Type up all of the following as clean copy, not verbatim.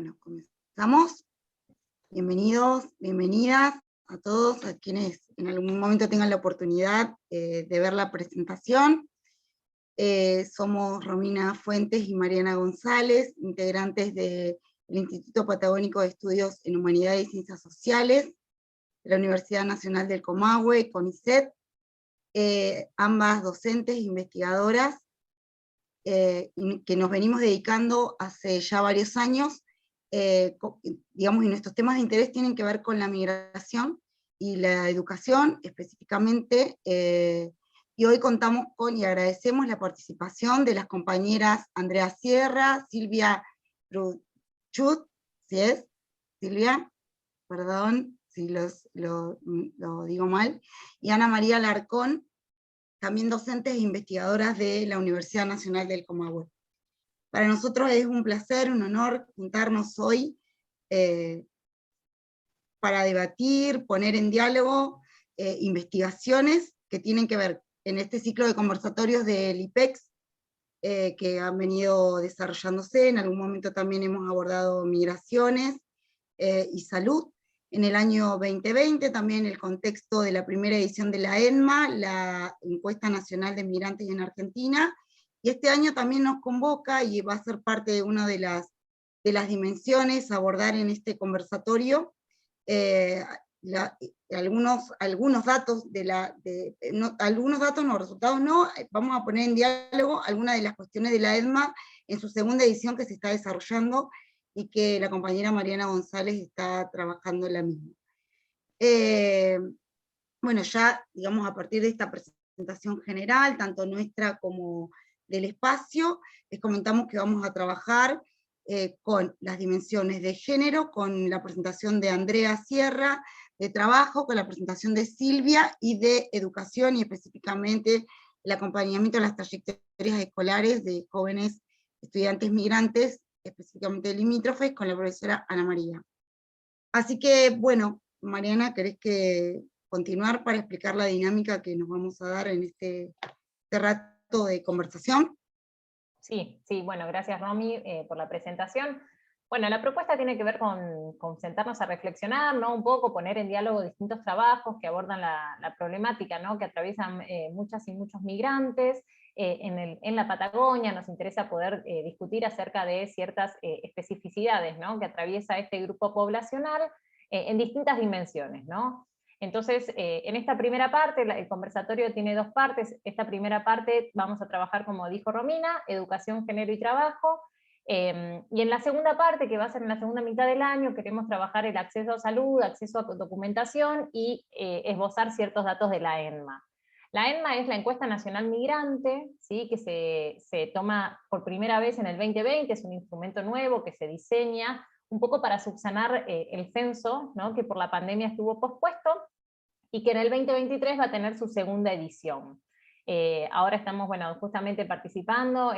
Bueno, comenzamos. Bienvenidos, bienvenidas a todos, a quienes en algún momento tengan la oportunidad de ver la presentación. Somos Romina Fuentes y Mariana González, integrantes del Instituto Patagónico de Estudios en Humanidades y Ciencias Sociales, de la Universidad Nacional del Comahue, CONICET, ambas docentes e investigadoras, que nos venimos dedicando hace ya varios años, digamos, y nuestros temas de interés tienen que ver con la migración y la educación específicamente, y hoy contamos con y agradecemos la participación de las compañeras Andrea Sierra, Silvia Ruchut, ¿sí es? Silvia, perdón si lo digo mal, y Ana María Larcón, también docentes e investigadoras de la Universidad Nacional del Comahue. Para nosotros es un placer, un honor juntarnos hoy para debatir, poner en diálogo investigaciones que tienen que ver en este ciclo de conversatorios del IPEX, que han venido desarrollándose. En algún momento también hemos abordado migraciones y salud. En el año 2020, también en el contexto de la primera edición de la ENMA, la Encuesta Nacional de Migrantes en Argentina, y este año también nos convoca, y va a ser parte de una de las dimensiones a abordar en este conversatorio, algunos datos, resultados no, vamos a poner en diálogo algunas de las cuestiones de la ENMA en su segunda edición que se está desarrollando, y que la compañera Mariana González está trabajando en la misma. Bueno, ya, digamos, a partir de esta presentación general, tanto nuestra como del espacio, les comentamos que vamos a trabajar con las dimensiones de género, con la presentación de Andrea Sierra, de trabajo, con la presentación de Silvia, y de educación, y específicamente el acompañamiento a las trayectorias escolares de jóvenes estudiantes migrantes, específicamente limítrofes, con la profesora Ana María. Así que, bueno, Mariana, ¿querés continuar para explicar la dinámica que nos vamos a dar en este rato de conversación? Sí, bueno, gracias Romy por la presentación. Bueno, la propuesta tiene que ver con sentarnos a reflexionar, ¿no? Un poco, poner en diálogo distintos trabajos que abordan la problemática, ¿no? Que atraviesan muchas y muchos migrantes. En la Patagonia nos interesa poder discutir acerca de ciertas especificidades, ¿no? Que atraviesa este grupo poblacional en distintas dimensiones, ¿no? Entonces, en esta primera parte, el conversatorio tiene dos partes. Esta primera parte vamos a trabajar, como dijo Romina, educación, género y trabajo. Y en la segunda parte, que va a ser en la segunda mitad del año, queremos trabajar el acceso a salud, acceso a documentación y esbozar ciertos datos de la ENMA. La ENMA es la Encuesta Nacional Migrante, ¿sí? Que se toma por primera vez en el 2020, es un instrumento nuevo que se diseña un poco para subsanar el censo, ¿no? Que por la pandemia estuvo pospuesto, y que en el 2023 va a tener su segunda edición. Ahora estamos, bueno, justamente participando,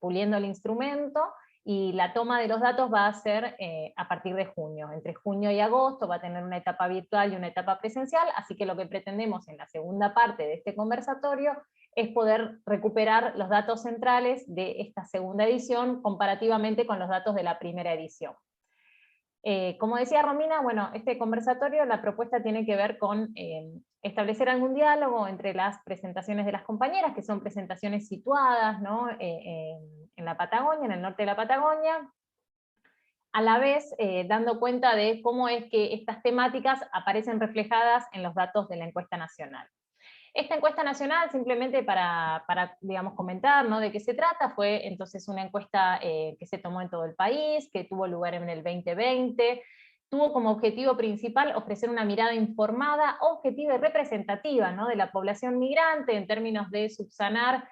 puliendo el instrumento, y la toma de los datos va a ser a partir de junio. Entre junio y agosto va a tener una etapa virtual y una etapa presencial, así que lo que pretendemos en la segunda parte de este conversatorio es poder recuperar los datos centrales de esta segunda edición comparativamente con los datos de la primera edición. Como decía Romina, bueno, este conversatorio, la propuesta tiene que ver con establecer algún diálogo entre las presentaciones de las compañeras, que son presentaciones situadas, ¿no? En la Patagonia, en el norte de la Patagonia, a la vez dando cuenta de cómo es que estas temáticas aparecen reflejadas en los datos de la encuesta nacional. Esta encuesta nacional, simplemente para digamos, comentar, ¿no? De qué se trata, fue entonces una encuesta que se tomó en todo el país, que tuvo lugar en el 2020, tuvo como objetivo principal ofrecer una mirada informada, objetiva y representativa, ¿no? De la población migrante en términos de subsanar,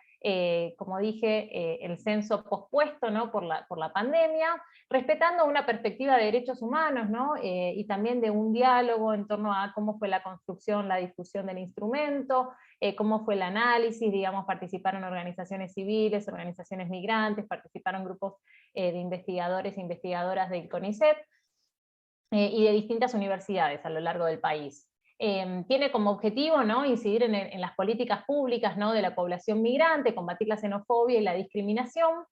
como dije, el censo pospuesto, ¿no? por la pandemia, respetando una perspectiva de derechos humanos, ¿no? Y también de un diálogo en torno a cómo fue la construcción, la difusión del instrumento, cómo fue el análisis, digamos, participaron organizaciones civiles, organizaciones migrantes, participaron grupos de investigadores e investigadoras del CONICET, y de distintas universidades a lo largo del país. Tiene como objetivo, ¿no? Incidir en las políticas públicas, ¿no? De la población migrante, combatir la xenofobia y la discriminación.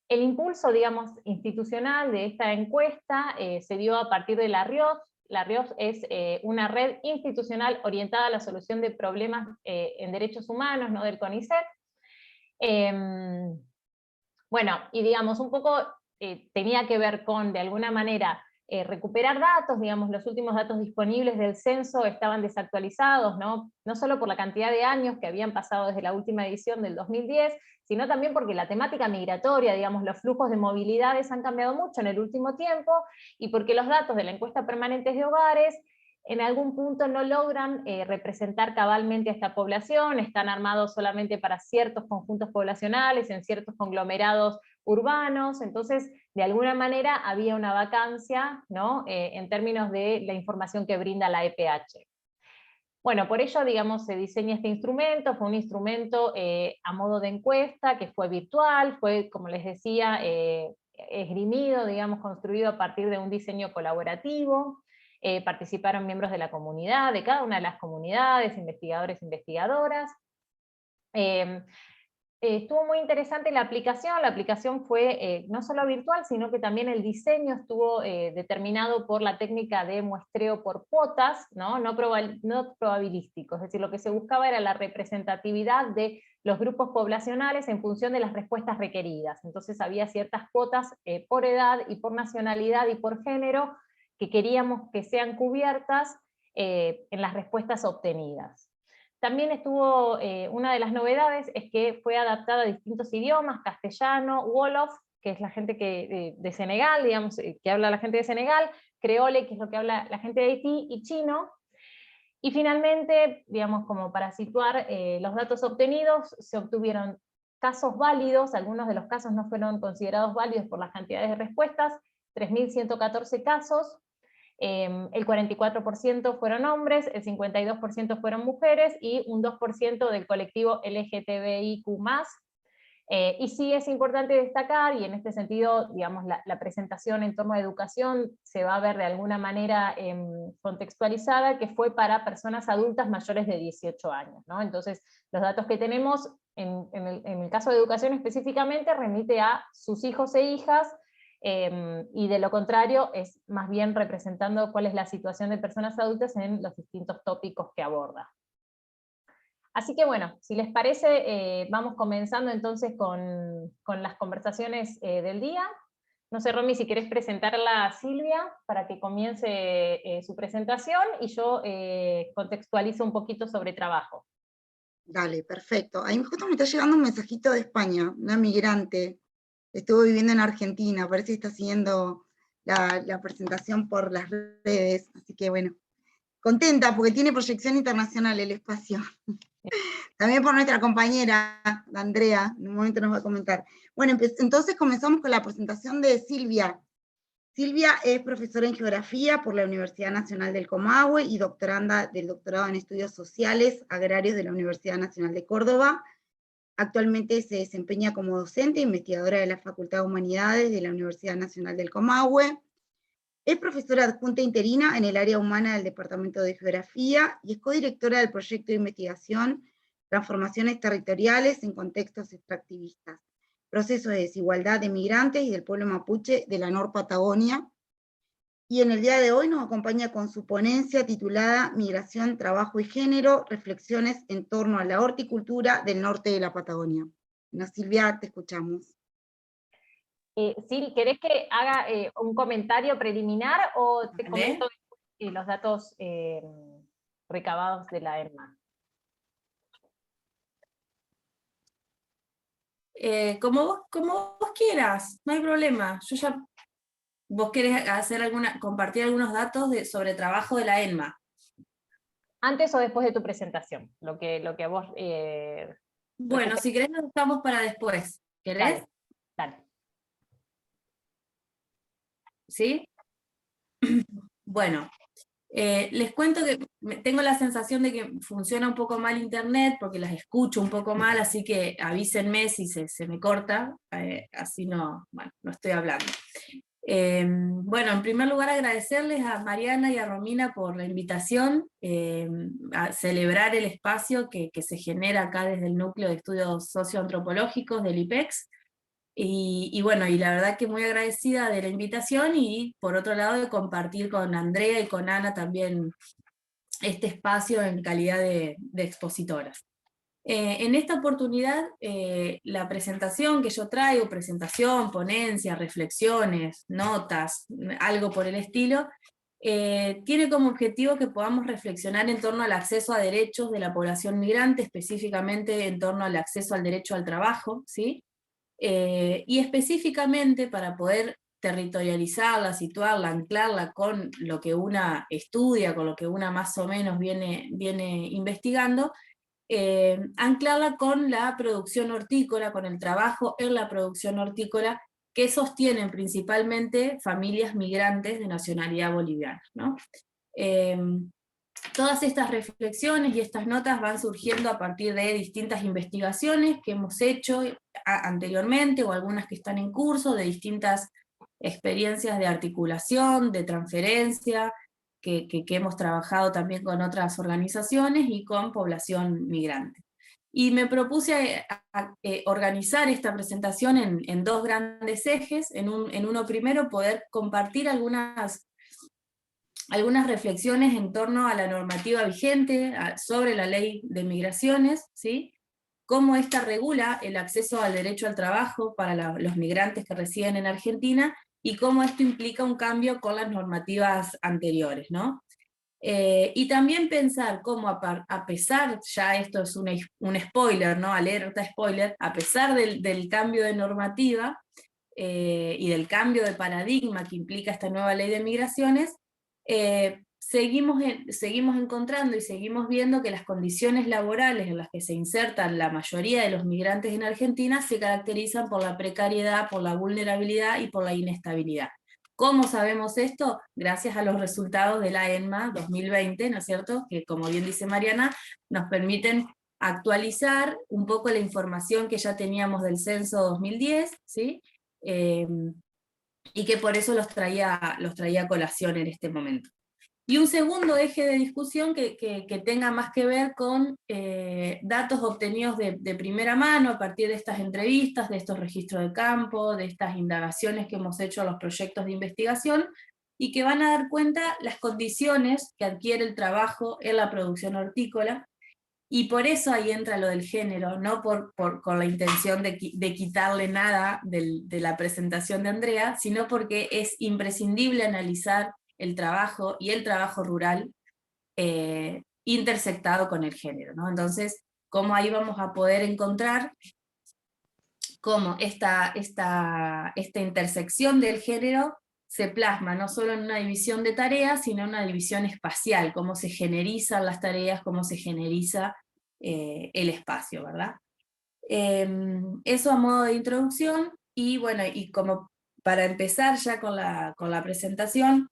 El impulso, digamos, institucional de esta encuesta se dio a partir de la RIOS. La RIOS es una red institucional orientada a la solución de problemas en derechos humanos, ¿no?, del CONICET. Bueno, y digamos, un poco tenía que ver con, de alguna manera, recuperar datos, digamos, los últimos datos disponibles del censo estaban desactualizados, ¿no? No solo por la cantidad de años que habían pasado desde la última edición del 2010, sino también porque la temática migratoria, digamos, los flujos de movilidades han cambiado mucho en el último tiempo, y porque los datos de la encuesta permanentes de hogares en algún punto no logran representar cabalmente a esta población, están armados solamente para ciertos conjuntos poblacionales, en ciertos conglomerados urbanos, entonces de alguna manera había una vacancia, ¿no?, en términos de la información que brinda la EPH. Bueno, por ello, digamos, se diseña este instrumento, fue un instrumento a modo de encuesta, que fue virtual, fue, como les decía, esgrimido, digamos, construido a partir de un diseño colaborativo. Participaron miembros de la comunidad, de cada una de las comunidades, investigadores e investigadoras. Estuvo muy interesante la aplicación fue no solo virtual, sino que también el diseño estuvo determinado por la técnica de muestreo por cuotas, no probabilístico, es decir, lo que se buscaba era la representatividad de los grupos poblacionales en función de las respuestas requeridas. Entonces había ciertas cuotas por edad y por nacionalidad y por género que queríamos que sean cubiertas en las respuestas obtenidas. También estuvo, una de las novedades es que fue adaptada a distintos idiomas, castellano, wolof, que es la gente de Senegal, digamos, que habla la gente de Senegal, creole, que es lo que habla la gente de Haití, y chino. Y finalmente, digamos, como para situar los datos obtenidos, se obtuvieron casos válidos, algunos de los casos no fueron considerados válidos por las cantidades de respuestas, 3.114 casos, el 44% fueron hombres, el 52% fueron mujeres, y un 2% del colectivo LGTBIQ+. Y sí es importante destacar, y en este sentido, digamos, la presentación en torno a educación se va a ver de alguna manera contextualizada, que fue para personas adultas mayores de 18 años, ¿no? Entonces, los datos que tenemos, en el caso de educación específicamente, remite a sus hijos e hijas, y de lo contrario es más bien representando cuál es la situación de personas adultas en los distintos tópicos que aborda. Así que bueno, si les parece, vamos comenzando entonces con las conversaciones del día. No sé, Romy, si querés presentarla a Silvia para que comience su presentación, y yo contextualizo un poquito sobre trabajo. Dale, perfecto. Ahí justo me está llegando un mensajito de España, una migrante. Estuvo viviendo en Argentina, parece que está siguiendo la presentación por las redes, así que bueno, contenta porque tiene proyección internacional el espacio. También por nuestra compañera, Andrea, en un momento nos va a comentar. Bueno, entonces comenzamos con la presentación de Silvia. Silvia es profesora en Geografía por la Universidad Nacional del Comahue y doctoranda del doctorado en Estudios Sociales Agrarios de la Universidad Nacional de Córdoba. Actualmente se desempeña como docente e investigadora de la Facultad de Humanidades de la Universidad Nacional del Comahue. Es profesora adjunta interina en el área humana del Departamento de Geografía y es codirectora del proyecto de investigación Transformaciones Territoriales en Contextos Extractivistas, Procesos de Desigualdad de Migrantes y del Pueblo Mapuche de la Nor-Patagonia. Y en el día de hoy nos acompaña con su ponencia titulada Migración, Trabajo y Género, reflexiones en torno a la horticultura del norte de la Patagonia. No, Silvia, te escuchamos. Sil, ¿querés que haga un comentario preliminar o te comento los datos recabados de la ERMA? Como vos quieras, no hay problema. ¿Vos querés compartir algunos datos sobre trabajo de la ENMA? ¿Antes o después de tu presentación? Lo que a vos... Bueno, si querés nos dejamos para después. ¿Querés? Dale. ¿Sí? Bueno, les cuento que tengo la sensación de que funciona un poco mal internet, porque las escucho un poco mal, así que avísenme si se me corta, así no estoy hablando. Bueno, en primer lugar agradecerles a Mariana y a Romina por la invitación a celebrar el espacio que se genera acá desde el Núcleo de Estudios Socioantropológicos del IPEX. Y bueno, y la verdad que muy agradecida de la invitación, y por otro lado de compartir con Andrea y con Ana también este espacio en calidad de expositoras. En esta oportunidad, la presentación que yo traigo, presentación, ponencia, reflexiones, notas, algo por el estilo, tiene como objetivo que podamos reflexionar en torno al acceso a derechos de la población migrante, específicamente en torno al acceso al derecho al trabajo, ¿sí? Y específicamente para poder territorializarla, situarla, anclarla con lo que una estudia, con lo que una más o menos viene investigando, anclarla con la producción hortícola, con el trabajo en la producción hortícola, que sostienen principalmente familias migrantes de nacionalidad boliviana, ¿no? Todas estas reflexiones y estas notas van surgiendo a partir de distintas investigaciones que hemos hecho anteriormente, o algunas que están en curso, de distintas experiencias de articulación, de transferencia, que hemos trabajado también con otras organizaciones y con población migrante. Y me propuse organizar esta presentación en dos grandes ejes. En uno primero, poder compartir algunas reflexiones en torno a la normativa vigente sobre la ley de migraciones, ¿sí? Cómo esta regula el acceso al derecho al trabajo para los migrantes que residen en Argentina, y cómo esto implica un cambio con las normativas anteriores, ¿no? Y también pensar cómo a pesar, ya esto es un spoiler, ¿no? Alerta spoiler, a pesar del cambio de normativa y del cambio de paradigma que implica esta nueva ley de migraciones, seguimos encontrando y seguimos viendo que las condiciones laborales en las que se insertan la mayoría de los migrantes en Argentina se caracterizan por la precariedad, por la vulnerabilidad y por la inestabilidad. ¿Cómo sabemos esto? Gracias a los resultados de la ENMA 2020, ¿no es cierto? Que, como bien dice Mariana, nos permiten actualizar un poco la información que ya teníamos del censo 2010, ¿sí? Y que por eso los traía a colación en este momento. Y un segundo eje de discusión que tenga más que ver con datos obtenidos de primera mano a partir de estas entrevistas, de estos registros de campo, de estas indagaciones que hemos hecho a los proyectos de investigación, y que van a dar cuenta las condiciones que adquiere el trabajo en la producción hortícola. Y por eso ahí entra lo del género, no con la intención de quitarle nada de la presentación de Andrea, sino porque es imprescindible analizar el trabajo y el trabajo rural intersectado con el género, ¿no? Entonces, cómo ahí vamos a poder encontrar cómo esta intersección del género se plasma no solo en una división de tareas, sino en una división espacial, cómo se generizan las tareas, cómo se generiza el espacio, ¿verdad? Eso a modo de introducción, y bueno, y como para empezar ya con la presentación,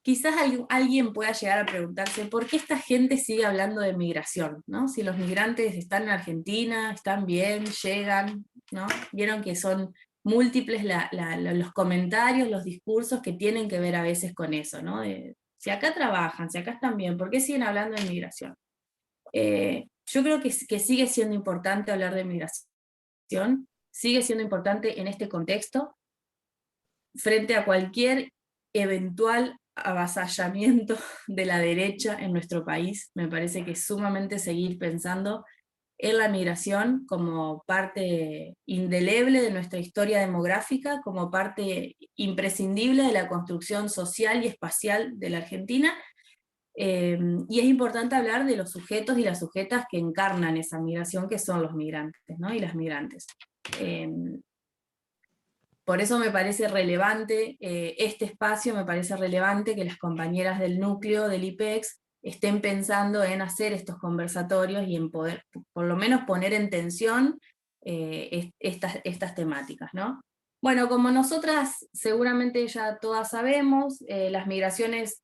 quizás alguien pueda llegar a preguntarse por qué esta gente sigue hablando de migración, ¿no? Si los migrantes están en Argentina, están bien, llegan, ¿no? Vieron que son múltiples los comentarios, los discursos que tienen que ver a veces con eso, ¿no? Si acá trabajan, si acá están bien, ¿por qué siguen hablando de migración? Yo creo que sigue siendo importante hablar de migración, sigue siendo importante en este contexto, frente a cualquier eventual avasallamiento de la derecha en nuestro país. Me parece que es sumamente seguir pensando en la migración como parte indeleble de nuestra historia demográfica, como parte imprescindible de la construcción social y espacial de la Argentina. Y es importante hablar de los sujetos y las sujetas que encarnan esa migración, que son los migrantes, ¿no? Y las migrantes. Por eso me parece relevante este espacio, me parece relevante que las compañeras del núcleo del IPEX estén pensando en hacer estos conversatorios y en poder, por lo menos, poner en tensión estas temáticas, ¿no? Bueno, como nosotras seguramente ya todas sabemos, las migraciones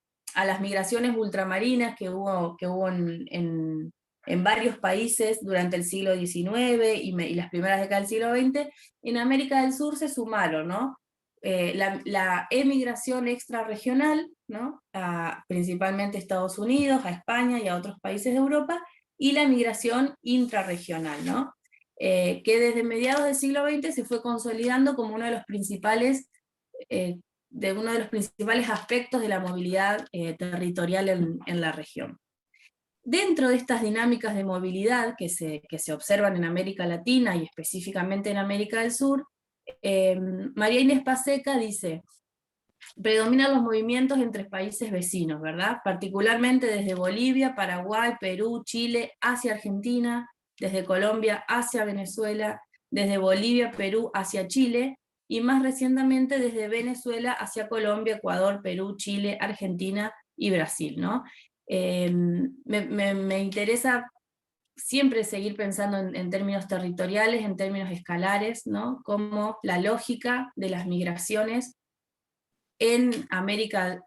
ultramarinas que hubo en varios países durante el siglo XIX y las primeras décadas del siglo XX, en América del Sur se sumaron, ¿no? La emigración extrarregional, ¿no? Principalmente a Estados Unidos, a España y a otros países de Europa, y la migración intrarregional, ¿no? que desde mediados del siglo XX se fue consolidando como uno de los principales aspectos de la movilidad territorial en la región. Dentro de estas dinámicas de movilidad que se observan en América Latina y específicamente en América del Sur, María Inés Paseca dice: predominan los movimientos entre países vecinos, ¿verdad? Particularmente desde Bolivia, Paraguay, Perú, Chile, hacia Argentina, desde Colombia hacia Venezuela, desde Bolivia, Perú hacia Chile, y más recientemente desde Venezuela hacia Colombia, Ecuador, Perú, Chile, Argentina y Brasil, ¿no? Me interesa siempre seguir pensando en términos territoriales, en términos escalares, ¿no? Como la lógica de las migraciones en América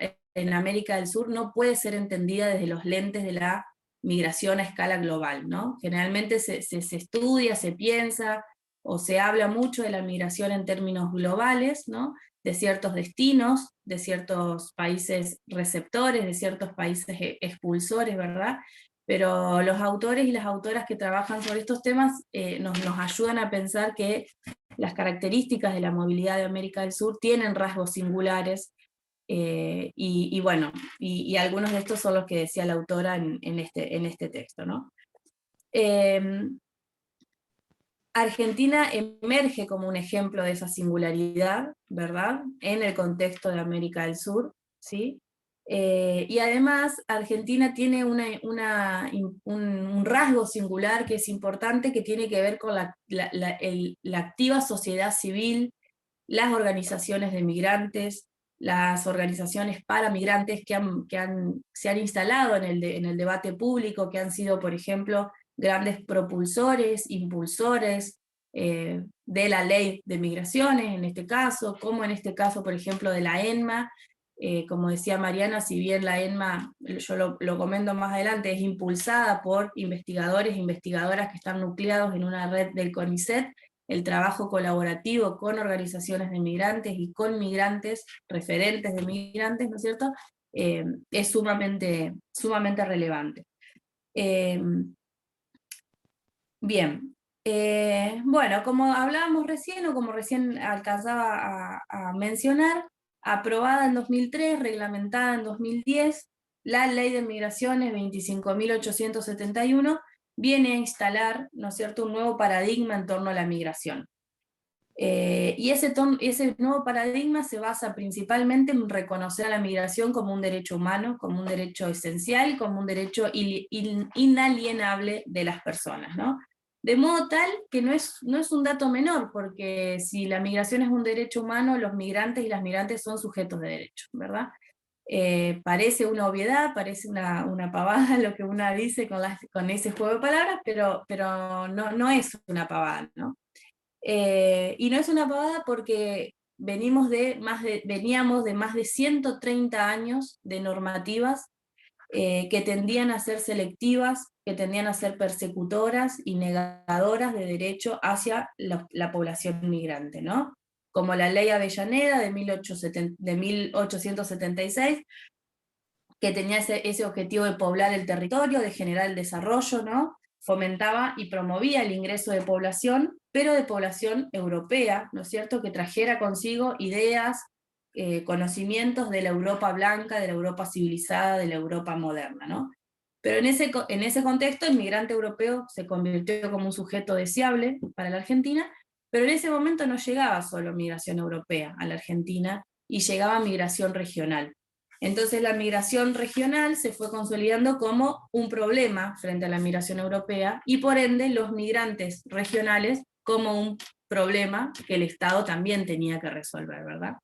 del Sur no puede ser entendida desde los lentes de la migración a escala global, ¿no? Generalmente se estudia, se piensa, o se habla mucho de la migración en términos globales, ¿no? De ciertos destinos, de ciertos países receptores, de ciertos países expulsores, ¿verdad? Pero los autores y las autoras que trabajan sobre estos temas nos ayudan a pensar que las características de la movilidad de América del Sur tienen rasgos singulares, y bueno, y algunos de estos son los que decía la autora en este texto, ¿no? Argentina emerge como un ejemplo de esa singularidad, ¿verdad? En el contexto de América del Sur, ¿sí? Y además Argentina tiene un rasgo singular que es importante, que tiene que ver con la activa sociedad civil, las organizaciones de migrantes, las organizaciones para migrantes que se han instalado en el debate público, que han sido, por ejemplo, grandes propulsores, impulsores de la ley de migraciones, en este caso, como en este caso, por ejemplo, de la ENMA. Como decía Mariana, si bien la ENMA, yo lo comento más adelante, es impulsada por investigadores e investigadoras que están nucleados en una red del CONICET, el trabajo colaborativo con organizaciones de migrantes y con migrantes, referentes de migrantes, ¿no es cierto?, es sumamente relevante. Bien, bueno, como hablábamos recién, o como recién alcanzaba a mencionar, aprobada en 2003, reglamentada en 2010, la Ley de Migraciones 25.871 viene a instalar, ¿no es cierto?, un nuevo paradigma en torno a la migración. Y ese nuevo paradigma se basa principalmente en reconocer a la migración como un derecho humano, como un derecho esencial, como un derecho inalienable de las personas, ¿no? De modo tal que no es un dato menor, porque si la migración es un derecho humano, los migrantes y las migrantes son sujetos de derecho, ¿verdad? Parece una obviedad, parece una pavada lo que uno dice con ese juego de palabras, pero no es una pavada, ¿no? Y no es una pavada porque veníamos de más de 130 años de normativas que tendían a ser selectivas, que tendían a ser persecutoras y negadoras de derecho hacia la población migrante, ¿no? Como la Ley Avellaneda de 1876, que tenía ese objetivo de poblar el territorio, de generar el desarrollo, ¿no? Fomentaba y promovía el ingreso de población, pero de población europea, ¿no es cierto?, que trajera consigo ideas, conocimientos de la Europa blanca, de la Europa civilizada, de la Europa moderna, ¿no? Pero en ese contexto el migrante europeo se convirtió como un sujeto deseable para la Argentina, pero en ese momento no llegaba solo migración europea a la Argentina, y llegaba migración regional. Entonces la migración regional se fue consolidando como un problema frente a la migración europea, y por ende los migrantes regionales como un problema que el Estado también tenía que resolver, ¿verdad?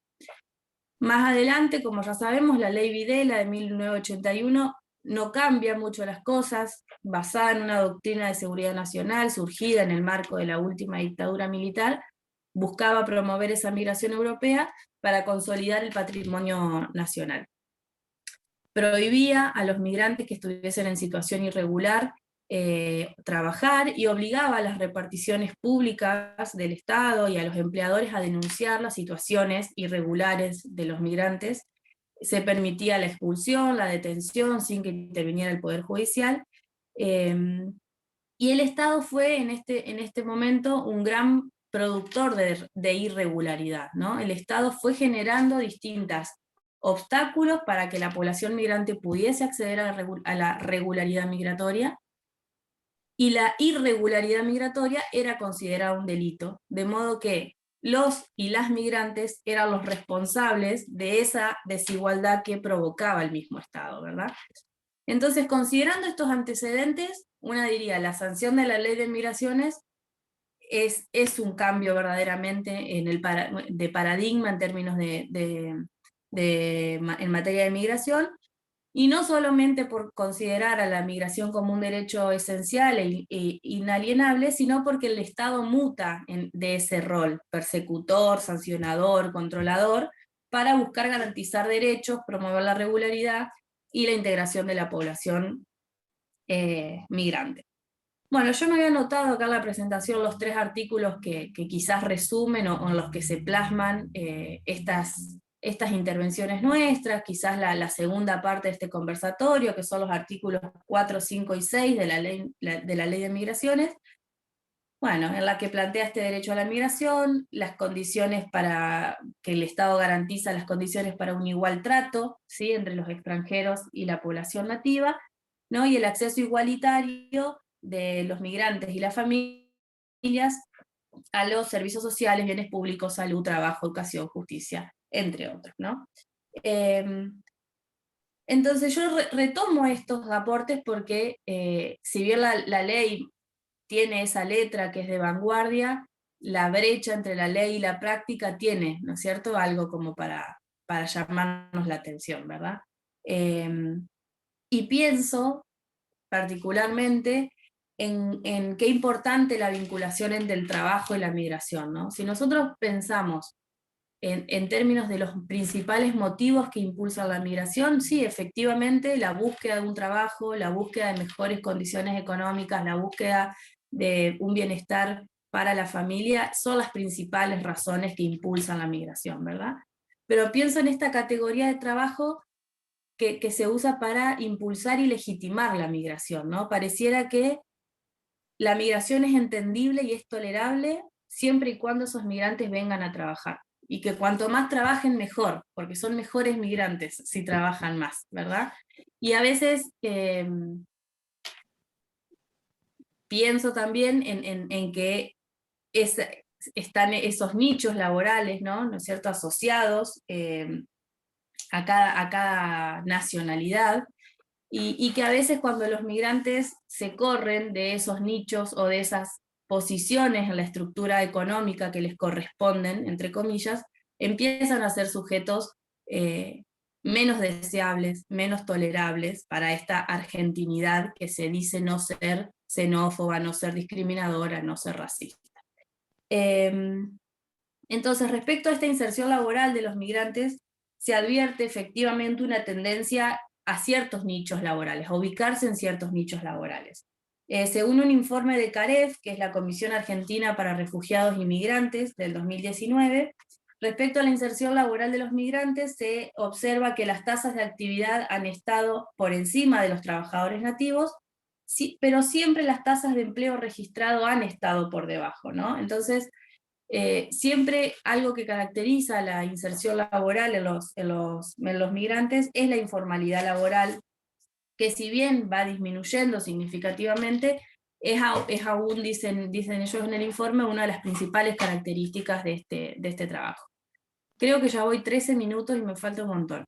Más adelante, como ya sabemos, la Ley Videla de 1981 no cambia mucho las cosas, basada en una doctrina de seguridad nacional surgida en el marco de la última dictadura militar, buscaba promover esa migración europea para consolidar el patrimonio nacional. Prohibía a los migrantes que estuviesen en situación irregular trabajar, y obligaba a las reparticiones públicas del Estado y a los empleadores a denunciar las situaciones irregulares de los migrantes. Se permitía la expulsión, la detención, sin que interviniera el Poder Judicial. Y el Estado fue en este momento un gran productor de irregularidad, ¿no? El Estado fue generando distintos obstáculos para que la población migrante pudiese acceder a la regularidad migratoria, y la irregularidad migratoria era considerada un delito, de modo que los y las migrantes eran los responsables de esa desigualdad que provocaba el mismo Estado, ¿verdad? Entonces, considerando estos antecedentes, una diría, la sanción de la ley de migraciones es un cambio verdaderamente de paradigma en términos en materia de migración, y no solamente por considerar a la migración como un derecho esencial e inalienable, sino porque el Estado muta de ese rol, persecutor, sancionador, controlador, para buscar garantizar derechos, promover la regularidad y la integración de la población migrante. Bueno, yo me había anotado acá en la presentación los 3 artículos que quizás resumen o en los que se plasman estas intervenciones nuestras, quizás la segunda parte de este conversatorio, que son los artículos 4, 5 y 6 de la ley de migraciones, bueno, en la que plantea este derecho a la migración, las condiciones para que el Estado garantiza las condiciones para un igual trato, ¿sí?, entre los extranjeros y la población nativa, ¿no?, y el acceso igualitario de los migrantes y las familias a los servicios sociales, bienes públicos, salud, trabajo, educación, justicia, entre otros, ¿no? Entonces yo retomo estos aportes porque si bien la ley tiene esa letra que es de vanguardia, la brecha entre la ley y la práctica tiene, ¿no es cierto?, algo como para llamarnos la atención, ¿verdad? Y pienso particularmente en qué importante la vinculación entre el trabajo y la migración, ¿no? Si nosotros pensamos en términos de los principales motivos que impulsan la migración, sí, efectivamente, la búsqueda de un trabajo, la búsqueda de mejores condiciones económicas, la búsqueda de un bienestar para la familia, son las principales razones que impulsan la migración, ¿verdad? Pero pienso en esta categoría de trabajo que se usa para impulsar y legitimar la migración, ¿no? Pareciera que la migración es entendible y es tolerable siempre y cuando esos migrantes vengan a trabajar. Y que cuanto más trabajen, mejor, porque son mejores migrantes si trabajan más, ¿verdad? Y a veces pienso también en que están esos nichos laborales, ¿no es cierto?, asociados a cada nacionalidad, y que a veces cuando los migrantes se corren de esos nichos o de esas posiciones en la estructura económica que les corresponden, entre comillas, empiezan a ser sujetos menos deseables, menos tolerables para esta argentinidad que se dice no ser xenófoba, no ser discriminadora, no ser racista. Entonces, respecto a esta inserción laboral de los migrantes, se advierte efectivamente una tendencia a ciertos nichos laborales, a ubicarse en ciertos nichos laborales. Según un informe de CAREF, que es la Comisión Argentina para Refugiados y Migrantes del 2019, respecto a la inserción laboral de los migrantes, se observa que las tasas de actividad han estado por encima de los trabajadores nativos, sí, pero siempre las tasas de empleo registrado han estado por debajo, ¿no? Entonces, siempre algo que caracteriza la inserción laboral en los migrantes es la informalidad laboral, que si bien va disminuyendo significativamente, es aún, dicen ellos en el informe, una de las principales características de este trabajo. Creo que ya voy 13 minutos y me falta un montón.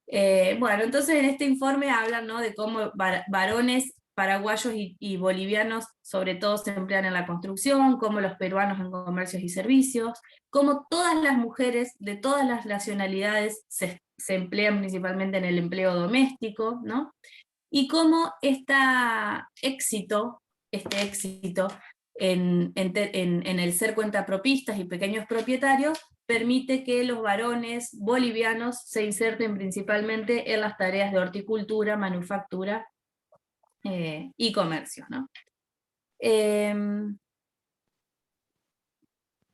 Bueno, entonces en este informe hablan, ¿no?, de cómo varones paraguayos y bolivianos sobre todo se emplean en la construcción, cómo los peruanos en comercios y servicios, cómo todas las mujeres de todas las nacionalidades se emplean principalmente en el empleo doméstico, ¿no? Y cómo este éxito en el ser cuentapropistas y pequeños propietarios permite que los varones bolivianos se inserten principalmente en las tareas de horticultura, manufactura y comercio, ¿no?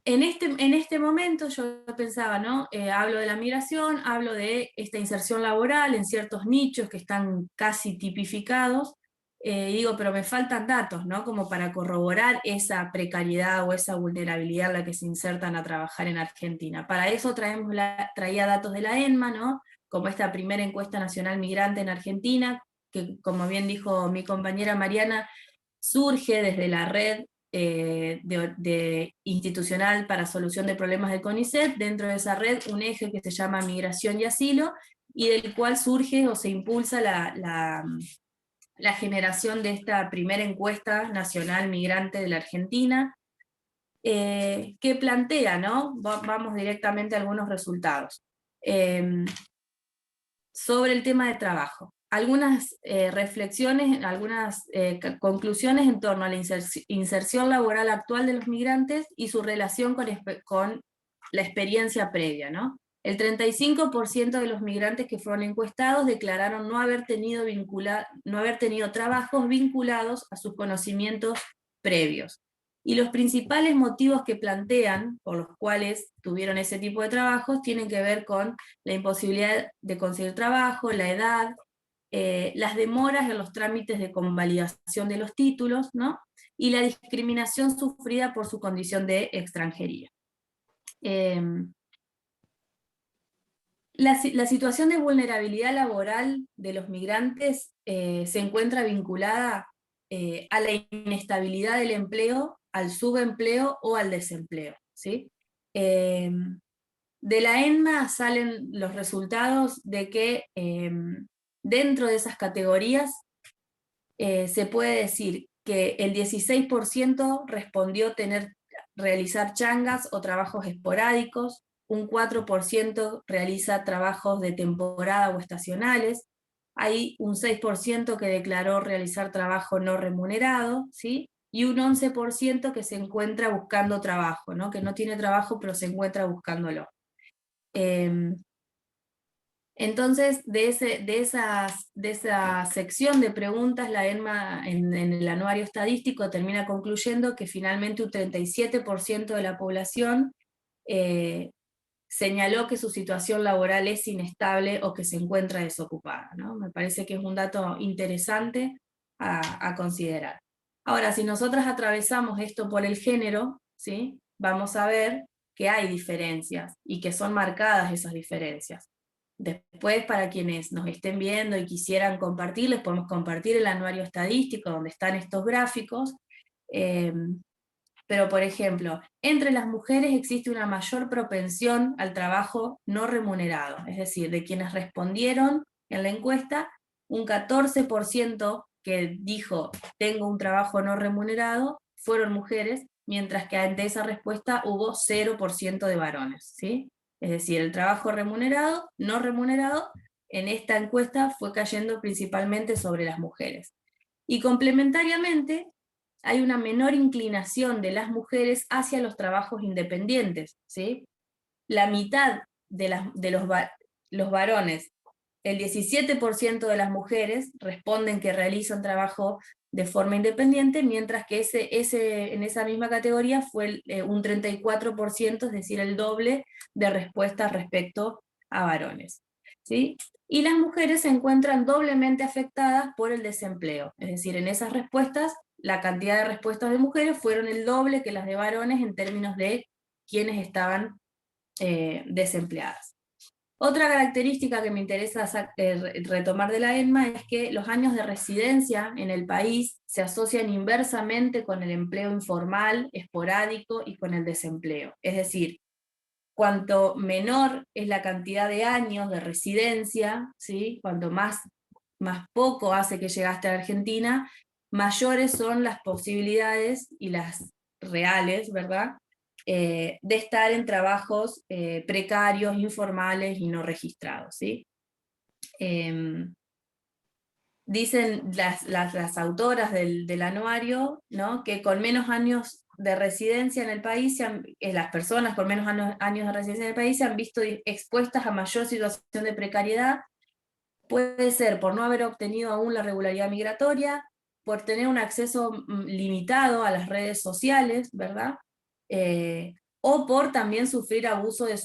En este momento yo pensaba, ¿no? Hablo de la migración, hablo de esta inserción laboral en ciertos nichos que están casi tipificados, digo, pero me faltan datos, ¿no? Como para corroborar esa precariedad o esa vulnerabilidad en la que se insertan a trabajar en Argentina. Para eso traía datos de la ENMA, ¿no? Como esta primera encuesta nacional migrante en Argentina, que como bien dijo mi compañera Mariana, surge desde la red institucional para solución de problemas del CONICET, dentro de esa red un eje que se llama migración y asilo, y del cual surge o se impulsa la generación de esta primera encuesta nacional migrante de la Argentina, que plantea, ¿no? Vamos directamente a algunos resultados. Sobre el tema de trabajo. Algunas reflexiones, algunas conclusiones en torno a la inserción laboral actual de los migrantes y su relación con la experiencia previa, ¿no? El 35% de los migrantes que fueron encuestados declararon no haber tenido trabajos vinculados a sus conocimientos previos. Y los principales motivos que plantean, por los cuales tuvieron ese tipo de trabajos, tienen que ver con la imposibilidad de conseguir trabajo, la edad, las demoras en los trámites de convalidación de los títulos, ¿no? Y la discriminación sufrida por su condición de extranjería. La situación de vulnerabilidad laboral de los migrantes se encuentra vinculada a la inestabilidad del empleo, al subempleo o al desempleo, ¿sí? De la ENMA salen los resultados de que dentro de esas categorías se puede decir que el 16% respondió realizar changas o trabajos esporádicos, un 4% realiza trabajos de temporada o estacionales, hay un 6% que declaró realizar trabajo no remunerado, ¿sí? Y un 11% que se encuentra buscando trabajo, ¿no? Que no tiene trabajo pero se encuentra buscándolo. Entonces, de esa sección de preguntas, la ENMA en el anuario estadístico termina concluyendo que finalmente un 37% de la población señaló que su situación laboral es inestable o que se encuentra desocupada, ¿no? Me parece que es un dato interesante a considerar. Ahora, si nosotras atravesamos esto por el género, ¿sí? Vamos a ver que hay diferencias y que son marcadas esas diferencias. Después, para quienes nos estén viendo y quisieran compartir, les podemos compartir el anuario estadístico donde están estos gráficos. Pero, por ejemplo, entre las mujeres existe una mayor propensión al trabajo no remunerado, es decir, de quienes respondieron en la encuesta, un 14% que dijo tengo un trabajo no remunerado fueron mujeres, mientras que ante esa respuesta hubo 0% de varones, ¿sí? Es decir, el trabajo remunerado, no remunerado, en esta encuesta fue cayendo principalmente sobre las mujeres. Y complementariamente, hay una menor inclinación de las mujeres hacia los trabajos independientes, ¿sí? La mitad de los varones, el 17% de las mujeres responden que realizan trabajo de forma independiente, mientras que en esa misma categoría fue un 34%, es decir, el doble de respuestas respecto a varones, ¿sí? Y las mujeres se encuentran doblemente afectadas por el desempleo, es decir, en esas respuestas, la cantidad de respuestas de mujeres fueron el doble que las de varones en términos de quienes estaban desempleadas. Otra característica que me interesa retomar de la ENMA es que los años de residencia en el país se asocian inversamente con el empleo informal, esporádico y con el desempleo. Es decir, cuanto menor es la cantidad de años de residencia, ¿sí? Cuanto más poco hace que llegaste a la Argentina, mayores son las posibilidades y las reales, ¿verdad?, de estar en trabajos precarios, informales y no registrados, ¿sí? Dicen las autoras del anuario, ¿no?, que con menos años de residencia en el país, las personas con menos años de residencia en el país se han visto expuestas a mayor situación de precariedad. Puede ser por no haber obtenido aún la regularidad migratoria, por tener un acceso limitado a las redes sociales, ¿verdad? O por también sufrir abuso de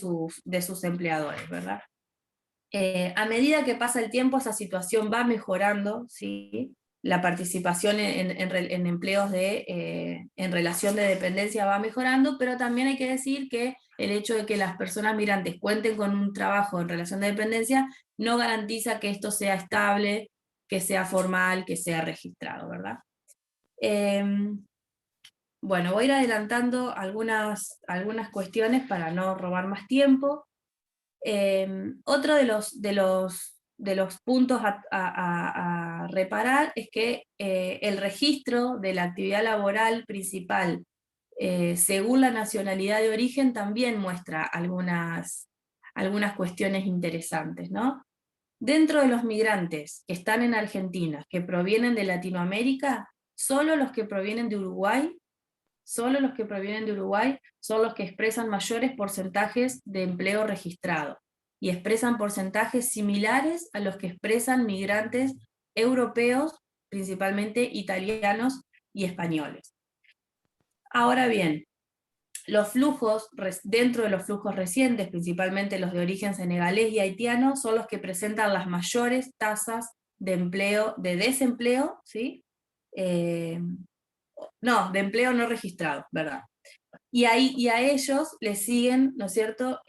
sus empleadores, A medida que pasa el tiempo, esa situación va mejorando, ¿sí? la participación en empleos en relación de dependencia va mejorando, pero también hay que decir que el hecho de que las personas migrantes cuenten con un trabajo en relación de dependencia no garantiza que esto sea estable, que sea formal, que sea registrado, ¿verdad? Bueno, voy a ir adelantando algunas cuestiones para no robar más tiempo. Otro de los puntos a reparar es que el registro de la actividad laboral principal según la nacionalidad de origen también muestra algunas cuestiones interesantes, ¿no? Dentro de los migrantes que están en Argentina, que provienen de Latinoamérica, solo los que provienen de Uruguay son los que expresan mayores porcentajes de empleo registrado, y expresan porcentajes similares a los que expresan migrantes europeos, principalmente italianos y españoles. Ahora bien, los flujos, dentro de los flujos recientes, principalmente los de origen senegalés y haitiano, son los que presentan las mayores tasas de desempleo, ¿sí? De empleo no registrado, ¿verdad? Y a ellos les siguen, ¿no es cierto?,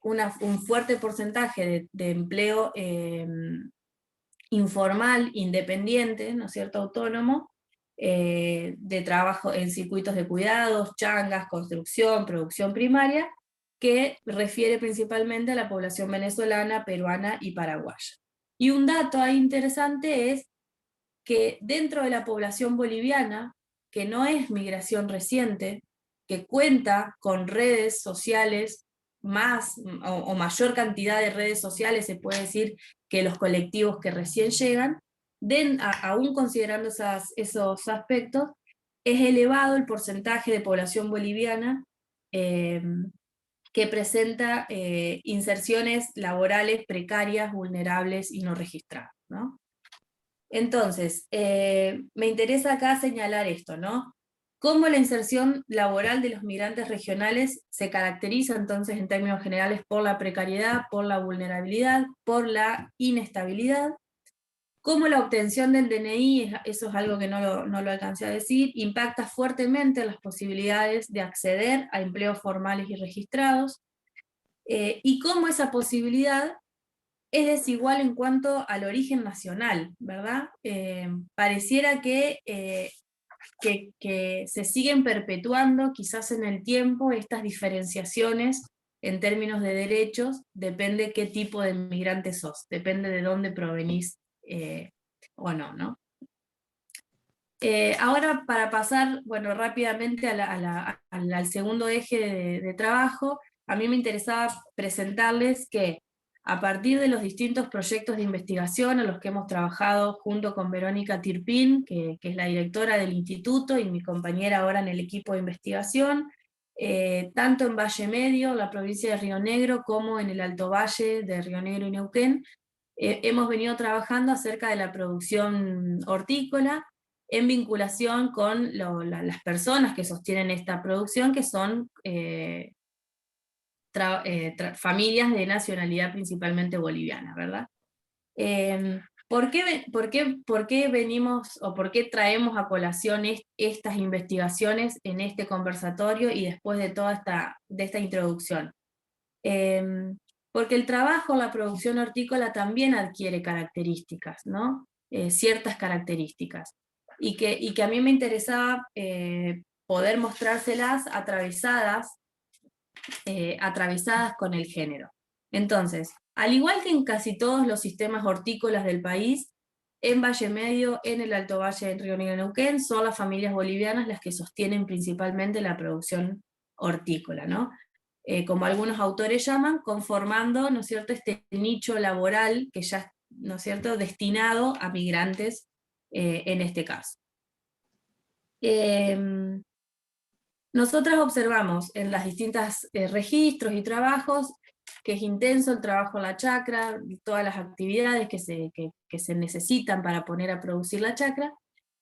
un fuerte porcentaje de empleo informal, independiente, ¿no es cierto?, autónomo, de trabajo en circuitos de cuidados, changas, construcción, producción primaria, que refiere principalmente a la población venezolana, peruana y paraguaya. Y un dato ahí interesante es que dentro de la población boliviana, que no es migración reciente, que cuenta con redes sociales más o mayor cantidad de redes sociales, se puede decir, que los colectivos que recién llegan, aún considerando esos aspectos, es elevado el porcentaje de población boliviana que presenta inserciones laborales precarias, vulnerables y no registradas, ¿no? Entonces, me interesa acá señalar esto, ¿no? Cómo la inserción laboral de los migrantes regionales se caracteriza entonces en términos generales por la precariedad, por la vulnerabilidad, por la inestabilidad. Cómo la obtención del DNI, eso es algo que no lo alcancé a decir, impacta fuertemente las posibilidades de acceder a empleos formales y registrados, y cómo esa posibilidad es desigual en cuanto al origen nacional, ¿verdad? Pareciera que se siguen perpetuando quizás en el tiempo estas diferenciaciones en términos de derechos, depende qué tipo de migrante sos, depende de dónde provenís o no, ¿no? Ahora para pasar, bueno, rápidamente al segundo eje de trabajo, a mí me interesaba presentarles que a partir de los distintos proyectos de investigación en los que hemos trabajado junto con Verónica Tirpin, que es la directora del instituto y mi compañera ahora en el equipo de investigación, tanto en Valle Medio, la provincia de Río Negro, como en el Alto Valle de Río Negro y Neuquén, hemos venido trabajando acerca de la producción hortícola, en vinculación con las personas que sostienen esta producción, que son familias de nacionalidad principalmente boliviana, ¿verdad? ¿Por qué venimos o por qué traemos a colación estas investigaciones en este conversatorio y después de toda esta introducción? Porque el trabajo, la producción hortícola también adquiere características, ¿no? Ciertas características. Y que a mí me interesaba poder mostrárselas atravesadas con el género. Entonces, al igual que en casi todos los sistemas hortícolas del país, en Valle Medio, en el Alto Valle de Río Negro y Neuquén, son las familias bolivianas las que sostienen principalmente la producción hortícola, ¿no? Como algunos autores llaman, conformando, ¿no es cierto?, este nicho laboral que ya, ¿no es cierto?, destinado a migrantes en este caso. Nosotras observamos en las distintas registros y trabajos que es intenso el trabajo en la chacra, todas las actividades que se necesitan para poner a producir la chacra,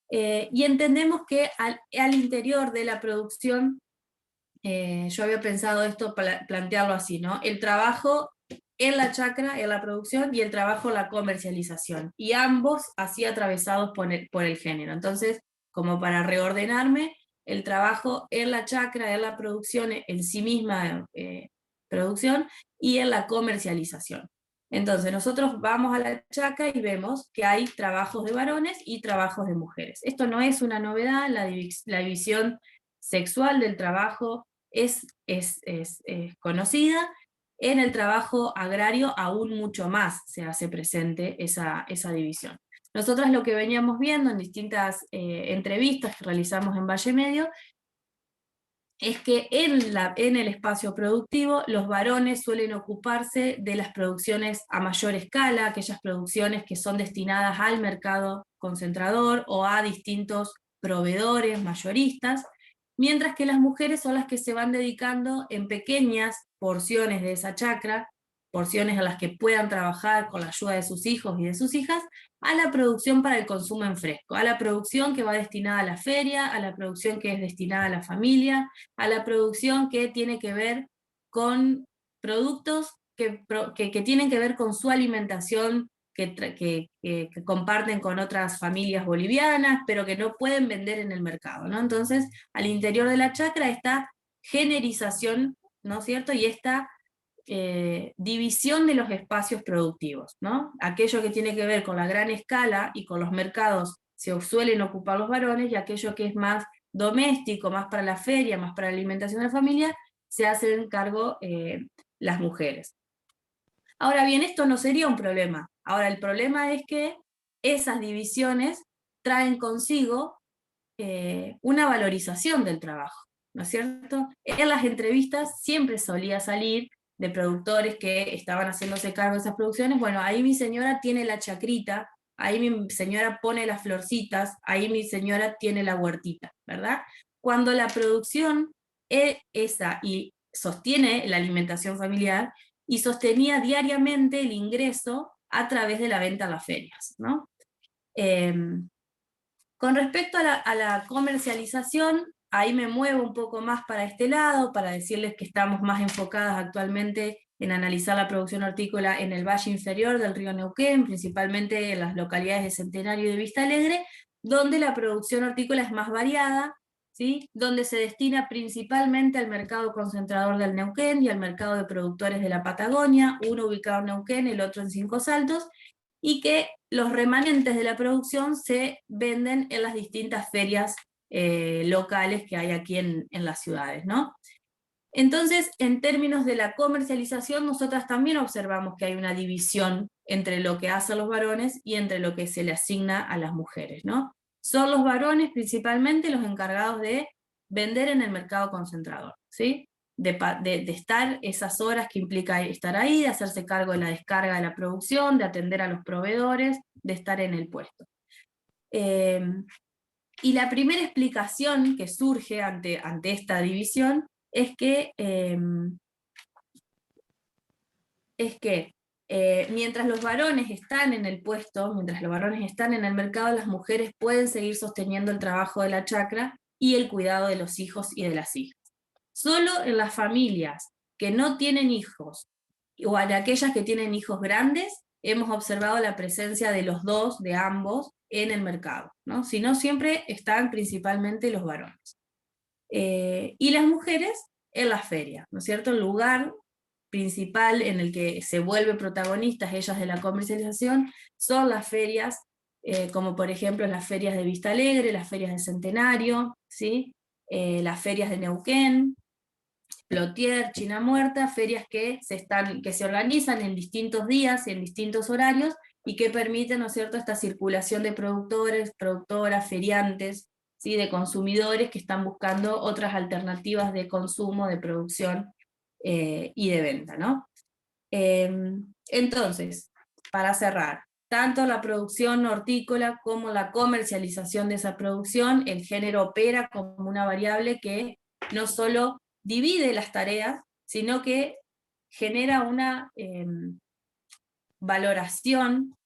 y entendemos que al interior de la producción, yo había pensado esto, plantearlo así, ¿no? El trabajo en la chacra, en la producción, y el trabajo en la comercialización. Y ambos así atravesados por el género. Entonces, como para reordenarme, el trabajo en la chacra, en la producción, en sí misma producción, y en la comercialización. Entonces, nosotros vamos a la chacra y vemos que hay trabajos de varones y trabajos de mujeres. Esto no es una novedad, la división sexual del trabajo es conocida. En el trabajo agrario aún mucho más se hace presente esa división. Nosotros lo que veníamos viendo en distintas entrevistas que realizamos en Valle Medio es que en el espacio productivo los varones suelen ocuparse de las producciones a mayor escala, aquellas producciones que son destinadas al mercado concentrador o a distintos proveedores mayoristas, mientras que las mujeres son las que se van dedicando en pequeñas porciones de esa chacra, porciones a las que puedan trabajar con la ayuda de sus hijos y de sus hijas, a la producción para el consumo en fresco, a la producción que va destinada a la feria, a la producción que es destinada a la familia, a la producción que tiene que ver con productos que tienen que ver con su alimentación, que comparten con otras familias bolivianas, pero que no pueden vender en el mercado, ¿no? Entonces, al interior de la chacra, esta generización, ¿no es cierto? Y esta división de los espacios productivos, ¿no? Aquello que tiene que ver con la gran escala y con los mercados se suelen ocupar los varones, y aquello que es más doméstico, más para la feria, más para la alimentación de la familia, se hacen cargo las mujeres. Ahora bien, esto no sería un problema. Ahora, el problema es que esas divisiones traen consigo una valorización del trabajo, ¿no es cierto? En las entrevistas siempre solía salir de productores que estaban haciéndose cargo de esas producciones: bueno, ahí mi señora tiene la chacrita, ahí mi señora pone las florcitas, ahí mi señora tiene la huertita, ¿verdad? Cuando la producción es esa y sostiene la alimentación familiar y sostenía diariamente el ingreso a través de la venta a las ferias, ¿no? Con respecto a la comercialización, ahí me muevo un poco más para este lado, para decirles que estamos más enfocadas actualmente en analizar la producción hortícola en el valle inferior del río Neuquén, principalmente en las localidades de Centenario y de Vista Alegre, donde la producción hortícola es más variada, ¿sí? Donde se destina principalmente al mercado concentrador del Neuquén y al mercado de productores de la Patagonia, uno ubicado en Neuquén, el otro en Cinco Saltos, y que los remanentes de la producción se venden en las distintas ferias locales que hay aquí en las ciudades, ¿no? Entonces, en términos de la comercialización, nosotras también observamos que hay una división entre lo que hacen los varones y entre lo que se le asigna a las mujeres, ¿no? Son los varones principalmente los encargados de vender en el mercado concentrador, ¿sí? De estar esas horas que implica estar ahí, de hacerse cargo de la descarga de la producción, de atender a los proveedores, de estar en el puesto. Y la primera explicación que surge ante esta división es que mientras los varones están en el puesto, mientras los varones están en el mercado, las mujeres pueden seguir sosteniendo el trabajo de la chacra y el cuidado de los hijos y de las hijas. Solo en las familias que no tienen hijos, o en aquellas que tienen hijos grandes, hemos observado la presencia de los dos, de ambos, en el mercado, ¿no? Si no, siempre están principalmente los varones. Y las mujeres en las ferias, ¿no es cierto? El lugar principal en el que se vuelven protagonistas ellas de la comercialización son las ferias, como por ejemplo las ferias de Vista Alegre, las ferias de Centenario, ¿sí? Las ferias de Neuquén, Plotier, China Muerta, ferias que se organizan en distintos días y en distintos horarios, y que permiten, ¿no es cierto?, esta circulación de productores, productoras, feriantes, ¿sí?, de consumidores que están buscando otras alternativas de consumo, de producción y de venta, ¿no? Entonces, para cerrar, tanto la producción hortícola como la comercialización de esa producción, el género opera como una variable que no solo divide las tareas, sino que genera una valoración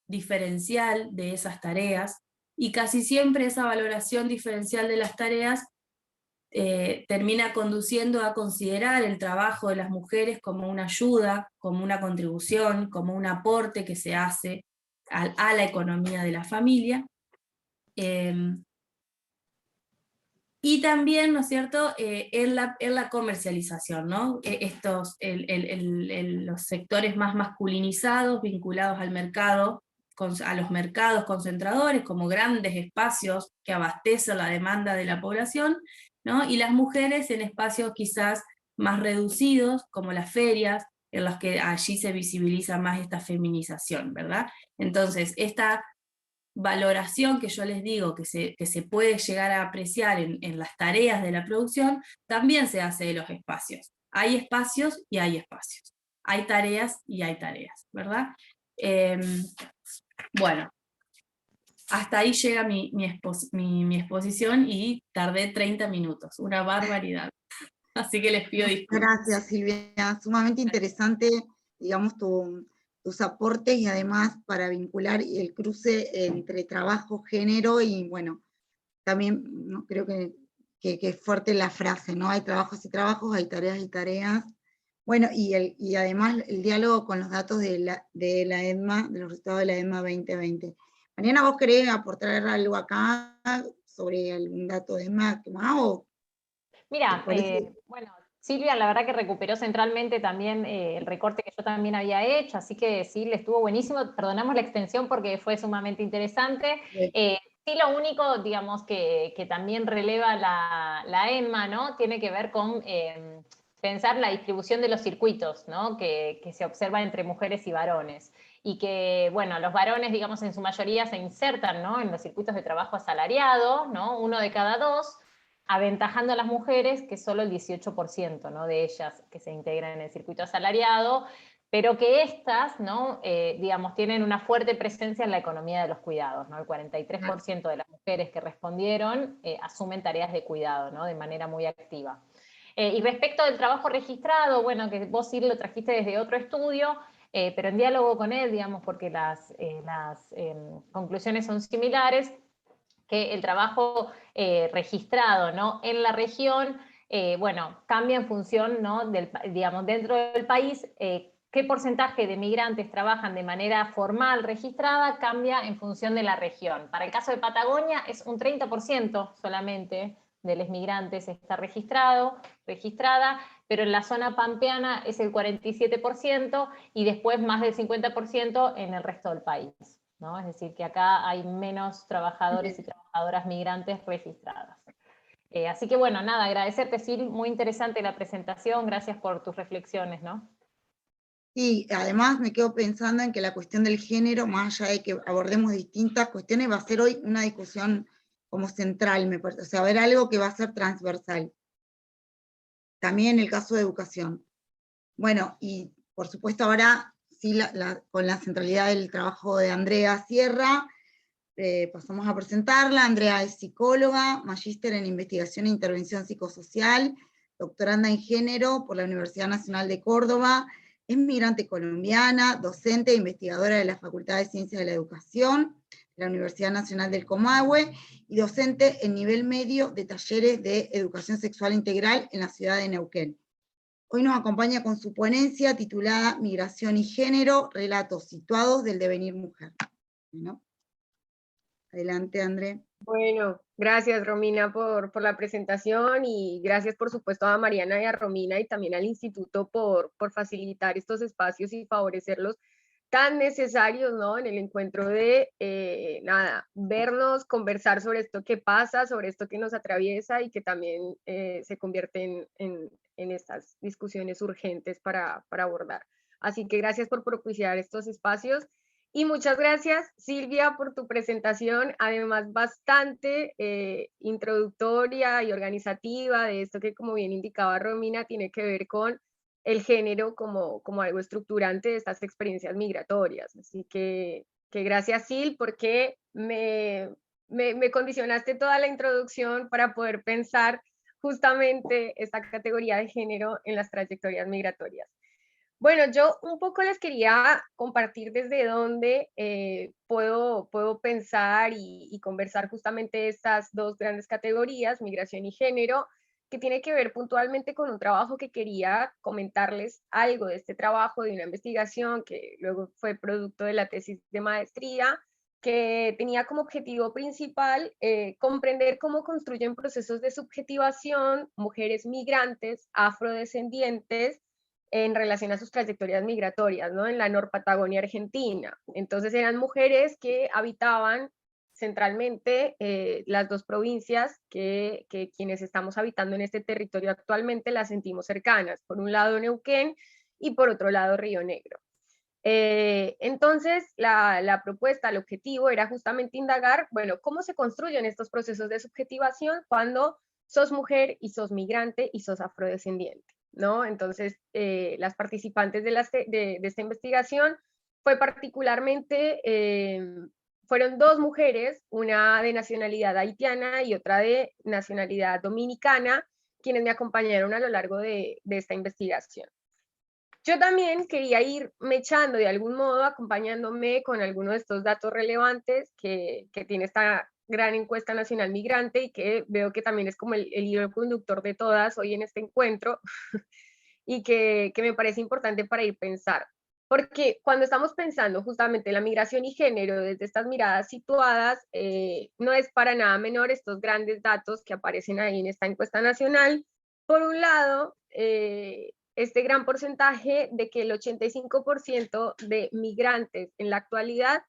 diferencial de esas tareas, y casi siempre esa valoración diferencial de las tareas termina conduciendo a considerar el trabajo de las mujeres como una ayuda, como una contribución, como un aporte que se hace a la economía de la familia. Y también, ¿no es cierto?, en la comercialización, ¿no? Los sectores más masculinizados, vinculados al mercado, a los mercados concentradores, como grandes espacios que abastecen la demanda de la población, ¿no? Y las mujeres en espacios quizás más reducidos, como las ferias, en los que allí se visibiliza más esta feminización, ¿verdad? Entonces, esta valoración que yo les digo que se puede llegar a apreciar en las tareas de la producción, también se hace de los espacios. Hay espacios y hay espacios. Hay tareas y hay tareas, ¿verdad? Bueno, hasta ahí llega mi exposición y tardé 30 minutos, una barbaridad. Así que les pido disculpas. Gracias, Silvia. Sumamente interesante, digamos, tus aportes y además para vincular el cruce entre trabajo, género y, bueno, también ¿no? Creo que es fuerte la frase, ¿no? Hay trabajos y trabajos, hay tareas y tareas. Bueno, y además el diálogo con los datos de la EDMA, de los resultados de la EDMA 2020. Mariana, ¿vos querés aportar algo acá sobre algún dato de EDMA más o...? Mira, bueno, Silvia la verdad que recuperó centralmente también el recorte que yo también había hecho, así que sí, le estuvo buenísimo. Perdonamos la extensión porque fue sumamente interesante. Sí, lo único, digamos, que también releva la EMMA, ¿no? Tiene que ver con pensar la distribución de los circuitos, ¿no? Que se observa entre mujeres y varones. Y que, bueno, los varones, digamos, en su mayoría se insertan, ¿no? En los circuitos de trabajo asalariado, ¿no? 1 de cada 2, aventajando a las mujeres, que solo el 18%, ¿no? De ellas que se integran en el circuito asalariado, pero que estas, ¿no? Digamos, tienen una fuerte presencia en la economía de los cuidados, ¿no? El 43% de las mujeres que respondieron asumen tareas de cuidado, ¿no? De manera muy activa. Y respecto del trabajo registrado, bueno, que vos sí lo trajiste desde otro estudio, pero en diálogo con él, digamos, porque las conclusiones son similares, que el trabajo registrado, ¿no? En la región, bueno, cambia en función, ¿no? Digamos, dentro del país, qué porcentaje de migrantes trabajan de manera formal registrada cambia en función de la región. Para el caso de Patagonia es un 30% solamente de los migrantes está registrada, pero en la zona pampeana es el 47% y después más del 50% en el resto del país, ¿no? Es decir, que acá hay menos trabajadores y trabajadoras migrantes registradas. Así que bueno, nada, agradecerte, Sil, muy interesante la presentación, gracias por tus reflexiones, ¿no? Sí, además me quedo pensando en que la cuestión del género, más allá de que abordemos distintas cuestiones, va a ser hoy una discusión como central, me parece, o sea, ver algo que va a ser transversal. También en el caso de educación. Bueno, y por supuesto ahora, sí, con la centralidad del trabajo de Andrea Sierra, pasamos a presentarla. Andrea es psicóloga, magíster en investigación e intervención psicosocial, doctoranda en género por la Universidad Nacional de Córdoba, es migrante colombiana, docente e investigadora de la Facultad de Ciencias de la Educación, de la Universidad Nacional del Comahue, y docente en nivel medio de talleres de educación sexual integral en la ciudad de Neuquén. Hoy nos acompaña con su ponencia titulada Migración y Género, relatos situados del devenir mujer. ¿No? Adelante, André. Bueno, gracias Romina por la presentación y gracias por supuesto a Mariana y a Romina y también al Instituto por facilitar estos espacios y favorecerlos tan necesarios, ¿no? En el encuentro de, vernos, conversar sobre esto que pasa, sobre esto que nos atraviesa y que también se convierte en estas discusiones urgentes para abordar. Así que gracias por propiciar estos espacios. Y muchas gracias, Silvia, por tu presentación, además bastante introductoria y organizativa de esto que, como bien indicaba Romina, tiene que ver con el género como algo estructurante de estas experiencias migratorias. Así que gracias, Sil, porque me condicionaste toda la introducción para poder pensar justamente esta categoría de género en las trayectorias migratorias. Bueno, yo un poco les quería compartir desde dónde puedo pensar y conversar justamente estas dos grandes categorías, migración y género, que tiene que ver puntualmente con un trabajo que quería comentarles algo de este trabajo, de una investigación que luego fue producto de la tesis de maestría, que tenía como objetivo principal comprender cómo construyen procesos de subjetivación mujeres migrantes, afrodescendientes, en relación a sus trayectorias migratorias, ¿no? En la Norpatagonia Argentina. Entonces eran mujeres que habitaban centralmente las dos provincias que quienes estamos habitando en este territorio actualmente las sentimos cercanas. Por un lado Neuquén y por otro lado Río Negro. Entonces, la propuesta, el objetivo era justamente indagar, bueno, cómo se construyen estos procesos de subjetivación cuando sos mujer y sos migrante y sos afrodescendiente, ¿no? Entonces, las participantes de esta investigación fue particularmente, fueron dos mujeres, una de nacionalidad haitiana y otra de nacionalidad dominicana, quienes me acompañaron a lo largo de esta investigación. Yo también quería ir mechando de algún modo, acompañándome con algunos de estos datos relevantes que tiene esta gran encuesta nacional migrante y que veo que también es como el hilo conductor de todas hoy en este encuentro y que me parece importante para ir pensar. Porque cuando estamos pensando justamente la migración y género desde estas miradas situadas, no es para nada menor estos grandes datos que aparecen ahí en esta encuesta nacional. Por un lado, este gran porcentaje de que el 85% de migrantes en la actualidad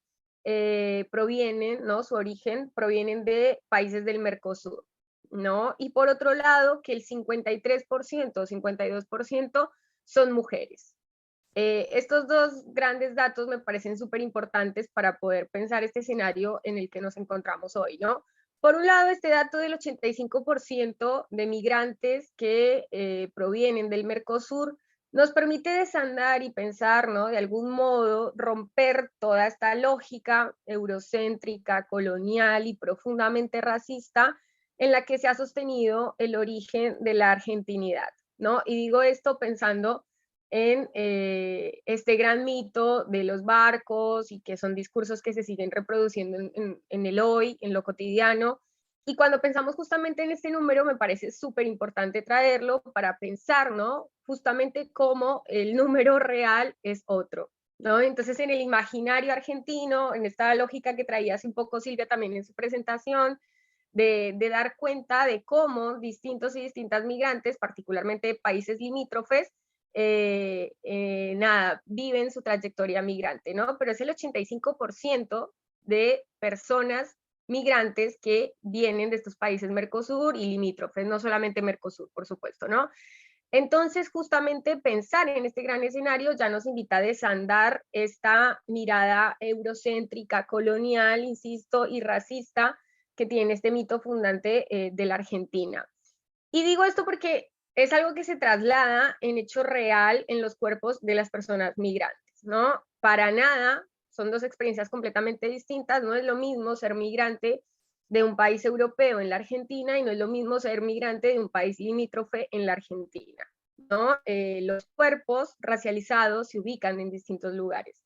provienen, ¿no? Su origen provienen de países del Mercosur, ¿no? Y por otro lado, que el 53%, 52% son mujeres. Estos dos grandes datos me parecen súper importantes para poder pensar este escenario en el que nos encontramos hoy, ¿no? Por un lado, este dato del 85% de migrantes que provienen del Mercosur nos permite desandar y pensar, ¿no? De algún modo, romper toda esta lógica eurocéntrica, colonial y profundamente racista en la que se ha sostenido el origen de la argentinidad, ¿no? Y digo esto pensando en este gran mito de los barcos y que son discursos que se siguen reproduciendo en el hoy, en lo cotidiano. Y cuando pensamos justamente en este número, me parece súper importante traerlo para pensar, ¿no? Justamente cómo el número real es otro, ¿no? Entonces, en el imaginario argentino, en esta lógica que traía hace un poco Silvia también en su presentación, de dar cuenta de cómo distintos y distintas migrantes, particularmente de países limítrofes, viven su trayectoria migrante, ¿no? Pero es el 85% de personas migrantes que vienen de estos países Mercosur y limítrofes, no solamente Mercosur, por supuesto, ¿no? Entonces, justamente pensar en este gran escenario ya nos invita a desandar esta mirada eurocéntrica, colonial, insisto, y racista que tiene este mito fundante de la Argentina. Y digo esto porque es algo que se traslada en hecho real en los cuerpos de las personas migrantes, ¿no? Para nada, son dos experiencias completamente distintas, no es lo mismo ser migrante de un país europeo en la Argentina y no es lo mismo ser migrante de un país limítrofe en la Argentina, ¿no? Los cuerpos racializados se ubican en distintos lugares.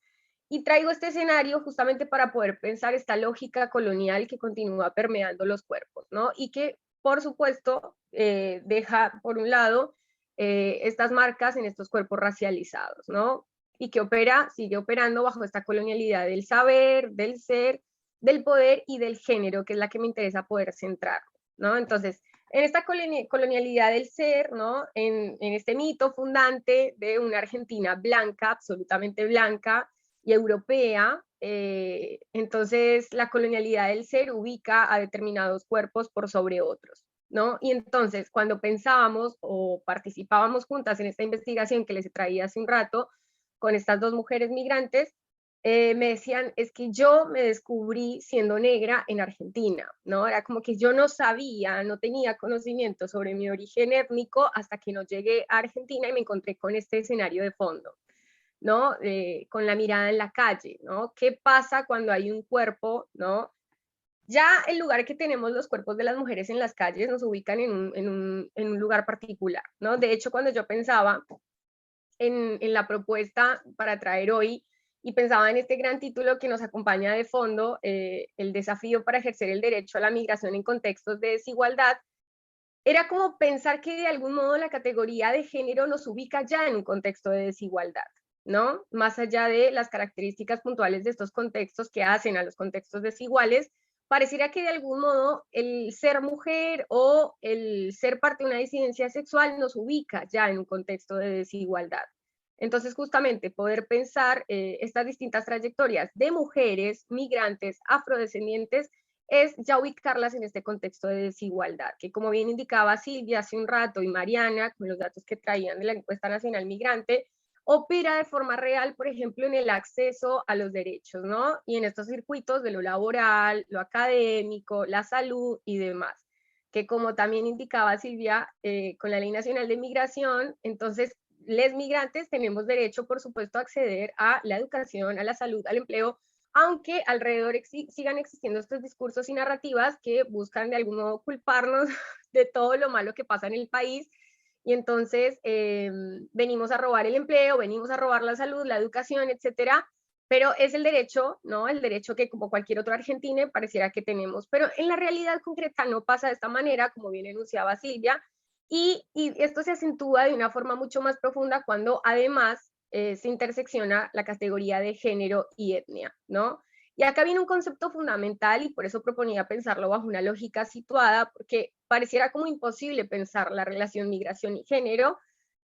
Y traigo este escenario justamente para poder pensar esta lógica colonial que continúa permeando los cuerpos, ¿no? Y que, por supuesto, deja, por un lado, estas marcas en estos cuerpos racializados, ¿no? Y que sigue operando bajo esta colonialidad del saber, del ser, del poder y del género, que es la que me interesa poder centrar, ¿no? Entonces, en esta colonialidad del ser, ¿no? En este mito fundante de una Argentina blanca, absolutamente blanca y europea, entonces la colonialidad del ser ubica a determinados cuerpos por sobre otros, ¿no? Y entonces, cuando pensábamos o participábamos juntas en esta investigación que les traía hace un rato, con estas dos mujeres migrantes, me decían, es que yo me descubrí siendo negra en Argentina, ¿no? Era como que yo no sabía, no tenía conocimiento sobre mi origen étnico hasta que no llegué a Argentina y me encontré con este escenario de fondo, ¿no? Con la mirada en la calle, ¿no? ¿Qué pasa cuando hay un cuerpo, ¿no? Ya el lugar que tenemos los cuerpos de las mujeres en las calles nos ubican en un lugar particular, ¿no? De hecho, cuando yo pensaba en la propuesta para traer hoy y pensaba en este gran título que nos acompaña de fondo, el desafío para ejercer el derecho a la migración en contextos de desigualdad, era como pensar que de algún modo la categoría de género nos ubica ya en un contexto de desigualdad, ¿no? Más allá de las características puntuales de estos contextos que hacen a los contextos desiguales, pareciera que de algún modo el ser mujer o el ser parte de una disidencia sexual nos ubica ya en un contexto de desigualdad. Entonces, justamente poder pensar estas distintas trayectorias de mujeres, migrantes, afrodescendientes, es ya ubicarlas en este contexto de desigualdad, que como bien indicaba Silvia hace un rato y Mariana, con los datos que traían de la encuesta nacional migrante, opera de forma real, por ejemplo, en el acceso a los derechos, ¿no? Y en estos circuitos de lo laboral, lo académico, la salud y demás, que como también indicaba Silvia, con la Ley Nacional de Migración, entonces, les migrantes tenemos derecho, por supuesto, a acceder a la educación, a la salud, al empleo, aunque alrededor sigan existiendo estos discursos y narrativas que buscan de algún modo culparnos de todo lo malo que pasa en el país, y entonces venimos a robar el empleo, venimos a robar la salud, la educación, etcétera, pero es el derecho, ¿no? El derecho que como cualquier otro argentino pareciera que tenemos, pero en la realidad concreta no pasa de esta manera, como bien enunciaba Silvia, y esto se acentúa de una forma mucho más profunda cuando además se intersecciona la categoría de género y etnia, ¿no? Y acá viene un concepto fundamental y por eso proponía pensarlo bajo una lógica situada, porque pareciera como imposible pensar la relación migración y género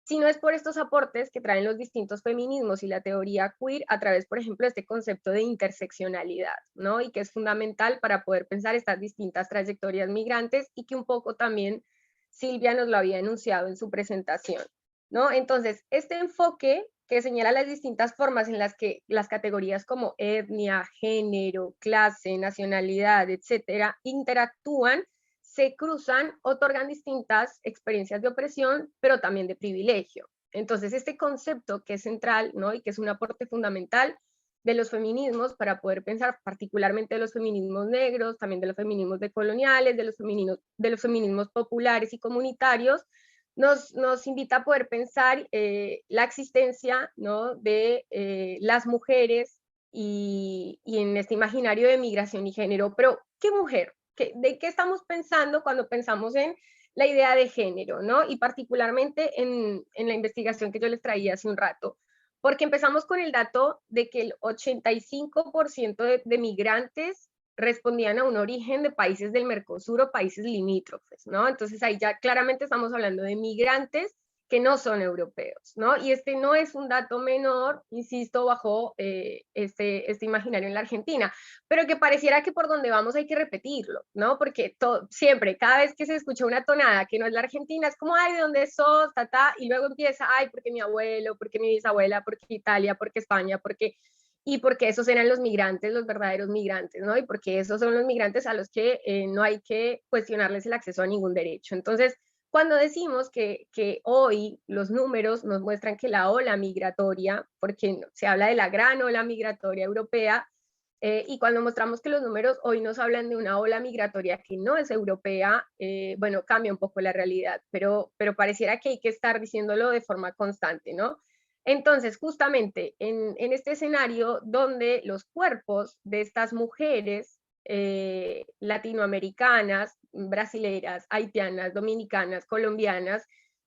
si no es por estos aportes que traen los distintos feminismos y la teoría queer a través, por ejemplo, de este concepto de interseccionalidad, ¿no? Y que es fundamental para poder pensar estas distintas trayectorias migrantes y que un poco también Silvia nos lo había enunciado en su presentación, ¿no? Entonces, este enfoque que señala las distintas formas en las que las categorías como etnia, género, clase, nacionalidad, etcétera, interactúan, se cruzan, otorgan distintas experiencias de opresión, pero también de privilegio. Entonces, este concepto que es central, ¿no? Y que es un aporte fundamental de los feminismos para poder pensar particularmente de los feminismos negros, también de los feminismos decoloniales, de los feminismos populares y comunitarios, nos invita a poder pensar la existencia, ¿no? de las mujeres y en este imaginario de migración y género. Pero, ¿qué mujer? ¿De qué estamos pensando cuando pensamos en la idea de género, ¿no? Y particularmente en la investigación que yo les traía hace un rato, porque empezamos con el dato de que el 85% de migrantes respondían a un origen de países del Mercosur o países limítrofes, ¿no? Entonces ahí ya claramente estamos hablando de migrantes que no son europeos, ¿no? Y este no es un dato menor, insisto, bajo este imaginario en la Argentina, pero que pareciera que por donde vamos hay que repetirlo, ¿no? Porque siempre, cada vez que se escucha una tonada que no es la Argentina, es como, ay, ¿de dónde sos? Y luego empieza, ay, porque mi abuelo, porque mi bisabuela, porque Italia, porque España, y porque esos eran los migrantes, los verdaderos migrantes, ¿no? Y porque esos son los migrantes a los que no hay que cuestionarles el acceso a ningún derecho. Entonces, cuando decimos que hoy los números nos muestran que la ola migratoria, porque se habla de la gran ola migratoria europea, y cuando mostramos que los números hoy nos hablan de una ola migratoria que no es europea, bueno, cambia un poco la realidad, pero pareciera que hay que estar diciéndolo de forma constante, ¿no? Entonces, justamente en este escenario donde los cuerpos de estas mujeres latinoamericanas, brasileras, haitianas, dominicanas, colombianas,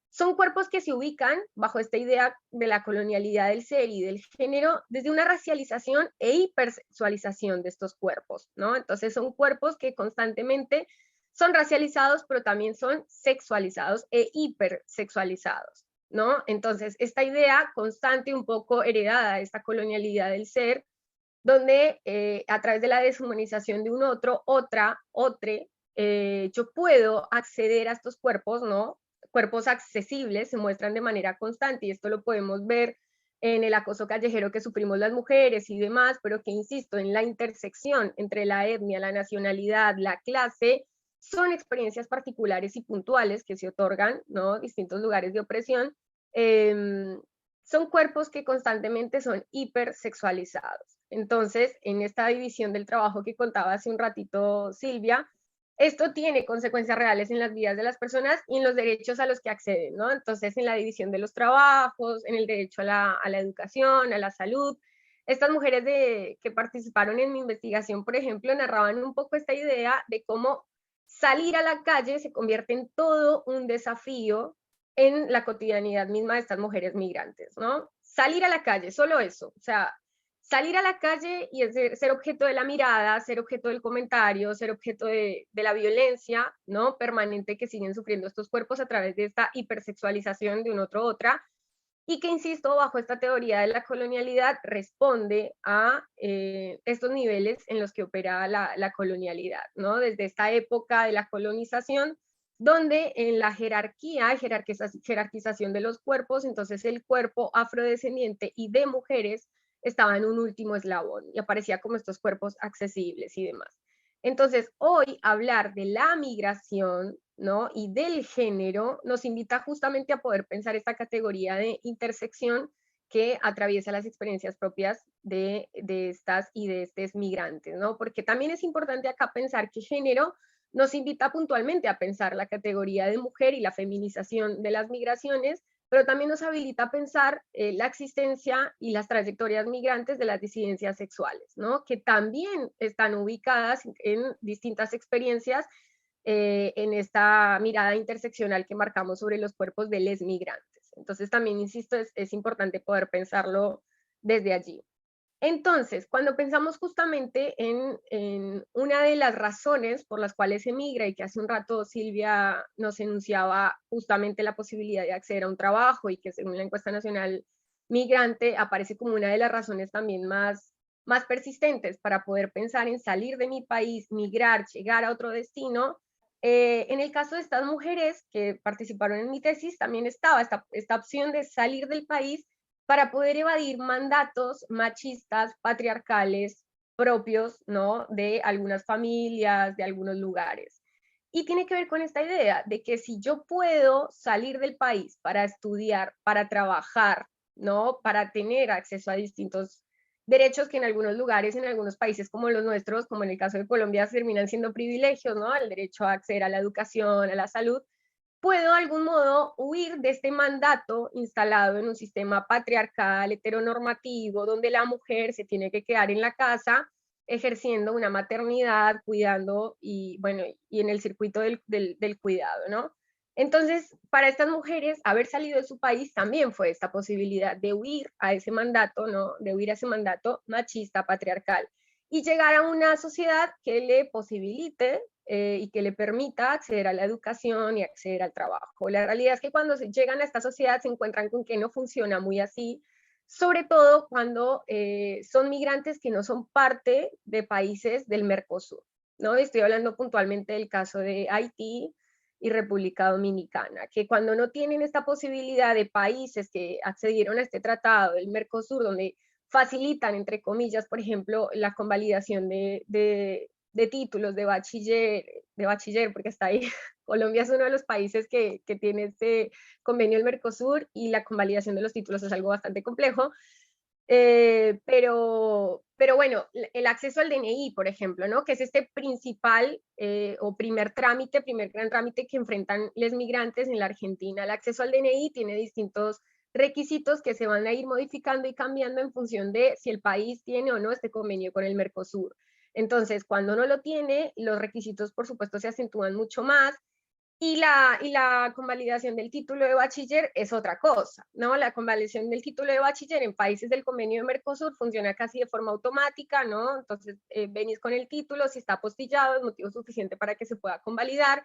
son cuerpos que se ubican bajo esta idea de la colonialidad del ser y del género desde una racialización e hipersexualización de estos cuerpos, ¿no? Entonces son cuerpos que constantemente son racializados, pero también son sexualizados e hipersexualizados, ¿no? Entonces esta idea constante, un poco heredada de esta colonialidad del ser, donde a través de la deshumanización de un otro, yo puedo acceder a estos cuerpos, ¿no? Cuerpos accesibles se muestran de manera constante y esto lo podemos ver en el acoso callejero que sufrimos las mujeres y demás, pero que insisto, en la intersección entre la etnia, la nacionalidad, la clase, son experiencias particulares y puntuales que se otorgan, ¿no? Distintos lugares de opresión, son cuerpos que constantemente son hipersexualizados. Entonces, en esta división del trabajo que contaba hace un ratito Silvia, esto tiene consecuencias reales en las vidas de las personas y en los derechos a los que acceden, ¿no? Entonces, en la división de los trabajos, en el derecho a la educación, a la salud. Estas mujeres que participaron en mi investigación, por ejemplo, narraban un poco esta idea de cómo salir a la calle se convierte en todo un desafío en la cotidianidad misma de estas mujeres migrantes, ¿no? Salir a la calle, solo eso, o sea, salir a la calle y ser objeto de la mirada, ser objeto del comentario, ser objeto de la violencia, ¿no? Permanente que siguen sufriendo estos cuerpos a través de esta hipersexualización de un otro otra, y que, insisto, bajo esta teoría de la colonialidad responde a estos niveles en los que opera la colonialidad, ¿no? Desde esta época de la colonización, donde en la jerarquización de los cuerpos, entonces el cuerpo afrodescendiente y de mujeres estaba en un último eslabón y aparecía como estos cuerpos accesibles y demás. Entonces, hoy hablar de la migración, ¿no? Y del género nos invita justamente a poder pensar esta categoría de intersección que atraviesa las experiencias propias de estas y de estos migrantes, ¿no? Porque también es importante acá pensar que género nos invita puntualmente a pensar la categoría de mujer y la feminización de las migraciones, pero también nos habilita a pensar la existencia y las trayectorias migrantes de las disidencias sexuales, ¿no? Que también están ubicadas en distintas experiencias en esta mirada interseccional que marcamos sobre los cuerpos de les migrantes. Entonces también, insisto, es importante poder pensarlo desde allí. Entonces, cuando pensamos justamente en una de las razones por las cuales se migra, y que hace un rato Silvia nos enunciaba justamente la posibilidad de acceder a un trabajo, y que según la encuesta nacional migrante aparece como una de las razones también más persistentes para poder pensar en salir de mi país, migrar, llegar a otro destino, en el caso de estas mujeres que participaron en mi tesis, también estaba esta opción de salir del país para poder evadir mandatos machistas, patriarcales, propios, ¿no? De algunas familias, de algunos lugares. Y tiene que ver con esta idea de que si yo puedo salir del país para estudiar, para trabajar, ¿no? Para tener acceso a distintos derechos que en algunos lugares, en algunos países como los nuestros, como en el caso de Colombia, terminan siendo privilegios, ¿no? El derecho a acceder a la educación, a la salud, puedo de algún modo huir de este mandato instalado en un sistema patriarcal, heteronormativo, donde la mujer se tiene que quedar en la casa ejerciendo una maternidad, cuidando y, bueno, y en el circuito del cuidado, ¿no? Entonces, para estas mujeres, haber salido de su país también fue esta posibilidad de huir a ese mandato, ¿no? De huir a ese mandato machista, patriarcal, y llegar a una sociedad que le posibilite y que le permita acceder a la educación y acceder al trabajo. La realidad es que cuando llegan a esta sociedad se encuentran con que no funciona muy así, sobre todo cuando son migrantes que no son parte de países del Mercosur, ¿no? Estoy hablando puntualmente del caso de Haití y República Dominicana, que cuando no tienen esta posibilidad de países que accedieron a este tratado del Mercosur, donde facilitan, entre comillas, por ejemplo, la convalidación de títulos de bachiller, porque está ahí. Colombia es uno de los países que tiene este convenio del Mercosur y la convalidación de los títulos es algo bastante complejo. Pero bueno, el acceso al DNI, por ejemplo, ¿no? Que es este principal o primer gran trámite que enfrentan los migrantes en la Argentina. El acceso al DNI tiene distintos requisitos que se van a ir modificando y cambiando en función de si el país tiene o no este convenio con el Mercosur. Entonces, cuando no lo tiene, los requisitos, por supuesto, se acentúan mucho más. Y la convalidación del título de bachiller es otra cosa, ¿no? La convalidación del título de bachiller en países del convenio de Mercosur funciona casi de forma automática, ¿no? Entonces, venís con el título, si está apostillado, es motivo suficiente para que se pueda convalidar.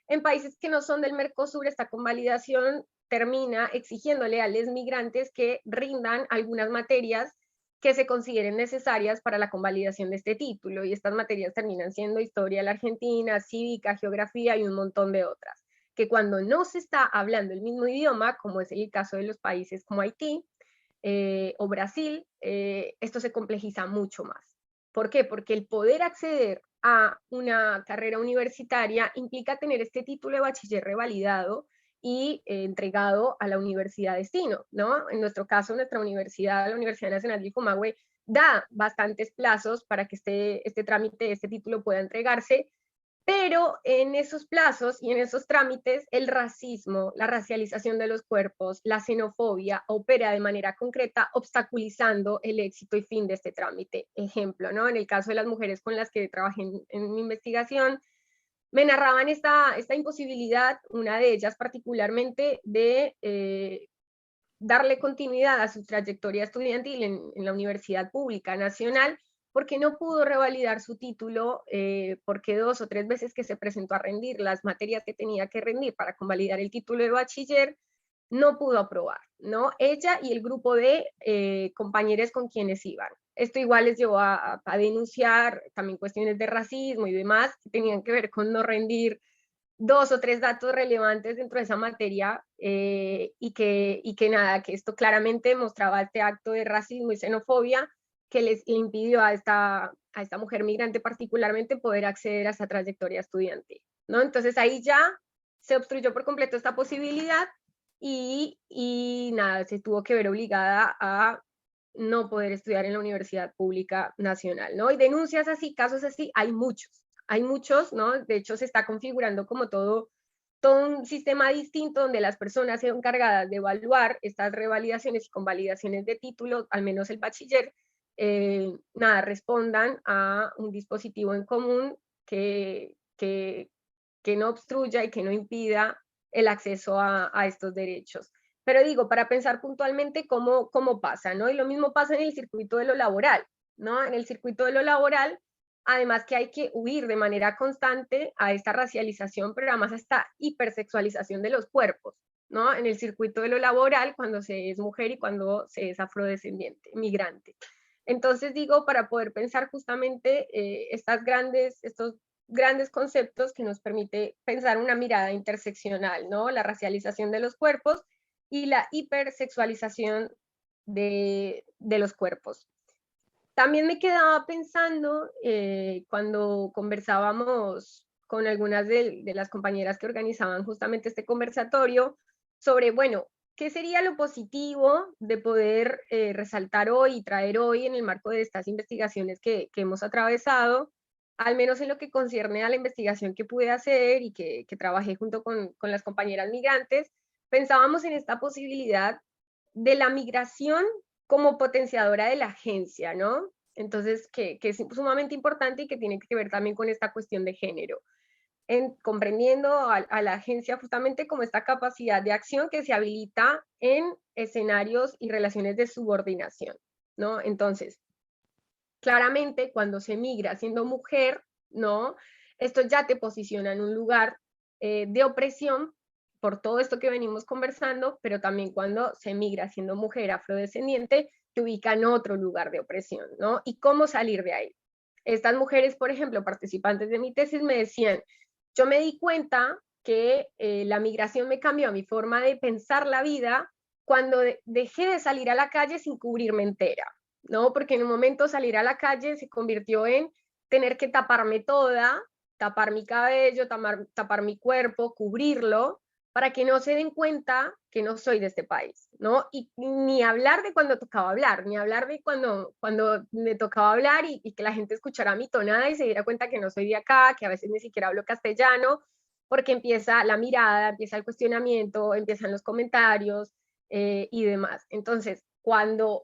En países que no son del Mercosur, esta convalidación termina exigiéndole a los migrantes que rindan algunas materias que se consideren necesarias para la convalidación de este título, y estas materias terminan siendo historia de la Argentina, cívica, geografía y un montón de otras, que cuando no se está hablando el mismo idioma, como es el caso de los países como Haití o Brasil, esto se complejiza mucho más. ¿Por qué? Porque el poder acceder a una carrera universitaria implica tener este título de bachiller revalidado y entregado a la universidad destino, ¿no? En nuestro caso, nuestra universidad, la Universidad Nacional del Comahue, da bastantes plazos para que este trámite, este título pueda entregarse, pero en esos plazos y en esos trámites, el racismo, la racialización de los cuerpos, la xenofobia opera de manera concreta, obstaculizando el éxito y fin de este trámite. Ejemplo, ¿no? En el caso de las mujeres con las que trabajé en mi investigación, me narraban esta imposibilidad, una de ellas particularmente, de darle continuidad a su trayectoria estudiantil en la Universidad Pública Nacional, porque no pudo revalidar su título, porque 2 o 3 veces que se presentó a rendir las materias que tenía que rendir para convalidar el título de bachiller, no pudo aprobar, ¿no? Ella y el grupo de compañeros con quienes iban. Esto igual les llevó a denunciar también cuestiones de racismo y demás, que tenían que ver con no rendir 2 o 3 datos relevantes dentro de esa materia, y que nada, que esto claramente mostraba este acto de racismo y xenofobia que le impidió a esta mujer migrante particularmente poder acceder a esa trayectoria estudiantil, ¿no? Entonces ahí ya se obstruyó por completo esta posibilidad y nada, se tuvo que ver obligada a no poder estudiar en la Universidad Pública Nacional, ¿no? Y denuncias así, casos así, hay muchos, ¿no? De hecho se está configurando como todo un sistema distinto donde las personas sean encargadas de evaluar estas revalidaciones y convalidaciones de título, al menos el bachiller, nada, respondan a un dispositivo en común que no obstruya y que no impida el acceso a estos derechos. Pero digo, para pensar puntualmente cómo pasa, ¿no? Y lo mismo pasa en el circuito de lo laboral, ¿no? En el circuito de lo laboral, además que hay que huir de manera constante a esta racialización, pero además a esta hipersexualización de los cuerpos, ¿no? En el circuito de lo laboral, cuando se es mujer y cuando se es afrodescendiente, migrante. Entonces digo, para poder pensar justamente estos grandes conceptos que nos permite pensar una mirada interseccional, ¿no? La racialización de los cuerpos y la hipersexualización de los cuerpos. También me quedaba pensando cuando conversábamos con algunas de las compañeras que organizaban justamente este conversatorio sobre, bueno, ¿qué sería lo positivo de poder resaltar hoy y traer hoy en el marco de estas investigaciones que hemos atravesado, al menos en lo que concierne a la investigación que pude hacer y que trabajé junto con las compañeras migrantes? Pensábamos en esta posibilidad de la migración como potenciadora de la agencia, ¿no? Entonces, que es sumamente importante y que tiene que ver también con esta cuestión de género, comprendiendo a la agencia justamente como esta capacidad de acción que se habilita en escenarios y relaciones de subordinación, ¿no? Entonces, claramente cuando se migra siendo mujer, ¿no? Esto ya te posiciona en un lugar de opresión por todo esto que venimos conversando, pero también cuando se migra siendo mujer afrodescendiente, te ubica en otro lugar de opresión, ¿no? ¿Y cómo salir de ahí? Estas mujeres, por ejemplo, participantes de mi tesis, me decían, yo me di cuenta que la migración me cambió mi forma de pensar la vida cuando dejé de salir a la calle sin cubrirme entera, ¿no? Porque en un momento salir a la calle se convirtió en tener que taparme toda, tapar mi cabello, tapar mi cuerpo, cubrirlo, para que no se den cuenta que no soy de este país, ¿no? Y ni hablar de cuando tocaba hablar, ni hablar de cuando me tocaba hablar y que la gente escuchara mi tonada y se diera cuenta que no soy de acá, que a veces ni siquiera hablo castellano, porque empieza la mirada, empieza el cuestionamiento, empiezan los comentarios y demás. Entonces, cuando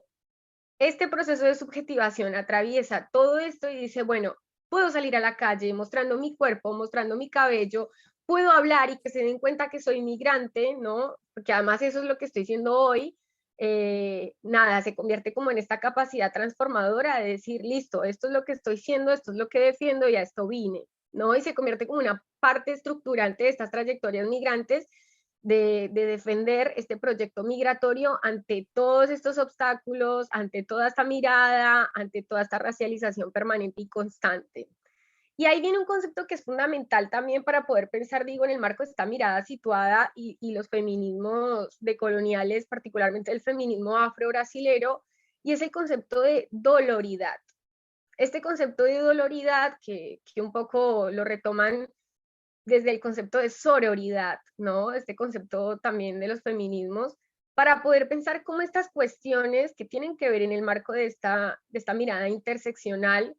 este proceso de subjetivación atraviesa todo esto y dice, bueno, puedo salir a la calle mostrando mi cuerpo, mostrando mi cabello, puedo hablar y que se den cuenta que soy migrante, ¿no? Porque además eso es lo que estoy haciendo hoy, nada, se convierte como en esta capacidad transformadora de decir, listo, esto es lo que estoy siendo, esto es lo que defiendo y a esto vine, ¿no? Y se convierte como una parte estructurante de estas trayectorias migrantes de defender este proyecto migratorio ante todos estos obstáculos, ante toda esta mirada, ante toda esta racialización permanente y constante. Y ahí viene un concepto que es fundamental también para poder pensar, digo, en el marco de esta mirada situada y los feminismos decoloniales, particularmente el feminismo afro-brasilero, y es el concepto de doloridad. Este concepto de doloridad que un poco lo retoman desde el concepto de sororidad, ¿no? Este concepto también de los feminismos, para poder pensar cómo estas cuestiones que tienen que ver en el marco de esta mirada interseccional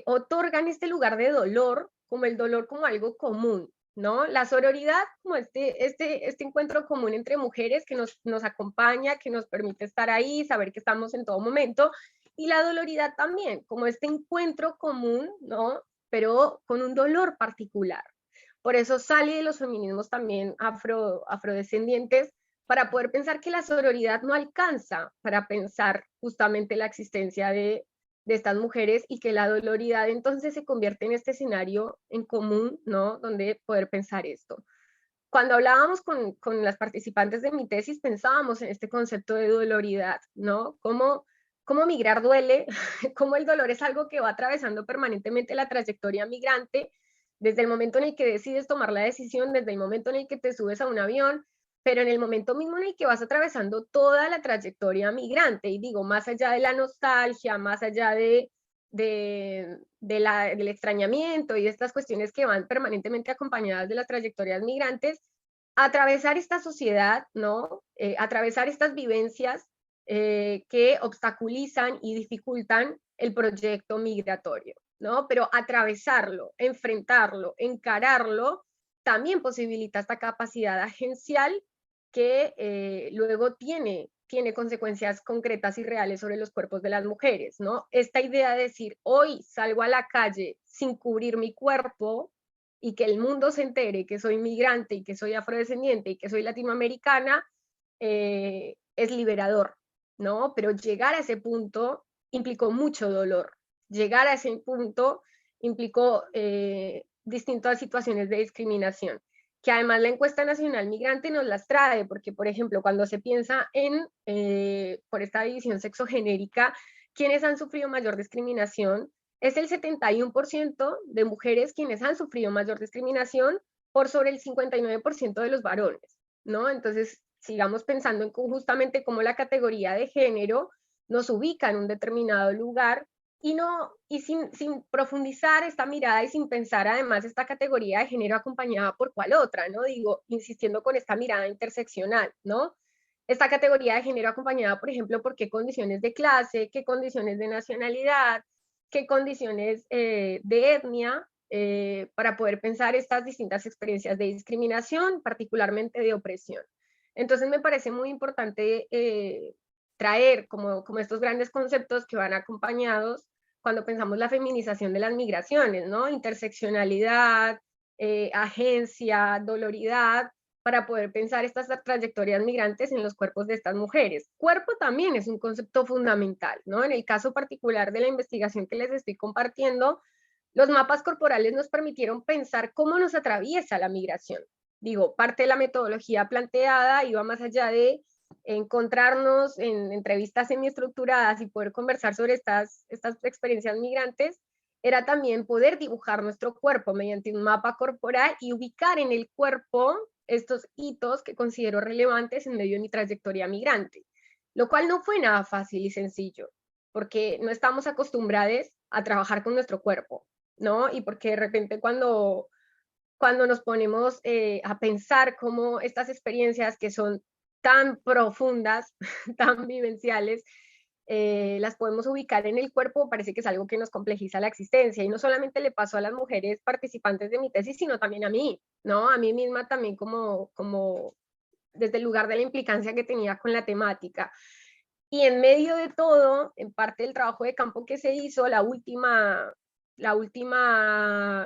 otorgan este lugar de dolor, como el dolor como algo común, ¿no? La sororidad como este encuentro común entre mujeres que nos acompaña, que nos permite estar ahí, saber que estamos en todo momento, y la doloridad también, como este encuentro común, ¿no? Pero con un dolor particular. Por eso sale de los feminismos también afrodescendientes, para poder pensar que la sororidad no alcanza para pensar justamente la existencia de estas mujeres, y que la doloridad entonces se convierte en este escenario en común, ¿no? Donde poder pensar esto. Cuando hablábamos con las participantes de mi tesis, pensábamos en este concepto de doloridad, ¿no? Cómo migrar duele, cómo el dolor es algo que va atravesando permanentemente la trayectoria migrante, desde el momento en el que decides tomar la decisión, desde el momento en el que te subes a un avión, pero en el momento mismo en el que vas atravesando toda la trayectoria migrante, y digo, más allá de la nostalgia, más allá del extrañamiento y de estas cuestiones que van permanentemente acompañadas de las trayectorias migrantes, atravesar esta sociedad, ¿no? Atravesar estas vivencias que obstaculizan y dificultan el proyecto migratorio, ¿no? Pero atravesarlo, enfrentarlo, encararlo, también posibilita esta capacidad agencial que luego tiene consecuencias concretas y reales sobre los cuerpos de las mujeres, ¿no? Esta idea de decir, hoy salgo a la calle sin cubrir mi cuerpo y que el mundo se entere que soy migrante y que soy afrodescendiente y que soy latinoamericana, es liberador, ¿no? Pero llegar a ese punto implicó mucho dolor. Llegar a ese punto implicó distintas situaciones de discriminación, que además la encuesta nacional migrante nos las trae, porque, por ejemplo, cuando se piensa por esta división sexogenérica, ¿quiénes han sufrido mayor discriminación? Es el 71% de mujeres quienes han sufrido mayor discriminación, por sobre el 59% de los varones, ¿no? Entonces, sigamos pensando en justamente cómo la categoría de género nos ubica en un determinado lugar, y sin profundizar esta mirada y sin pensar además esta categoría de género acompañada por cuál otra, ¿no? Digo, insistiendo con esta mirada interseccional, ¿no? Esta categoría de género acompañada, por ejemplo, por qué condiciones de clase, qué condiciones de nacionalidad, qué condiciones de etnia, para poder pensar estas distintas experiencias de discriminación, particularmente de opresión. Entonces me parece muy importante traer como estos grandes conceptos que van acompañados cuando pensamos la feminización de las migraciones, ¿no? Interseccionalidad, agencia, doloridad, para poder pensar estas trayectorias migrantes en los cuerpos de estas mujeres. Cuerpo también es un concepto fundamental, ¿no? En el caso particular de la investigación que les estoy compartiendo, los mapas corporales nos permitieron pensar cómo nos atraviesa la migración. Digo, parte de la metodología planteada iba más allá de encontrarnos en entrevistas semiestructuradas y poder conversar sobre estas experiencias migrantes, era también poder dibujar nuestro cuerpo mediante un mapa corporal y ubicar en el cuerpo estos hitos que considero relevantes en medio de mi trayectoria migrante, lo cual no fue nada fácil y sencillo, porque no estamos acostumbrados a trabajar con nuestro cuerpo, ¿no? Y porque de repente cuando nos ponemos a pensar cómo estas experiencias que son tan profundas, tan vivenciales, las podemos ubicar en el cuerpo, parece que es algo que nos complejiza la existencia. Y no solamente le pasó a las mujeres participantes de mi tesis, sino también a mí, ¿no? A mí misma también como desde el lugar de la implicancia que tenía con la temática. Y en medio de todo, en parte del trabajo de campo que se hizo, la última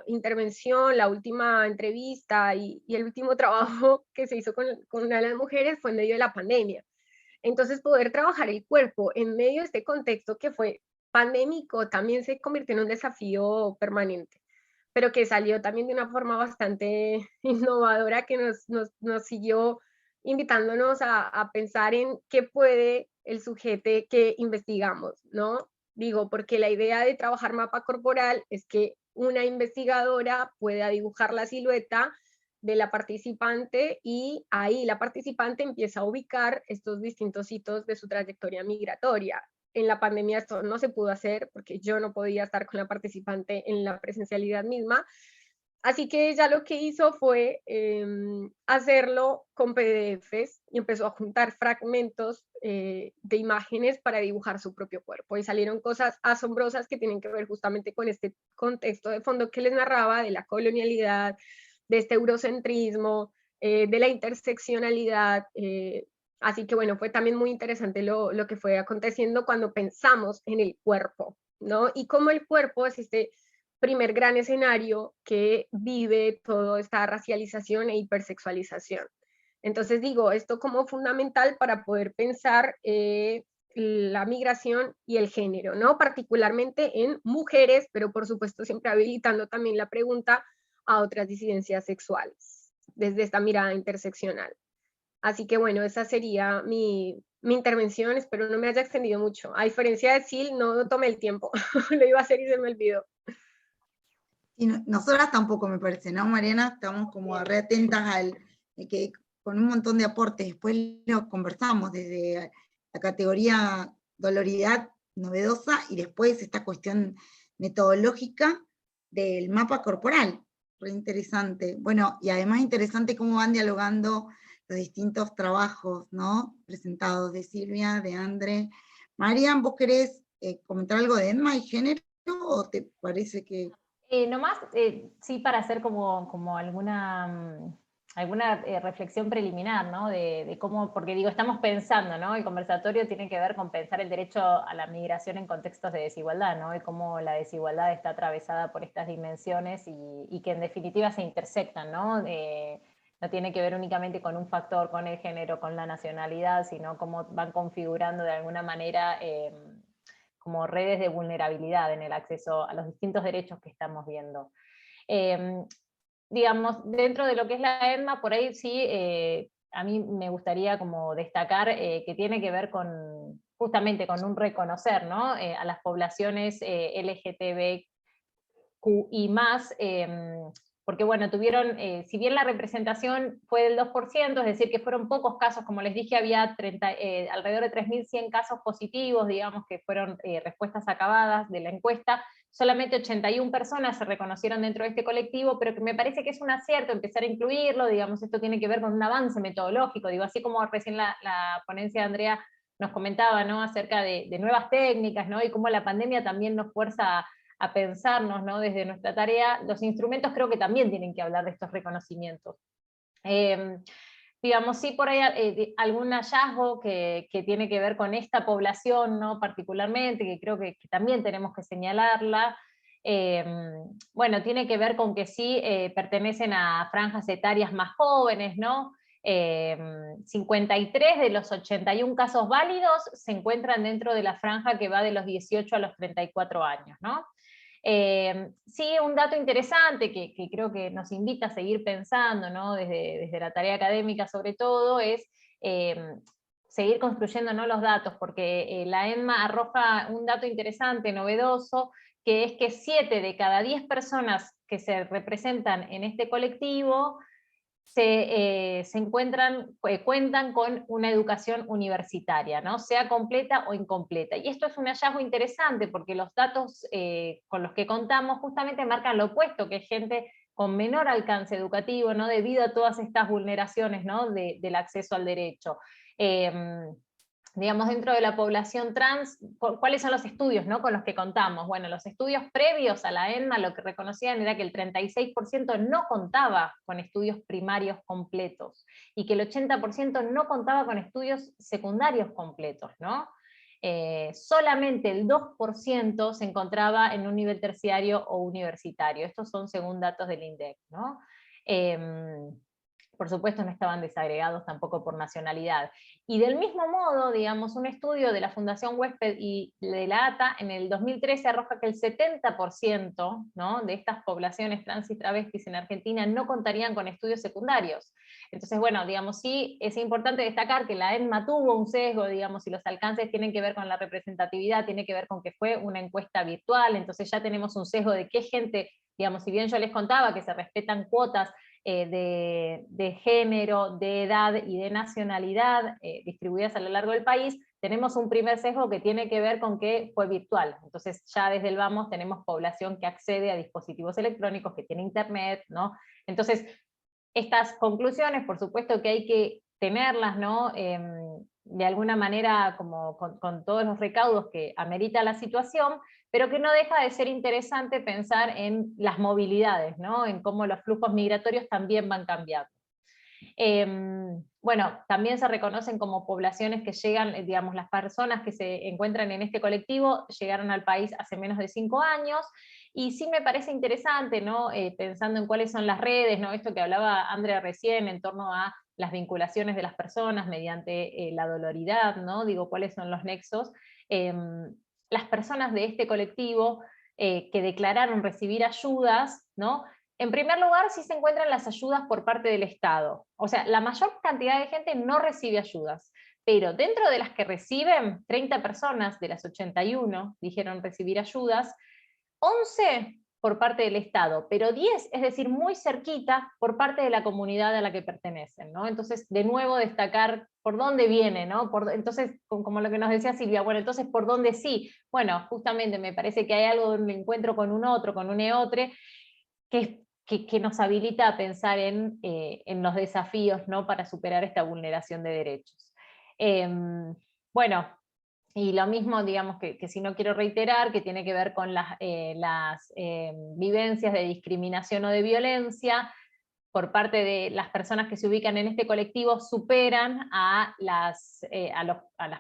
intervención, la última entrevista y el último trabajo que se hizo con una de las mujeres fue en medio de la pandemia. Entonces, poder trabajar el cuerpo en medio de este contexto que fue pandémico también se convirtió en un desafío permanente, pero que salió también de una forma bastante innovadora, que nos siguió invitándonos a pensar en qué puede el sujeto que investigamos, ¿no? Digo, porque la idea de trabajar mapa corporal es que una investigadora pueda dibujar la silueta de la participante, y ahí la participante empieza a ubicar estos distintos hitos de su trayectoria migratoria. En la pandemia esto no se pudo hacer porque yo no podía estar con la participante en la presencialidad misma, así que ella lo que hizo fue hacerlo con PDFs y empezó a juntar fragmentos de imágenes para dibujar su propio cuerpo, y salieron cosas asombrosas que tienen que ver justamente con este contexto de fondo que les narraba de la colonialidad, de este eurocentrismo, de la interseccionalidad. Así que bueno, fue también muy interesante lo que fue aconteciendo cuando pensamos en el cuerpo, ¿no? Y cómo el cuerpo es este primer gran escenario que vive toda esta racialización e hipersexualización. Entonces digo, esto como fundamental para poder pensar la migración y el género, ¿no? Particularmente en mujeres, pero por supuesto siempre habilitando también la pregunta a otras disidencias sexuales, desde esta mirada interseccional. Así que bueno, esa sería mi intervención, espero no me haya extendido mucho. A diferencia de Sil, no tomé el tiempo, lo iba a hacer y se me olvidó. Y nosotras tampoco, me parece, ¿no, Mariana? Estamos como re atentas al que con un montón de aportes, después lo conversamos desde la categoría doloridad novedosa y después esta cuestión metodológica del mapa corporal, re interesante. Bueno, y además interesante cómo van dialogando los distintos trabajos, ¿no? Presentados de Silvia, de Andre. Marian, ¿vos querés comentar algo de ENMA y género o te parece que... Nomás, sí, para hacer como alguna reflexión preliminar, ¿no? De cómo, porque digo, estamos pensando, ¿no? El conversatorio tiene que ver con pensar el derecho a la migración en contextos de desigualdad, ¿no? Y cómo la desigualdad está atravesada por estas dimensiones y que en definitiva se intersectan, ¿no? No tiene que ver únicamente con un factor, con el género, con la nacionalidad, sino cómo van configurando de alguna manera como redes de vulnerabilidad en el acceso a los distintos derechos que estamos viendo. Digamos, dentro de lo que es la ENMA, por ahí sí, a mí me gustaría como destacar que tiene que ver con, justamente con un reconocer, ¿no? A las poblaciones LGTBQI+, porque bueno, tuvieron, si bien la representación fue del 2%, es decir, que fueron pocos casos, como les dije, había alrededor de 3.100 casos positivos, digamos, que fueron respuestas acabadas de la encuesta, solamente 81 personas se reconocieron dentro de este colectivo, pero que me parece que es un acierto empezar a incluirlo, digamos, esto tiene que ver con un avance metodológico, digo, así como recién la ponencia de Andrea nos comentaba, ¿no? Acerca de nuevas técnicas, ¿no? Y cómo la pandemia también nos fuerza a pensarnos, ¿no? Desde nuestra tarea, los instrumentos creo que también tienen que hablar de estos reconocimientos. Digamos, sí por ahí algún hallazgo que tiene que ver con esta población, ¿no? Particularmente, que creo que también tenemos que señalarla. Bueno, tiene que ver con que sí pertenecen a franjas etarias más jóvenes, ¿no? 53 de los 81 casos válidos se encuentran dentro de la franja que va de los 18 a los 34 años, ¿no? Sí, un dato interesante que creo que nos invita a seguir pensando, ¿no? desde la tarea académica sobre todo, es seguir construyendo, ¿no? Los datos, porque la ENMA arroja un dato interesante, novedoso, que es que 7 de cada 10 personas que se representan en este colectivo se cuentan con una educación universitaria, ¿no? Sea completa o incompleta. Y esto es un hallazgo interesante porque los datos con los que contamos justamente marcan lo opuesto, que es gente con menor alcance educativo, ¿no? Debido a todas estas vulneraciones, ¿no? del acceso al derecho. Digamos, dentro de la población trans, ¿cuáles son los estudios, ¿no? Con los que contamos? Bueno, los estudios previos a la ENMA lo que reconocían era que el 36% no contaba con estudios primarios completos, y que el 80% no contaba con estudios secundarios completos, ¿no? Solamente el 2% se encontraba en un nivel terciario o universitario. Estos son según datos del INDEC, ¿no? Por supuesto no estaban desagregados tampoco por nacionalidad. Y del mismo modo, digamos, un estudio de la Fundación Huésped y de la ATA en el 2013 arroja que el 70%, ¿no? de estas poblaciones trans y travestis en Argentina no contarían con estudios secundarios. Entonces, bueno, digamos, sí es importante destacar que la ENMA tuvo un sesgo, digamos, y los alcances tienen que ver con la representatividad, tiene que ver con que fue una encuesta virtual, entonces ya tenemos un sesgo de qué gente, digamos, si bien yo les contaba que se respetan cuotas de género, de edad y de nacionalidad distribuidas a lo largo del país, tenemos un primer sesgo que tiene que ver con que fue virtual. Entonces ya desde el vamos tenemos población que accede a dispositivos electrónicos, que tiene internet, ¿no? Entonces, estas conclusiones, por supuesto que hay que tenerlas, ¿no? De alguna manera como con todos los recaudos que amerita la situación, pero que no deja de ser interesante pensar en las movilidades, ¿no? En cómo los flujos migratorios también van cambiando. Bueno, también se reconocen como poblaciones que llegan, digamos, las personas que se encuentran en este colectivo llegaron al país hace menos de 5 años, y sí me parece interesante, ¿no? Pensando en cuáles son las redes, ¿no? Esto que hablaba Andrea recién en torno a las vinculaciones de las personas mediante la doloridad, ¿no? Digo, cuáles son los nexos. Las personas de este colectivo que declararon recibir ayudas, ¿no? En primer lugar, sí se encuentran las ayudas por parte del Estado. O sea, la mayor cantidad de gente no recibe ayudas, pero dentro de las que reciben, 30 personas de las 81 dijeron recibir ayudas, 11 por parte del Estado, pero 10, es decir, muy cerquita, por parte de la comunidad a la que pertenecen, ¿no? Entonces, de nuevo, destacar por dónde viene, ¿no? Entonces, como lo que nos decía Silvia, bueno, entonces, ¿por dónde sí? Bueno, justamente me parece que hay algo de un encuentro con un otro, con un eotre, que nos habilita a pensar en los desafíos, ¿no? Para superar esta vulneración de derechos. Bueno, y lo mismo, digamos, que si no quiero reiterar, que tiene que ver con las vivencias de discriminación o de violencia por parte de las personas que se ubican en este colectivo, superan a las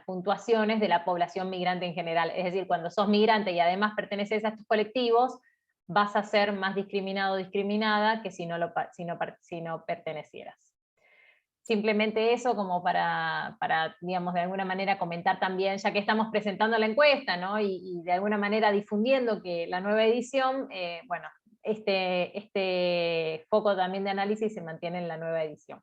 puntuaciones de la población migrante en general. Es decir, cuando sos migrante y además perteneces a estos colectivos, vas a ser más discriminado o discriminada que si no pertenecieras. Simplemente eso como para, digamos, de alguna manera comentar también, ya que estamos presentando la encuesta, ¿no? y de alguna manera difundiendo que la nueva edición, bueno, este foco también de análisis se mantiene en la nueva edición.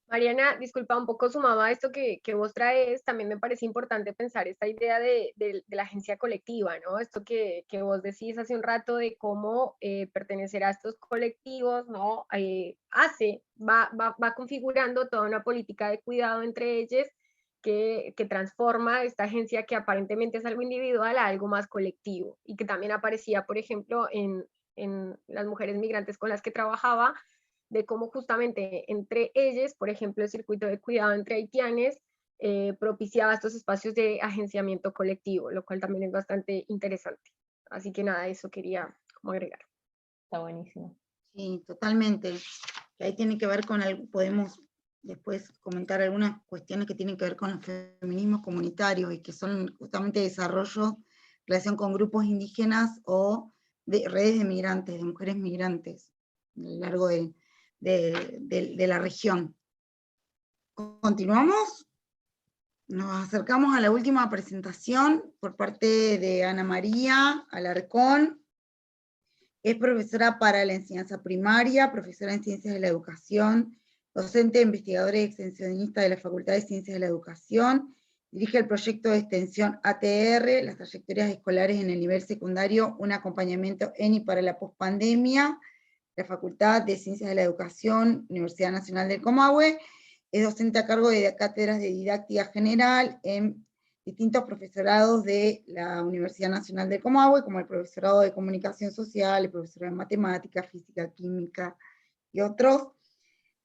Mariana, disculpa, un poco sumado a esto que vos traes, también me parece importante pensar esta idea de la agencia colectiva, ¿no? Esto que vos decís hace un rato de cómo pertenecer a estos colectivos, ¿no? Va configurando toda una política de cuidado entre ellos que transforma esta agencia que aparentemente es algo individual a algo más colectivo, y que también aparecía, por ejemplo, en las mujeres migrantes con las que trabajaba, de cómo justamente entre ellas, por ejemplo, el circuito de cuidado entre haitianes propiciaba estos espacios de agenciamiento colectivo, lo cual también es bastante interesante. Así que nada, eso quería como agregar. Está buenísimo. Sí, totalmente. Ahí tiene que ver con algo, podemos después comentar algunas cuestiones que tienen que ver con los feminismos comunitarios y que son justamente desarrollo, relación con grupos indígenas o de redes de migrantes, de mujeres migrantes, a lo largo de la región. ¿Continuamos? Nos acercamos a la última presentación por parte de Ana María Alarcón. Es profesora para la enseñanza primaria, profesora en Ciencias de la Educación, docente, investigadora y extensionista de la Facultad de Ciencias de la Educación, dirige el proyecto de extensión ATR, las trayectorias escolares en el nivel secundario, un acompañamiento en y para la pospandemia, la Facultad de Ciencias de la Educación, Universidad Nacional del Comahue, es docente a cargo de cátedras de didáctica general en distintos profesorados de la Universidad Nacional del Comahue, como el profesorado de Comunicación Social, el profesorado de Matemática, Física, Química y otros.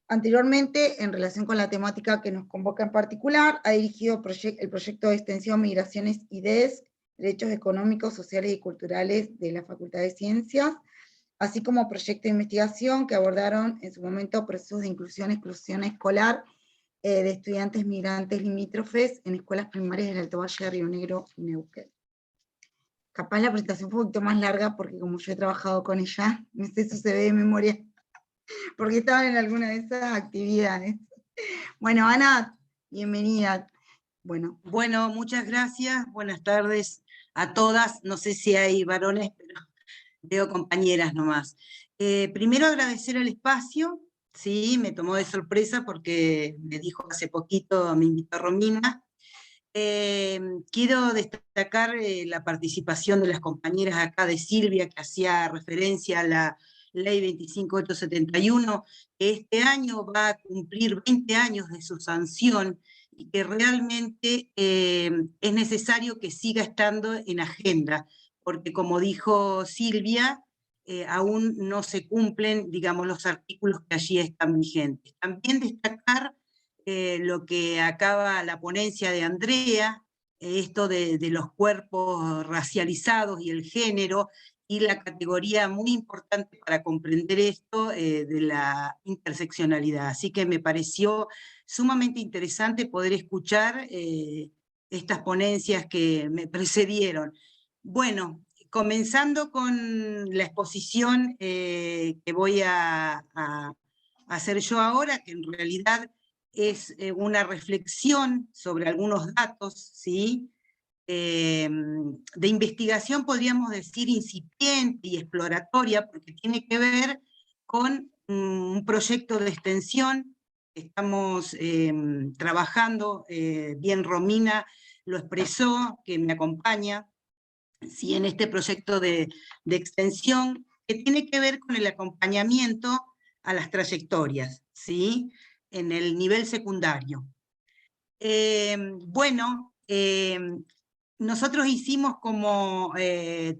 Anteriormente, en relación con la temática que nos convoca en particular, ha dirigido el proyecto de extensión Migraciones y Derechos Económicos, Sociales y Culturales de la Facultad de Ciencias, así como proyectos de investigación que abordaron en su momento procesos de inclusión y exclusión escolar de estudiantes migrantes limítrofes en escuelas primarias del Alto Valle de Río Negro y Neuquén. Capaz la presentación fue un poquito más larga porque como yo he trabajado con ella, no sé si se ve de memoria, porque estaban en alguna de esas actividades. Bueno, Ana, bienvenida. Bueno, muchas gracias, buenas tardes a todas, no sé si hay varones, pero veo compañeras nomás. Primero agradecer el espacio. Sí, me tomó de sorpresa porque me dijo hace poquito, me invitó Romina. Quiero destacar la participación de las compañeras acá, de Silvia, que hacía referencia a la Ley 25871, que este año va a cumplir 20 años de su sanción y que realmente es necesario que siga estando en agenda, porque como dijo Silvia, aún no se cumplen, digamos, los artículos que allí están vigentes. También destacar lo que acaba la ponencia de Andrea, esto de los cuerpos racializados y el género, y la categoría muy importante para comprender esto de la interseccionalidad. Así que me pareció sumamente interesante poder escuchar estas ponencias que me precedieron. Bueno, comenzando con la exposición que voy a hacer yo ahora, que en realidad es una reflexión sobre algunos datos, ¿sí? De investigación, podríamos decir, incipiente y exploratoria, porque tiene que ver con un proyecto de extensión que estamos trabajando, bien Romina lo expresó, que me acompaña, ¿sí? En este proyecto de extensión, que tiene que ver con el acompañamiento a las trayectorias, ¿sí? En el nivel secundario. Bueno, nosotros hicimos como,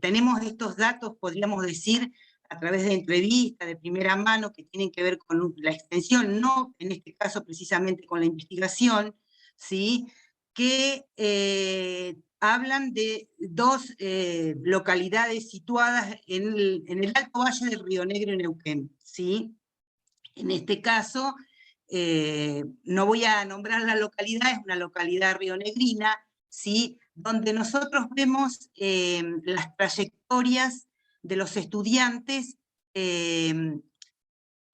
tenemos estos datos, podríamos decir, a través de entrevistas de primera mano que tienen que ver con la extensión, no en este caso precisamente con la investigación, ¿sí? Que hablan de dos localidades situadas en el Alto Valle del Río Negro y Neuquén, ¿sí? En este caso, no voy a nombrar la localidad, es una localidad rionegrina, ¿sí? Donde nosotros vemos las trayectorias de los estudiantes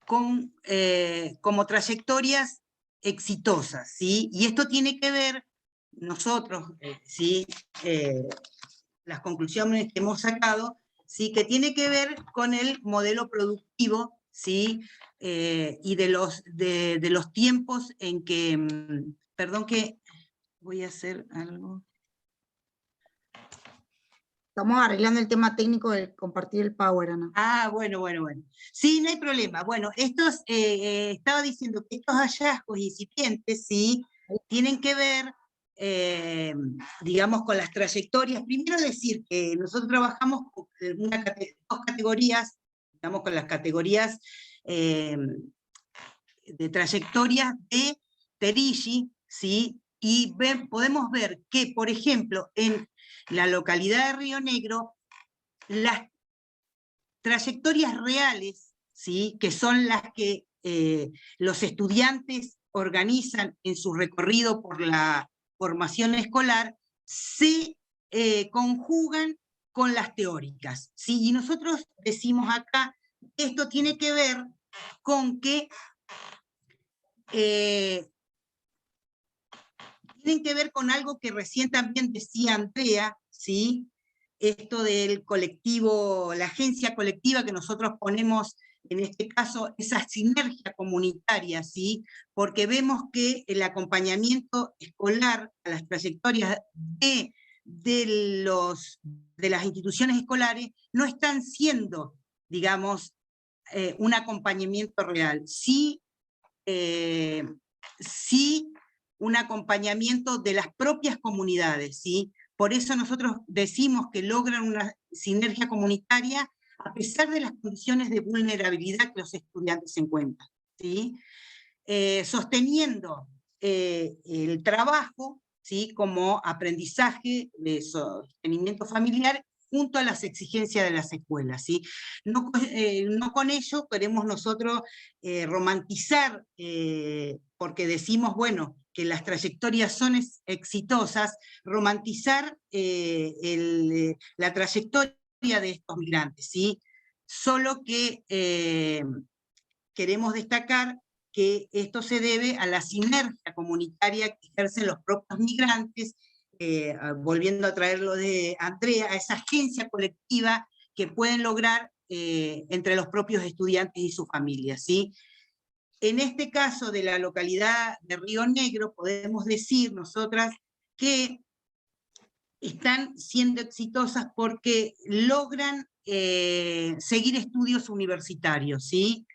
como trayectorias exitosas, ¿sí? Y esto tiene que ver, nosotros, ¿sí? Las conclusiones que hemos sacado, ¿sí? Que tiene que ver con el modelo productivo, ¿sí? Y de los tiempos en que, perdón que voy a hacer algo. Estamos arreglando el tema técnico de compartir el Power, Ana. Ah, bueno. Sí, no hay problema. Bueno, estaba diciendo que estos hallazgos incipientes, ¿sí? Tienen que ver, digamos, con las trayectorias. Primero decir que nosotros trabajamos con dos categorías, digamos, con las categorías de trayectorias de Terigi, ¿sí? Y podemos ver que, por ejemplo, en la localidad de Río Negro, las trayectorias reales, ¿sí? Que son las que los estudiantes organizan en su recorrido por la formación escolar, se conjugan con las teóricas, ¿sí? Y nosotros decimos acá, esto tiene que ver con que tienen que ver con algo que recién también decía Andrea, ¿sí? Esto del colectivo, la agencia colectiva que nosotros ponemos, en este caso, esa sinergia comunitaria, ¿sí? Porque vemos que el acompañamiento escolar a las trayectorias de las instituciones escolares no están siendo, digamos, un acompañamiento real. Sí, sí un acompañamiento de las propias comunidades, ¿sí? Por eso nosotros decimos que logran una sinergia comunitaria a pesar de las condiciones de vulnerabilidad que los estudiantes se encuentran, ¿sí? Sosteniendo el trabajo, ¿sí? Como aprendizaje de sostenimiento familiar junto a las exigencias de las escuelas, ¿sí? No con ello queremos nosotros romantizar, porque decimos, bueno, que las trayectorias son exitosas, romantizar la trayectoria de estos migrantes, ¿sí? Solo que queremos destacar que esto se debe a la sinergia comunitaria que ejercen los propios migrantes, volviendo a traer lo de Andrea, a esa agencia colectiva que pueden lograr entre los propios estudiantes y sus familias, ¿sí? En este caso de la localidad de Río Negro, podemos decir nosotras que están siendo exitosas porque logran seguir estudios universitarios, ¿sí?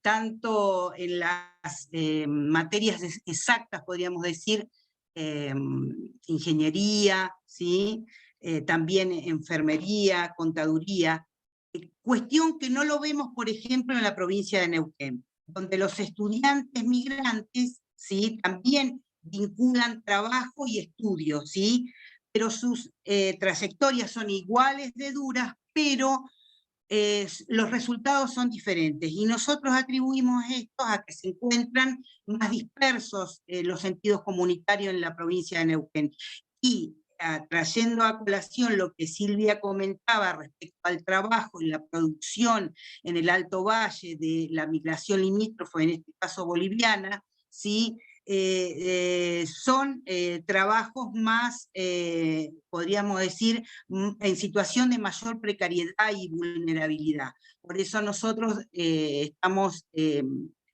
Tanto en las materias exactas, podríamos decir, ingeniería, ¿sí? También enfermería, contaduría, cuestión que no lo vemos, por ejemplo, en la provincia de Neuquén, donde los estudiantes migrantes, ¿sí? También vinculan trabajo y estudio, ¿sí? Pero sus trayectorias son iguales de duras, pero los resultados son diferentes, y nosotros atribuimos esto a que se encuentran más dispersos los sentidos comunitarios en la provincia de Neuquén. Y trayendo a colación lo que Silvia comentaba respecto al trabajo en la producción en el Alto Valle de la migración limítrofe, en este caso boliviana, ¿sí? Son trabajos más, podríamos decir, en situación de mayor precariedad y vulnerabilidad. Por eso nosotros estamos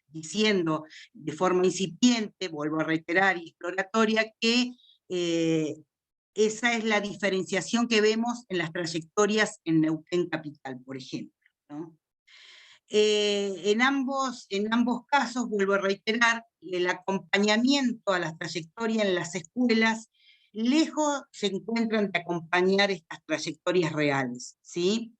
diciendo de forma incipiente, vuelvo a reiterar, y exploratoria, que esa es la diferenciación que vemos en las trayectorias en Neuquén Capital, por ejemplo, ¿no? En ambos casos, vuelvo a reiterar, el acompañamiento a las trayectorias en las escuelas, lejos se encuentran de acompañar estas trayectorias reales, ¿sí?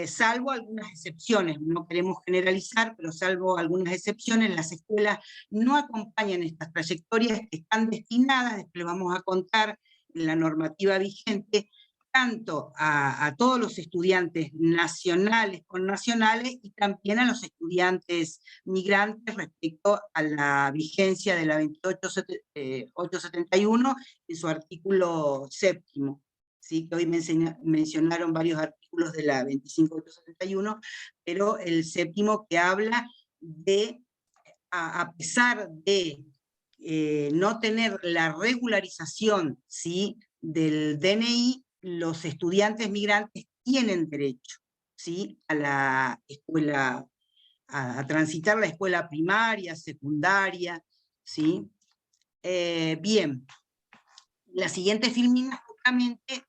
Salvo algunas excepciones, no queremos generalizar, pero salvo algunas excepciones, las escuelas no acompañan estas trayectorias que están destinadas, después vamos a contar en la normativa vigente, tanto a todos los estudiantes nacionales, connacionales, y también a los estudiantes migrantes respecto a la vigencia de la 28871 en su artículo 7º. ¿Sí? Que hoy mencionaron varios artículos de la 25871, pero el 7º que habla de, a pesar de no tener la regularización, ¿sí?, del DNI, los estudiantes migrantes tienen derecho, ¿sí?, a la escuela, a transitar la escuela primaria, secundaria, ¿sí? Bien, la siguiente filmina justamente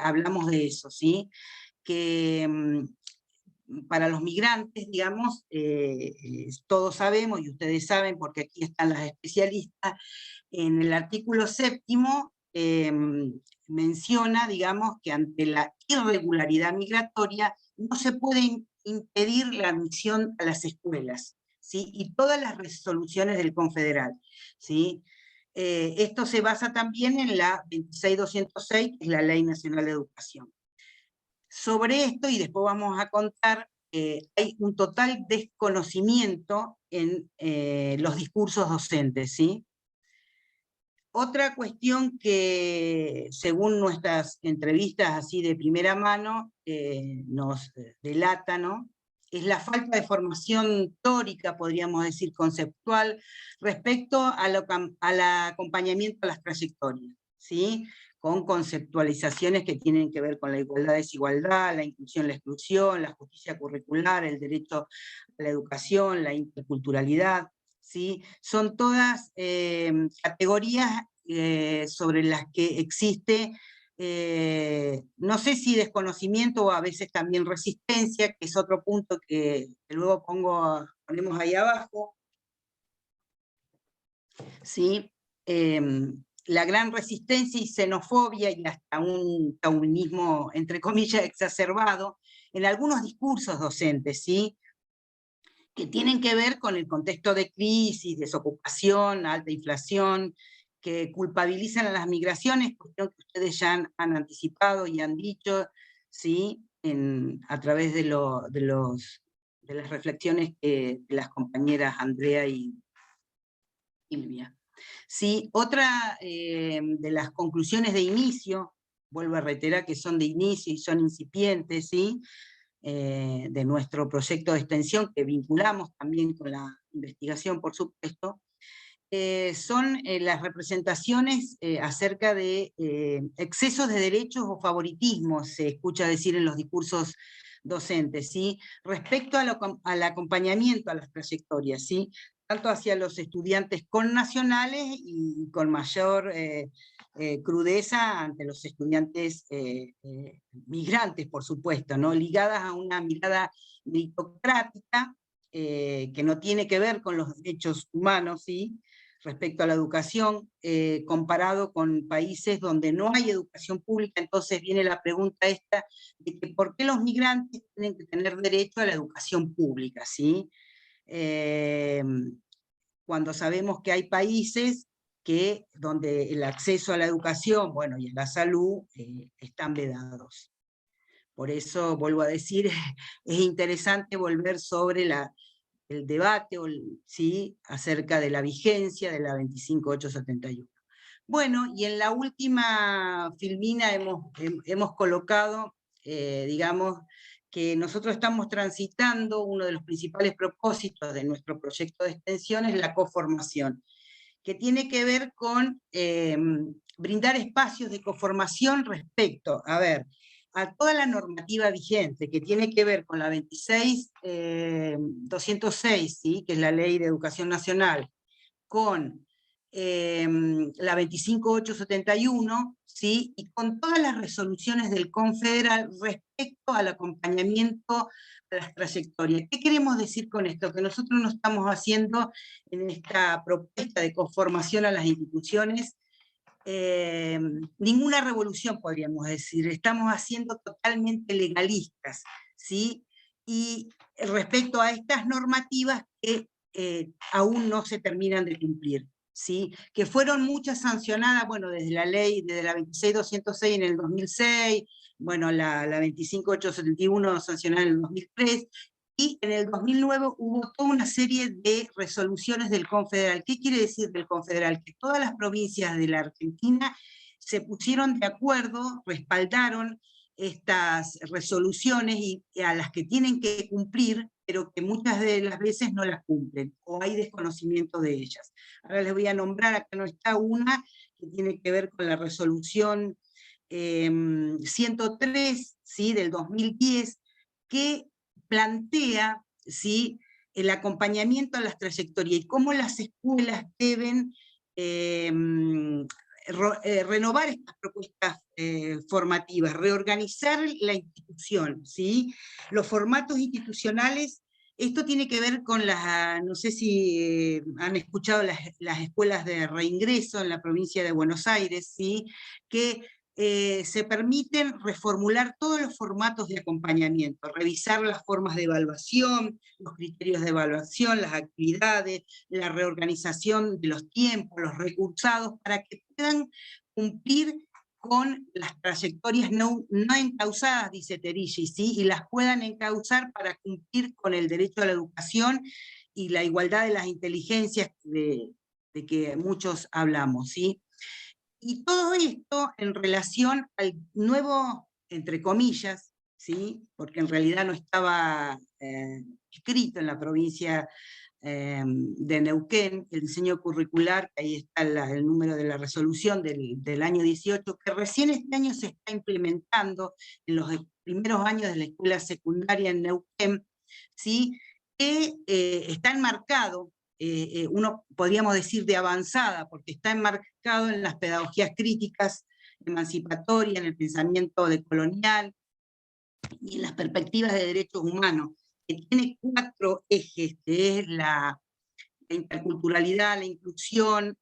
hablamos de eso, ¿sí? Que para los migrantes, digamos, todos sabemos, y ustedes saben, porque aquí están las especialistas, en el artículo 7º menciona, digamos, que ante la irregularidad migratoria no se puede impedir la admisión a las escuelas, ¿sí? Y todas las resoluciones del Confederal, ¿sí? Esto se basa también en la 26206, que es la Ley Nacional de Educación. Sobre esto, y después vamos a contar, hay un total desconocimiento en los discursos docentes, ¿sí? Otra cuestión que, según nuestras entrevistas así de primera mano, nos delata, ¿no?, es la falta de formación teórica, podríamos decir, conceptual, respecto al acompañamiento a las trayectorias, ¿sí?, con conceptualizaciones que tienen que ver con la igualdad-desigualdad, la inclusión-la exclusión, la justicia curricular, el derecho a la educación, la interculturalidad, ¿sí? Son todas categorías sobre las que existe, no sé si desconocimiento o a veces también resistencia, que es otro punto que luego ponemos ahí abajo, ¿sí? La gran resistencia y xenofobia y hasta un taunismo, entre comillas, exacerbado, en algunos discursos docentes, ¿sí?, que tienen que ver con el contexto de crisis, desocupación, alta inflación, que culpabilizan a las migraciones, cuestión que ustedes ya han anticipado y han dicho, ¿sí?, a través de las reflexiones de las compañeras Andrea y Silvia. Sí, otra de las conclusiones de inicio, vuelvo a reiterar que son de inicio y son incipientes, ¿sí?, de nuestro proyecto de extensión, que vinculamos también con la investigación, por supuesto, son las representaciones acerca de excesos de derechos o favoritismos, se escucha decir en los discursos docentes, ¿sí?, respecto al acompañamiento a las trayectorias, ¿sí?, tanto hacia los estudiantes connacionales y con mayor crudeza ante los estudiantes migrantes, por supuesto, ¿no?, ligadas a una mirada meritocrática que no tiene que ver con los derechos humanos, ¿sí?, respecto a la educación, comparado con países donde no hay educación pública. Entonces viene la pregunta esta de que ¿por qué los migrantes tienen que tener derecho a la educación pública?, ¿sí? Cuando sabemos que hay países donde el acceso a la educación, bueno, y a la salud están vedados. Por eso, vuelvo a decir, es interesante volver sobre el debate ¿sí? acerca de la vigencia de la 25871. Bueno, y en la última filmina hemos colocado, digamos, que nosotros estamos transitando, uno de los principales propósitos de nuestro proyecto de extensión es la coformación, que tiene que ver con brindar espacios de coformación respecto, a toda la normativa vigente, que tiene que ver con la 26206, ¿sí? que es la Ley de Educación Nacional, con la 25871, ¿sí? y con todas las resoluciones del Confederal respecto al acompañamiento a las trayectorias. ¿Qué queremos decir con esto? Que nosotros no estamos haciendo en esta propuesta de conformación a las instituciones ninguna revolución, podríamos decir, estamos haciendo totalmente legalistas, ¿sí? Y respecto a estas normativas que aún no se terminan de cumplir, ¿sí? Que fueron muchas sancionadas, bueno, desde la ley, desde la 26206 en el 2006, bueno, la 25871 sancionada en el 2003, y en el 2009 hubo toda una serie de resoluciones del Confederal. ¿Qué quiere decir del Confederal? Que todas las provincias de la Argentina se pusieron de acuerdo, respaldaron estas resoluciones y a las que tienen que cumplir, pero que muchas de las veces no las cumplen, o hay desconocimiento de ellas. Ahora les voy a nombrar, acá no está una, que tiene que ver con la resolución 103, ¿sí? del 2010, que plantea, ¿sí? el acompañamiento a las trayectorias y cómo las escuelas deben renovar estas propuestas formativas, reorganizar la institución, ¿sí? Los formatos institucionales. Esto tiene que ver con no sé si han escuchado las escuelas de reingreso en la provincia de Buenos Aires, ¿sí? que se permiten reformular todos los formatos de acompañamiento, revisar las formas de evaluación, los criterios de evaluación, las actividades, la reorganización de los tiempos, los recursados, para que puedan cumplir con las trayectorias no encausadas, dice Terigi, ¿sí? y las puedan encauzar para cumplir con el derecho a la educación y la igualdad de las inteligencias de que muchos hablamos, ¿sí? Y todo esto en relación al nuevo, entre comillas, ¿sí? porque en realidad no estaba escrito en la provincia de Neuquén, el diseño curricular, ahí está el número de la resolución del año 18, que recién este año se está implementando en los primeros años de la escuela secundaria en Neuquén, ¿sí? que está enmarcado, uno podríamos decir de avanzada, porque está enmarcado en las pedagogías críticas, emancipatorias, en el pensamiento decolonial y en las perspectivas de derechos humanos, que tiene 4 ejes, que es la interculturalidad, la inclusión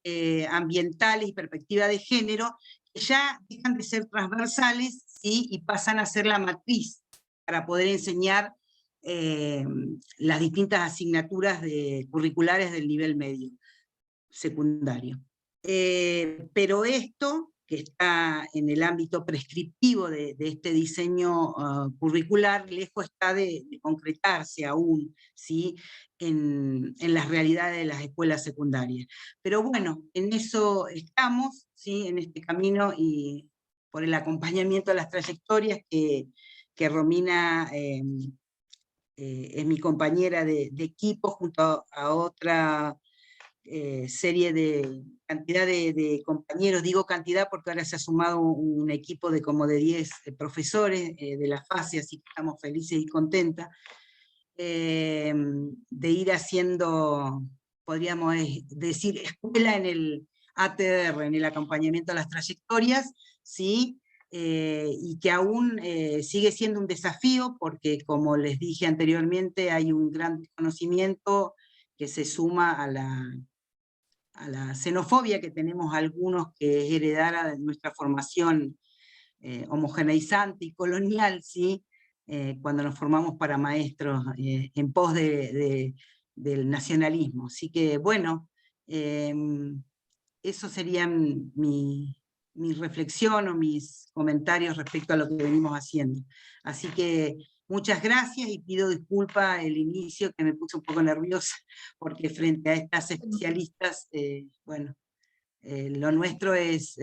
ambiental y perspectiva de género, que ya dejan de ser transversales, ¿sí? y pasan a ser la matriz para poder enseñar las distintas asignaturas curriculares del nivel medio, secundario. Pero esto, que está en el ámbito prescriptivo de este diseño curricular, lejos está de concretarse aún, ¿sí? en las realidades de las escuelas secundarias. Pero bueno, en eso estamos, ¿sí? en este camino, y por el acompañamiento a las trayectorias que Romina es mi compañera de equipo, junto a otra serie de cantidad de compañeros, digo cantidad porque ahora se ha sumado un equipo de como de 10 profesores de la FASE, así que estamos felices y contentas de ir haciendo, podríamos decir, escuela en el ATR, en el acompañamiento a las trayectorias, ¿sí? Y que aún sigue siendo un desafío porque, como les dije anteriormente, hay un gran desconocimiento que se suma a la xenofobia que tenemos algunos, que es heredada de nuestra formación homogeneizante y colonial, ¿sí? Cuando nos formamos para maestros en pos del nacionalismo. Así que, bueno, eso serían mi reflexión o mis comentarios respecto a lo que venimos haciendo. Así que muchas gracias y pido disculpa el inicio que me puse un poco nerviosa, porque frente a estas especialistas, bueno, lo nuestro es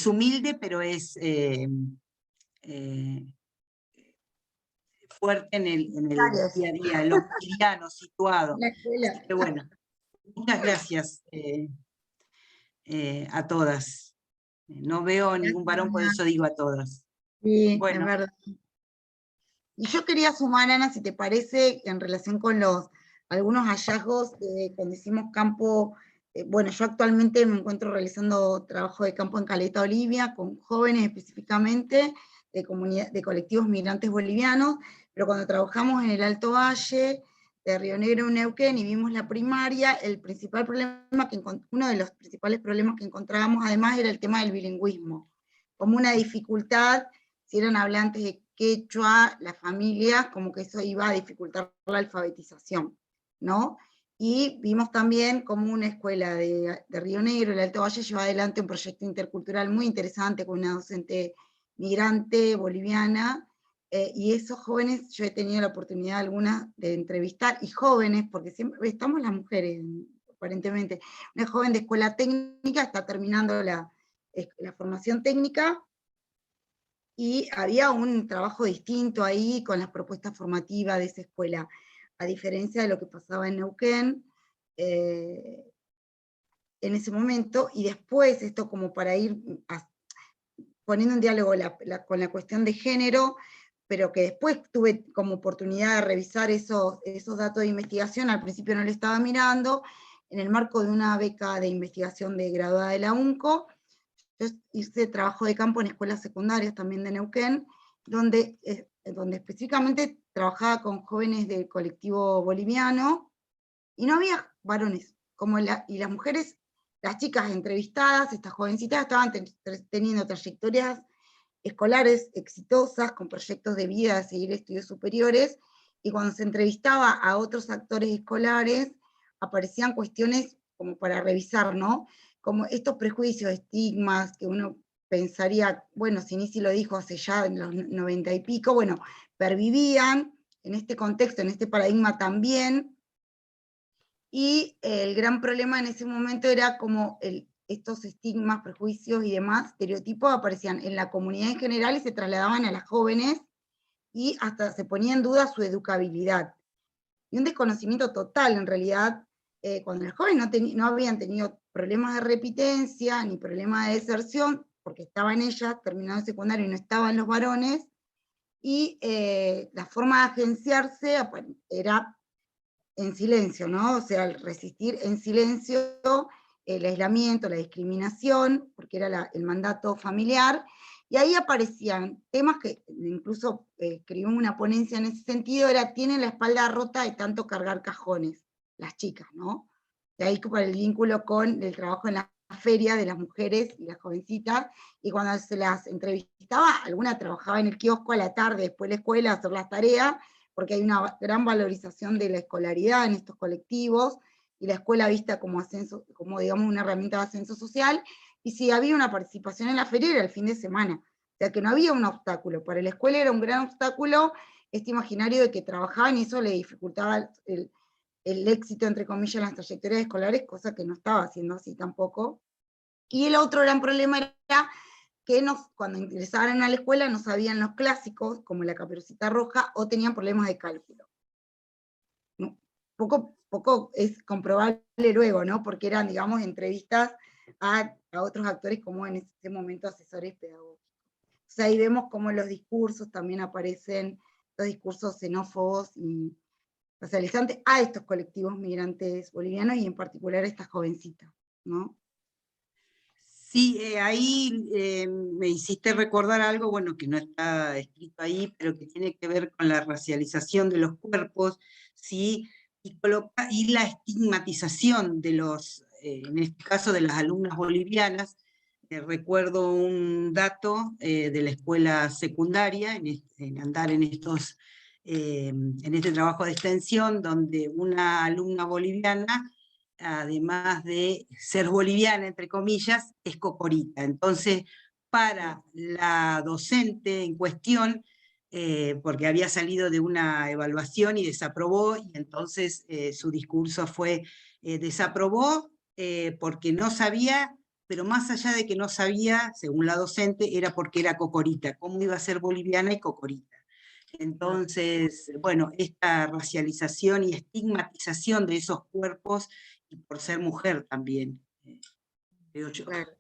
humilde, pero es fuerte en el día a día, en lo cotidiano, situado. Así que bueno, muchas gracias a todas. No veo ningún varón, por eso digo a todas. Sí, bueno, es verdad. Y yo quería sumar, Ana, si te parece, en relación con algunos hallazgos cuando hicimos campo. Bueno, yo actualmente me encuentro realizando trabajo de campo en Caleta, Olivia, con jóvenes específicamente, de colectivos migrantes bolivianos, pero cuando trabajamos en el Alto Valle, de Río Negro, Neuquén, y vimos la primaria, uno de los principales problemas que encontrábamos además era el tema del bilingüismo, como una dificultad, si eran hablantes de quechua, las familias, como que eso iba a dificultar la alfabetización, ¿no? Y vimos también como una escuela de Río Negro, el Alto Valle, lleva adelante un proyecto intercultural muy interesante con una docente migrante boliviana, y esos jóvenes, yo he tenido la oportunidad alguna de entrevistar, y jóvenes, porque siempre estamos las mujeres, aparentemente. Una joven de escuela técnica está terminando la formación técnica, y había un trabajo distinto ahí con las propuestas formativas de esa escuela, a diferencia de lo que pasaba en Neuquén en ese momento, y después esto como para ir poniendo en diálogo con la cuestión de género, pero que después tuve como oportunidad de revisar esos datos de investigación, al principio no lo estaba mirando, en el marco de una beca de investigación de graduada de la UNCO. Yo hice trabajo de campo en escuelas secundarias también de Neuquén, donde específicamente trabajaba con jóvenes del colectivo boliviano, y no había varones, y las mujeres, las chicas entrevistadas, estas jovencitas, estaban teniendo trayectorias escolares exitosas, con proyectos de vida, de seguir estudios superiores, y cuando se entrevistaba a otros actores escolares, aparecían cuestiones como para revisar, ¿no? Como estos prejuicios, estigmas, que uno pensaría, bueno, Sinisi lo dijo hace ya en los 90 y pico, bueno, pervivían en este contexto, en este paradigma también, y el gran problema en ese momento era como estos estigmas, prejuicios y demás estereotipos aparecían en la comunidad en general y se trasladaban a las jóvenes, y hasta se ponía en duda su educabilidad. Y un desconocimiento total, en realidad, cuando los jóvenes no habían tenido problemas de repitencia, ni problemas de deserción, porque estaban ellas, terminando el secundario y no estaban los varones, y la forma de agenciarse era en silencio, ¿no? O sea, resistir en silencio el aislamiento, la discriminación, porque era el mandato familiar, y ahí aparecían temas que incluso escribimos una ponencia en ese sentido, tienen la espalda rota de tanto cargar cajones, las chicas, ¿no? De ahí por el vínculo con el trabajo en la feria de las mujeres y las jovencitas, y cuando se las entrevistaba, alguna trabajaba en el kiosco a la tarde, después de la escuela, a hacer las tareas, porque hay una gran valorización de la escolaridad en estos colectivos, y la escuela vista como ascenso, como digamos una herramienta de ascenso social, y si había una participación en la feria era el fin de semana, o sea que no había un obstáculo, para la escuela era un gran obstáculo este imaginario de que trabajaban y eso le dificultaba el éxito, entre comillas, en las trayectorias escolares, cosa que no estaba haciendo así tampoco. Y el otro gran problema era que cuando ingresaban a la escuela no sabían los clásicos, como la Caperucita Roja, o tenían problemas de cálculo. ¿No? Poco es comprobable luego, ¿no? Porque eran, digamos, entrevistas a otros actores como en ese momento asesores pedagógicos. O sea, ahí vemos cómo los discursos también aparecen, los discursos xenófobos y racializantes a estos colectivos migrantes bolivianos, y en particular a estas jovencitas, ¿no? Sí, ahí me hiciste recordar algo, bueno, que no está escrito ahí, pero que tiene que ver con la racialización de los cuerpos, ¿sí? Y la estigmatización de en este caso de las alumnas bolivianas. Recuerdo un dato de la escuela secundaria, en andar en este trabajo de extensión, donde una alumna boliviana además de ser boliviana, entre comillas, es cocorita. Entonces, para la docente en cuestión, porque había salido de una evaluación y desaprobó, y entonces su discurso fue, desaprobó porque no sabía, pero más allá de que no sabía, según la docente, era porque era cocorita, cómo iba a ser boliviana y cocorita. Entonces, bueno, esta racialización y estigmatización de esos cuerpos, y por ser mujer también, creo yo. Claro.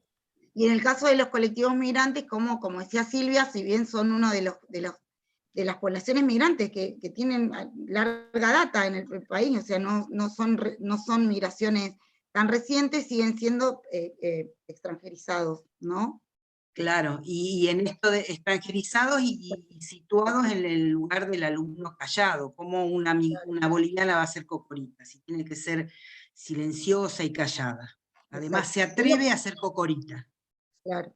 Y en el caso de los colectivos migrantes, como decía Silvia, si bien son uno de las poblaciones migrantes que tienen larga data en el país, o sea, no son migraciones tan recientes, siguen siendo extranjerizados, ¿no? Claro, y en esto de extranjerizados y situados en el lugar del alumno callado, como una boliviana va a ser cocorita, si tiene que ser silenciosa y callada. Además se atreve a ser cocorita. Claro,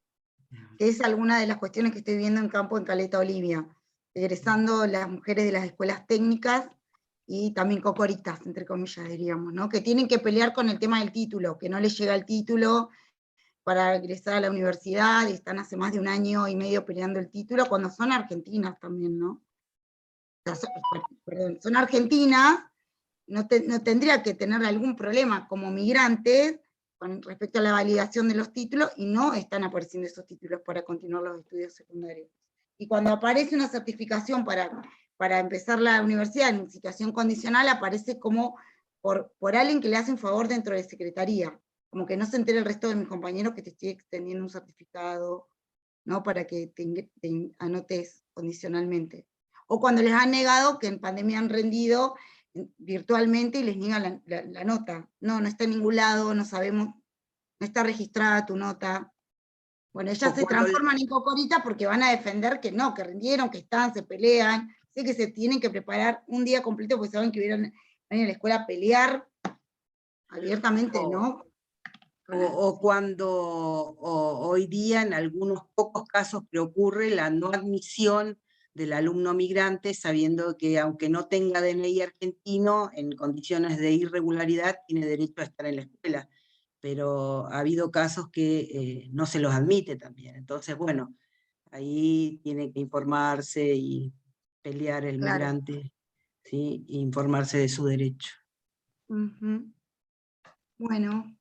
es alguna de las cuestiones que estoy viendo en campo en Caleta Olivia, egresando las mujeres de las escuelas técnicas y también cocoritas, entre comillas diríamos, ¿no? Que tienen que pelear con el tema del título, que no les llega el título para ingresar a la universidad, y están hace más de 1 año y medio peleando el título, cuando son argentinas también, ¿no? O sea, perdón, son argentinas, no tendría que tener algún problema como migrantes con respecto a la validación de los títulos, y no están apareciendo esos títulos para continuar los estudios secundarios. Y cuando aparece una certificación para empezar la universidad en situación condicional, aparece como por alguien que le hace un favor dentro de secretaría, como que no se entere el resto de mis compañeros que te estoy extendiendo un certificado, ¿no? Para que te anotes condicionalmente. O cuando les han negado, que en pandemia han rendido virtualmente y les niegan la nota. No está en ningún lado, no sabemos, no está registrada tu nota. Bueno, ellas se transforman en cocorita porque van a defender que no, que rindieron, que están, se pelean. Sé que se tienen que preparar un día completo porque saben que van a ir a la escuela a pelear abiertamente, ¿no? O cuando hoy día en algunos pocos casos preocurre la no admisión del alumno migrante, sabiendo que aunque no tenga DNI argentino, en condiciones de irregularidad tiene derecho a estar en la escuela. Pero ha habido casos que no se los admite también. Entonces, bueno, ahí tiene que informarse y pelear el migrante, ¿sí? E informarse de su derecho. Bueno.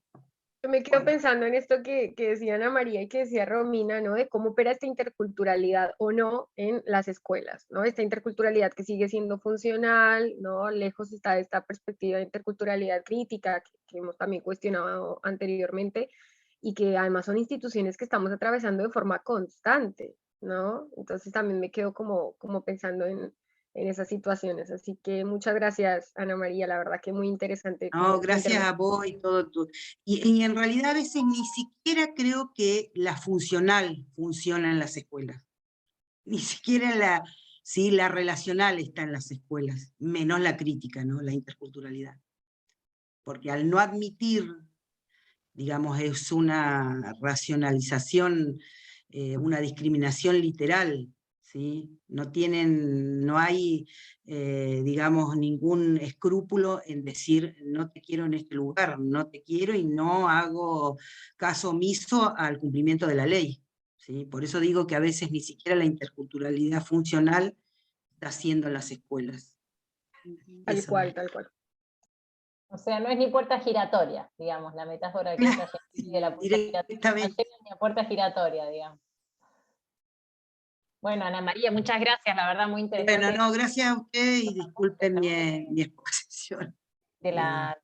Yo me quedo pensando en esto que decía Ana María y que decía Romina, ¿no? De cómo opera esta interculturalidad o no en las escuelas, ¿no? Esta interculturalidad que sigue siendo funcional, ¿no? Lejos está de esta perspectiva de interculturalidad crítica que hemos también cuestionado anteriormente, y que además son instituciones que estamos atravesando de forma constante, ¿no? Entonces también me quedo como pensando en esas situaciones. Así que muchas gracias, Ana María, la verdad que muy interesante. No, gracias a vos y todo tu... Y en realidad a veces ni siquiera creo que la funcional funciona en las escuelas. Ni siquiera la relacional está en las escuelas, menos la crítica, ¿no? La interculturalidad. Porque al no admitir, digamos, es una racionalización, una discriminación literal, ¿sí? No hay, digamos, ningún escrúpulo en decir no te quiero en este lugar, no te quiero y no hago caso omiso al cumplimiento de la ley, ¿sí? Por eso digo que a veces ni siquiera la interculturalidad funcional está haciendo en las escuelas. Tal cual, tal cual. O sea, no es ni puerta giratoria, digamos, la metáfora que ella de la puerta giratoria, no llega ni a puerta giratoria, digamos. Bueno, Ana María, muchas gracias, la verdad muy interesante. Bueno, no, gracias a usted y disculpen mi exposición. De la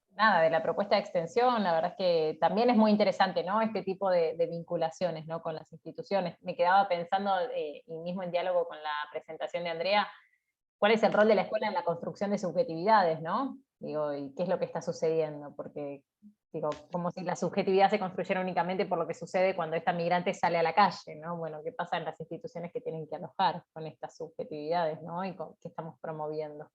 propuesta de extensión, la verdad es que también es muy interesante, ¿no? Este tipo de vinculaciones, ¿no? Con las instituciones. Me quedaba pensando, y mismo en diálogo con la presentación de Andrea, ¿cuál es el rol de la escuela en la construcción de subjetividades, ¿no? Digo, y qué es lo que está sucediendo, porque digo, como si la subjetividad se construyera únicamente por lo que sucede cuando esta migrante sale a la calle, ¿no? Bueno, ¿qué pasa en las instituciones que tienen que alojar con estas subjetividades, ¿no? Y qué estamos promoviendo.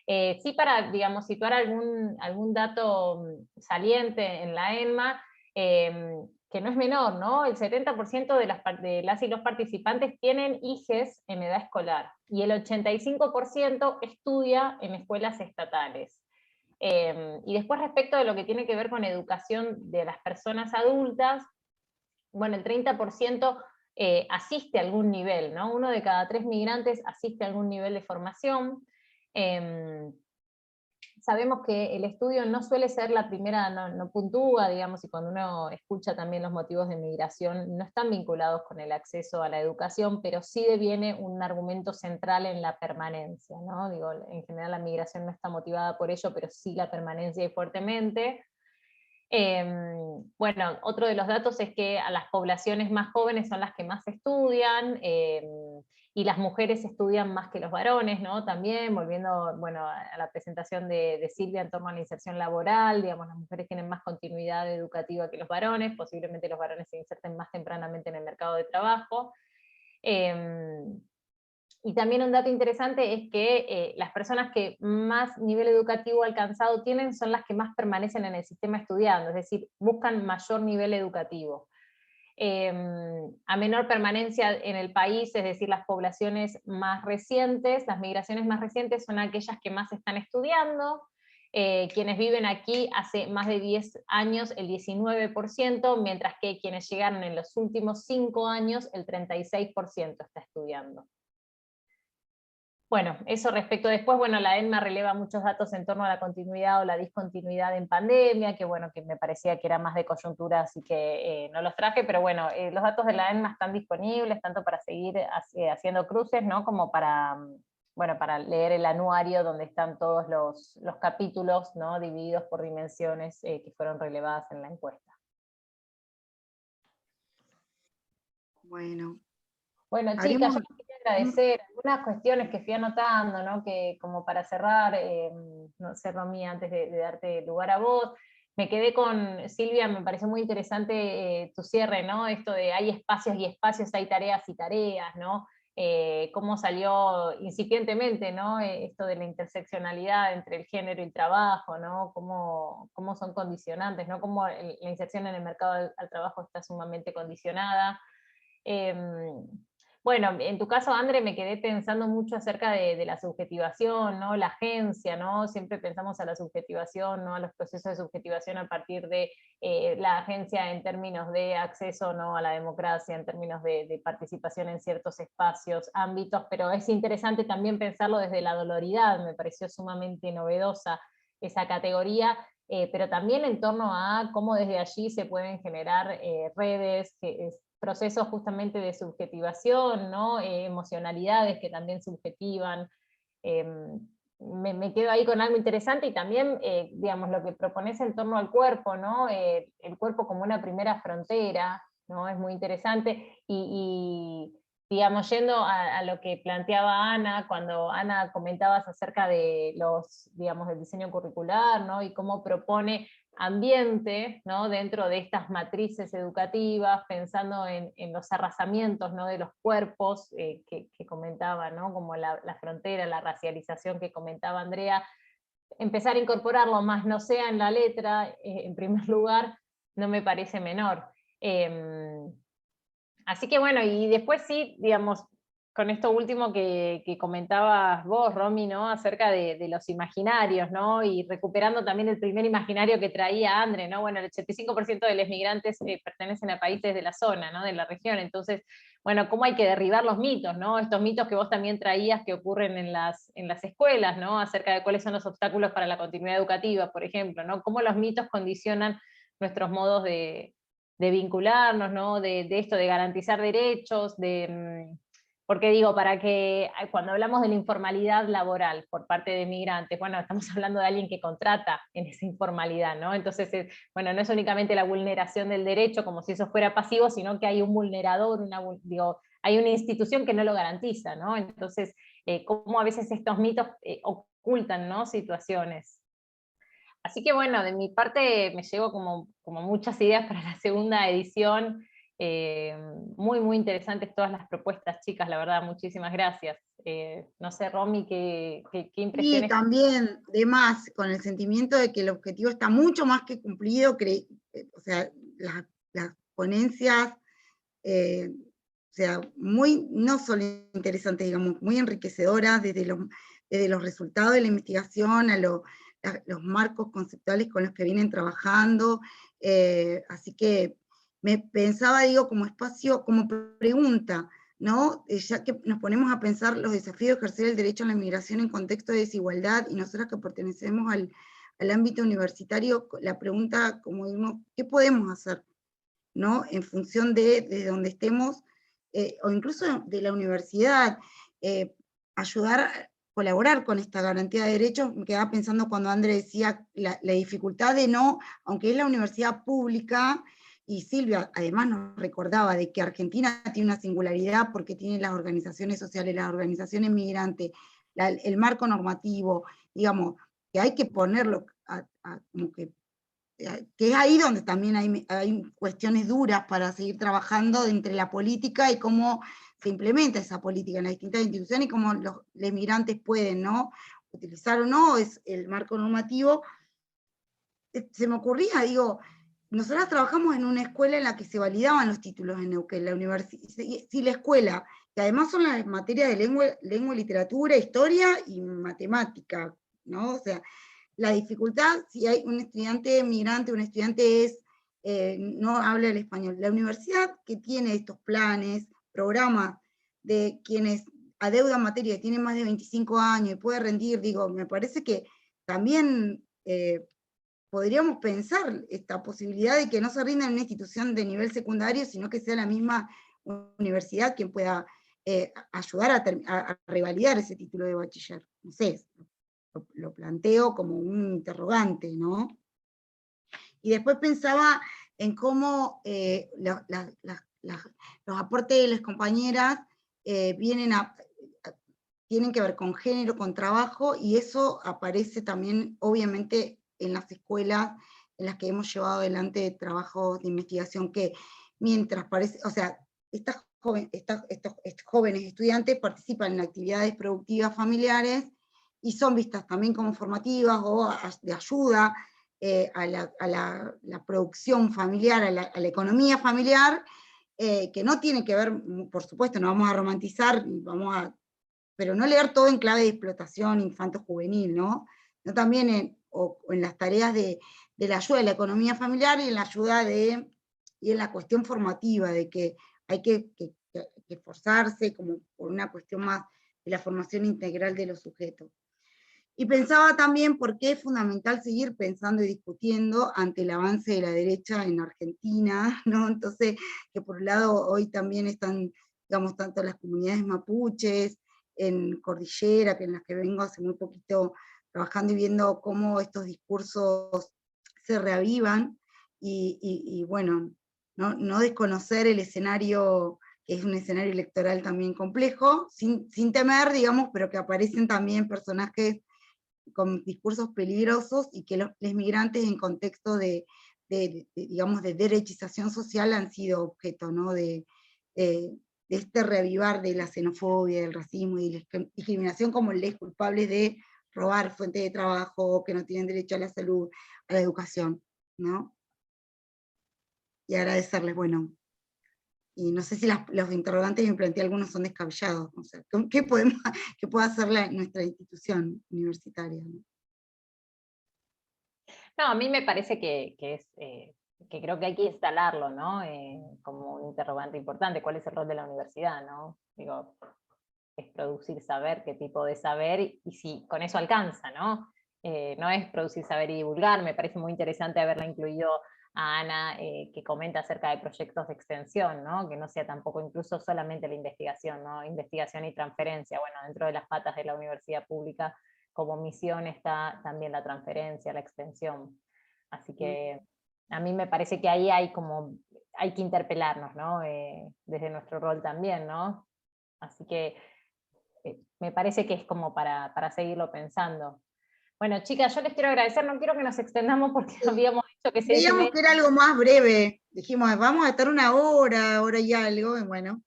Sí, para, digamos, situar algún dato saliente en la ENMA, que no es menor, ¿no? El 70% de las y los participantes tienen hijes en edad escolar, y el 85% estudia en escuelas estatales. Y después respecto de lo que tiene que ver con educación de las personas adultas, bueno, el 30% asiste a algún nivel, ¿no? 1 de cada 3 migrantes asiste a algún nivel de formación. Sabemos que el estudio no suele ser la primera, no puntúa, digamos, y cuando uno escucha también los motivos de migración, no están vinculados con el acceso a la educación, pero sí deviene un argumento central en la permanencia, ¿no? Digo, en general la migración no está motivada por ello, pero sí la permanencia y fuertemente. Bueno, otro de los datos es que a las poblaciones más jóvenes son las que más estudian, y las mujeres estudian más que los varones, ¿no? También, volviendo, bueno, a la presentación de Silvia en torno a la inserción laboral, digamos, las mujeres tienen más continuidad educativa que los varones, posiblemente los varones se inserten más tempranamente en el mercado de trabajo. Y también un dato interesante es que las personas que más nivel educativo alcanzado tienen son las que más permanecen en el sistema estudiando, es decir, buscan mayor nivel educativo. A menor permanencia en el país, es decir, las poblaciones más recientes, las migraciones más recientes son aquellas que más están estudiando. Quienes viven aquí hace más de 10 años, el 19%, mientras que quienes llegaron en los últimos 5 años, el 36% está estudiando. Bueno, eso respecto después, bueno, la ENMA releva muchos datos en torno a la continuidad o la discontinuidad en pandemia, que bueno, que me parecía que era más de coyuntura, así que no los traje, pero bueno, los datos de la ENMA están disponibles, tanto para seguir haciendo cruces, ¿no? Como para, bueno, para leer el anuario donde están todos los capítulos, ¿no? Divididos por dimensiones que fueron relevadas en la encuesta. Bueno, chicas, yo quería agradecer algunas cuestiones que fui anotando, ¿no? Que como para cerrar, no sé, Romy, antes de darte lugar a vos, me quedé con Silvia, me pareció muy interesante tu cierre, ¿no? Esto de hay espacios y espacios, hay tareas y tareas, ¿no? Cómo salió incipientemente, ¿no? Esto de la interseccionalidad entre el género y el trabajo, ¿no? Cómo son condicionantes, ¿no? Cómo la inserción en el mercado al trabajo está sumamente condicionada. Bueno, en tu caso, André, me quedé pensando mucho acerca de la subjetivación, ¿no? La agencia, ¿no? Siempre pensamos a la subjetivación, ¿no? A los procesos de subjetivación a partir de la agencia en términos de acceso, ¿no? A la democracia, en términos de participación en ciertos espacios, ámbitos, pero es interesante también pensarlo desde la doloridad, me pareció sumamente novedosa esa categoría, pero también en torno a cómo desde allí se pueden generar redes, procesos justamente de subjetivación, ¿no? Emocionalidades que también subjetivan. Me quedo ahí con algo interesante y también, digamos, lo que propones en torno al cuerpo, ¿no? El cuerpo como una primera frontera, ¿no? Es muy interesante y digamos, yendo a lo que planteaba Ana, cuando Ana comentabas acerca de digamos, del diseño curricular, ¿no? Y cómo propone ambiente, ¿no? Dentro de estas matrices educativas, pensando en los arrasamientos, ¿no? De los cuerpos que comentaba, ¿no? Como la frontera, la racialización que comentaba Andrea, empezar a incorporarlo más no sea en la letra, en primer lugar, no me parece menor. Así que bueno, y después sí, digamos, con esto último que comentabas vos, Romy, ¿no? Acerca de los imaginarios, ¿no? Y recuperando también el primer imaginario que traía André, ¿no? Bueno, el 85% de los migrantes pertenecen a países de la zona, ¿no? De la región, entonces, bueno, cómo hay que derribar los mitos, ¿no? Estos mitos que vos también traías que ocurren en las escuelas, ¿no? Acerca de cuáles son los obstáculos para la continuidad educativa, por ejemplo, ¿no? Cómo los mitos condicionan nuestros modos de vincularnos, ¿no? De esto, de garantizar derechos, porque digo, para que cuando hablamos de la informalidad laboral por parte de migrantes, bueno, estamos hablando de alguien que contrata en esa informalidad, ¿no? Entonces, bueno, no es únicamente la vulneración del derecho como si eso fuera pasivo, sino que hay un vulnerador, hay una institución que no lo garantiza, ¿no? Entonces, cómo a veces estos mitos ocultan, ¿no? Situaciones. Así que bueno, de mi parte me llevo como muchas ideas para la segunda edición. Muy, muy interesantes todas las propuestas, chicas, la verdad, muchísimas gracias. No sé, Romy, ¿qué impresiones? Sí, también, además, con el sentimiento de que el objetivo está mucho más que cumplido, o sea, las ponencias, o sea, no solo interesantes, digamos, muy enriquecedoras, desde los resultados de la investigación, a lo los marcos conceptuales con los que vienen trabajando, así que me pensaba, digo, como espacio, como pregunta, ¿no? Ya que nos ponemos a pensar los desafíos de ejercer el derecho a la inmigración en contexto de desigualdad, y nosotras que pertenecemos al ámbito universitario, la pregunta, como digo, ¿qué podemos hacer, ¿no? En función de donde estemos, o incluso de la universidad, ayudar, colaborar con esta garantía de derechos. Me quedaba pensando cuando André decía la dificultad de no, aunque es la universidad pública, y Silvia además nos recordaba de que Argentina tiene una singularidad porque tiene las organizaciones sociales, las organizaciones migrantes, el marco normativo, digamos, que hay que ponerlo como que es ahí donde también hay cuestiones duras para seguir trabajando entre la política y cómo se implementa esa política en las distintas instituciones y cómo los migrantes pueden, ¿no?, utilizar o no es el marco normativo. Se me ocurría, digo, nosotras trabajamos en una escuela en la que se validaban los títulos en Neuquén, la universidad, si la escuela, que además son las materias de lengua, literatura, historia y matemática, ¿no? O sea, la dificultad, si hay un estudiante migrante, un estudiante no habla el español. La universidad que tiene estos planes, programas de quienes adeudan materia y tienen más de 25 años y puede rendir, digo, me parece que también podríamos pensar esta posibilidad de que no se rinda en una institución de nivel secundario, sino que sea la misma universidad quien pueda ayudar a revalidar ese título de bachiller. No sé, lo planteo como un interrogante, ¿no? Y después pensaba en cómo los aportes de las compañeras tienen que ver con género, con trabajo, y eso aparece también, obviamente, en las escuelas en las que hemos llevado adelante trabajos de investigación, que mientras parece, o sea, estos jóvenes estudiantes participan en actividades productivas familiares, y son vistas también como formativas o de ayuda a la producción familiar, a la economía familiar, que no tiene que ver, por supuesto, no vamos a romantizar, pero no leer todo en clave de explotación infanto-juvenil, ¿no? No también en las tareas de la ayuda de la economía familiar y en la ayuda y en la cuestión formativa, de que hay que esforzarse como por una cuestión más de la formación integral de los sujetos. Y pensaba también por qué es fundamental seguir pensando y discutiendo ante el avance de la derecha en Argentina, ¿no? Entonces, que por un lado hoy también están, digamos, tanto las comunidades mapuches, en Cordillera, que en las que vengo hace muy poquito trabajando y viendo cómo estos discursos se reavivan, y bueno, no desconocer el escenario, que es un escenario electoral también complejo, sin temer, digamos, pero que aparecen también personajes con discursos peligrosos, y que los migrantes en contexto digamos, de derechización social han sido objeto, ¿no?, de este reavivar de la xenofobia, del racismo y la discriminación como leyes culpables de robar fuente de trabajo, que no tienen derecho a la salud, a la educación, ¿no? Y agradecerles, bueno, y no sé si los interrogantes que me planteé algunos son descabellados, o sea, ¿qué puede hacer nuestra institución universitaria, ¿no? No, a mí me parece que creo que hay que instalarlo, ¿no? Como un interrogante importante, ¿cuál es el rol de la universidad, ¿no? Digo, es producir saber, qué tipo de saber, y si con eso alcanza, ¿no? No es producir saber y divulgar. Me parece muy interesante haberla incluido a Ana, que comenta acerca de proyectos de extensión, ¿no? Que no sea tampoco incluso solamente la investigación, ¿no? Investigación y transferencia. Bueno, dentro de las patas de la universidad pública, como misión está también la transferencia, la extensión. Así que a mí me parece que ahí hay que interpelarnos, ¿no? Desde nuestro rol también, ¿no? Así que me parece que es como para seguirlo pensando. Bueno, chicas, yo les quiero agradecer, no quiero que nos extendamos porque habíamos dicho que 6:30. Veíamos que era algo más breve, dijimos, vamos a estar una hora y algo, y bueno,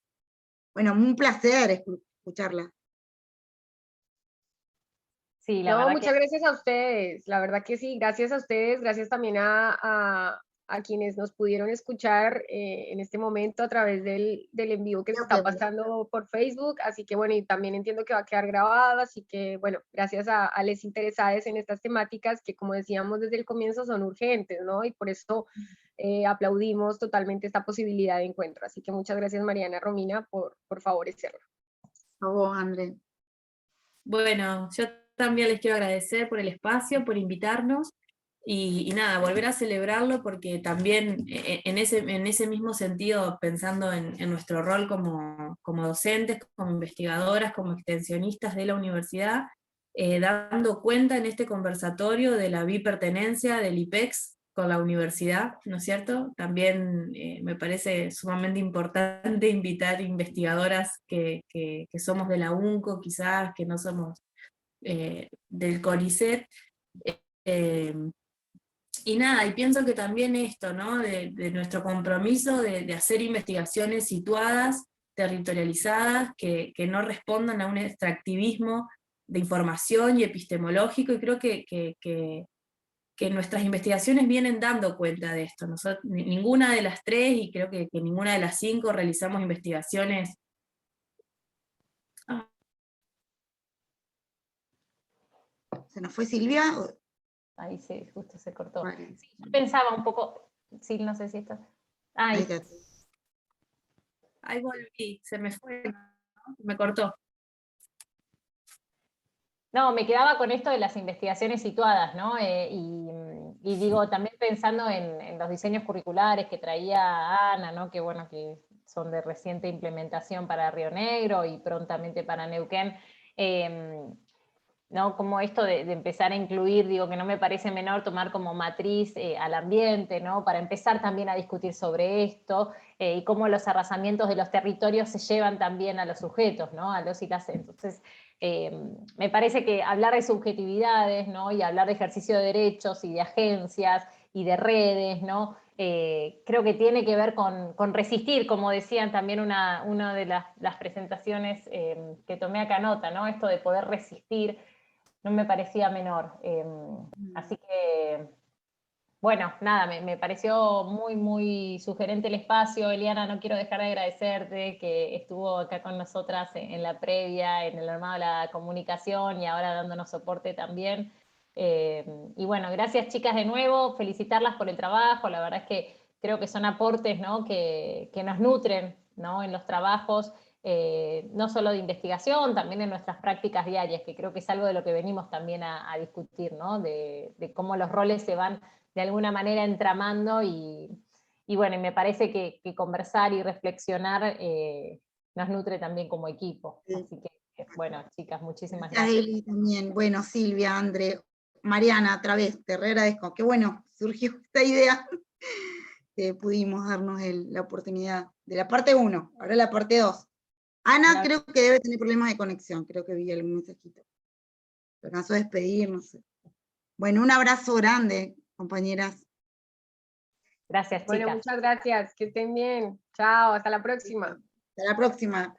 un placer escucharla. Sí, la No, verdad muchas gracias a ustedes, la verdad que sí, gracias a ustedes, gracias también a a quienes nos pudieron escuchar en este momento a través del en vivo que se está pasando por Facebook, así que bueno, y también entiendo que va a quedar grabado, así que bueno, gracias a los interesados en estas temáticas que, como decíamos desde el comienzo, son urgentes, ¿no? Y por eso aplaudimos totalmente esta posibilidad de encuentro, así que muchas gracias Mariana, Romina, por favorecerlo. A vos, André. Bueno, yo también les quiero agradecer por el espacio, por invitarnos, y nada, volver a celebrarlo porque también en ese mismo sentido, pensando en nuestro rol como docentes, como investigadoras, como extensionistas de la universidad, dando cuenta en este conversatorio de la bipertenencia del IPEX con la universidad, ¿no es cierto? También me parece sumamente importante invitar investigadoras que somos de la UNCO, quizás, que no somos del CONICET, y nada, y pienso que también esto, ¿no? De nuestro compromiso de hacer investigaciones situadas, territorializadas, que no respondan a un extractivismo de información y epistemológico, y creo que nuestras investigaciones vienen dando cuenta de esto. Ninguna de las tres, y creo que ninguna de las 5, realizamos investigaciones. ¿Se nos fue Silvia? Ahí sí, justo se cortó. Vale. Sí, yo pensaba un poco, sí, no sé si esto... Ahí Ahí. está. Ahí volví, se me fue, ¿no? Me cortó. No, me quedaba con esto de las investigaciones situadas, ¿no? Y digo, también pensando en los diseños curriculares que traía Ana, ¿no? Que bueno, que son de reciente implementación para Río Negro y prontamente para Neuquén, ¿no? Como esto de empezar a incluir, digo, que no me parece menor tomar como matriz al ambiente, ¿no? Para empezar también a discutir sobre esto, y cómo los arrasamientos de los territorios se llevan también a los sujetos, ¿no? A los y las. Entonces, me parece que hablar de subjetividades, ¿no? Y hablar de ejercicio de derechos y de agencias y de redes, ¿no? Creo que tiene que ver con resistir, como decían también una de las presentaciones que tomé acá nota, ¿no? Esto de poder resistir no me parecía menor. Así que, bueno, nada, me pareció muy, muy sugerente el espacio. Eliana, no quiero dejar de agradecerte que estuvo acá con nosotras en la previa, en el armado de la comunicación y ahora dándonos soporte también. Y bueno, gracias chicas de nuevo, felicitarlas por el trabajo, la verdad es que creo que son aportes, ¿no? que nos nutren, ¿no? En los trabajos, no solo de investigación, también en nuestras prácticas diarias, que creo que es algo de lo que venimos también a discutir, ¿no? De cómo los roles se van de alguna manera entramando y bueno, y me parece que conversar y reflexionar nos nutre también como equipo. Sí. Así que, bueno, chicas, muchísimas Gracias, gracias. Eli, también. Bueno, Silvia, André, Mariana, otra vez, te agradezco. Qué bueno, surgió esta idea. Pudimos darnos la oportunidad de la parte 1, ahora la parte 2. Ana Gracias. creo que debe tener problemas de conexión, creo que vi algún mensajito. Se alcanzó a despedir, no sé. Bueno, un abrazo grande, compañeras. Gracias, chicas. Bueno, muchas gracias, que estén bien. Chao, hasta la próxima. Hasta la próxima.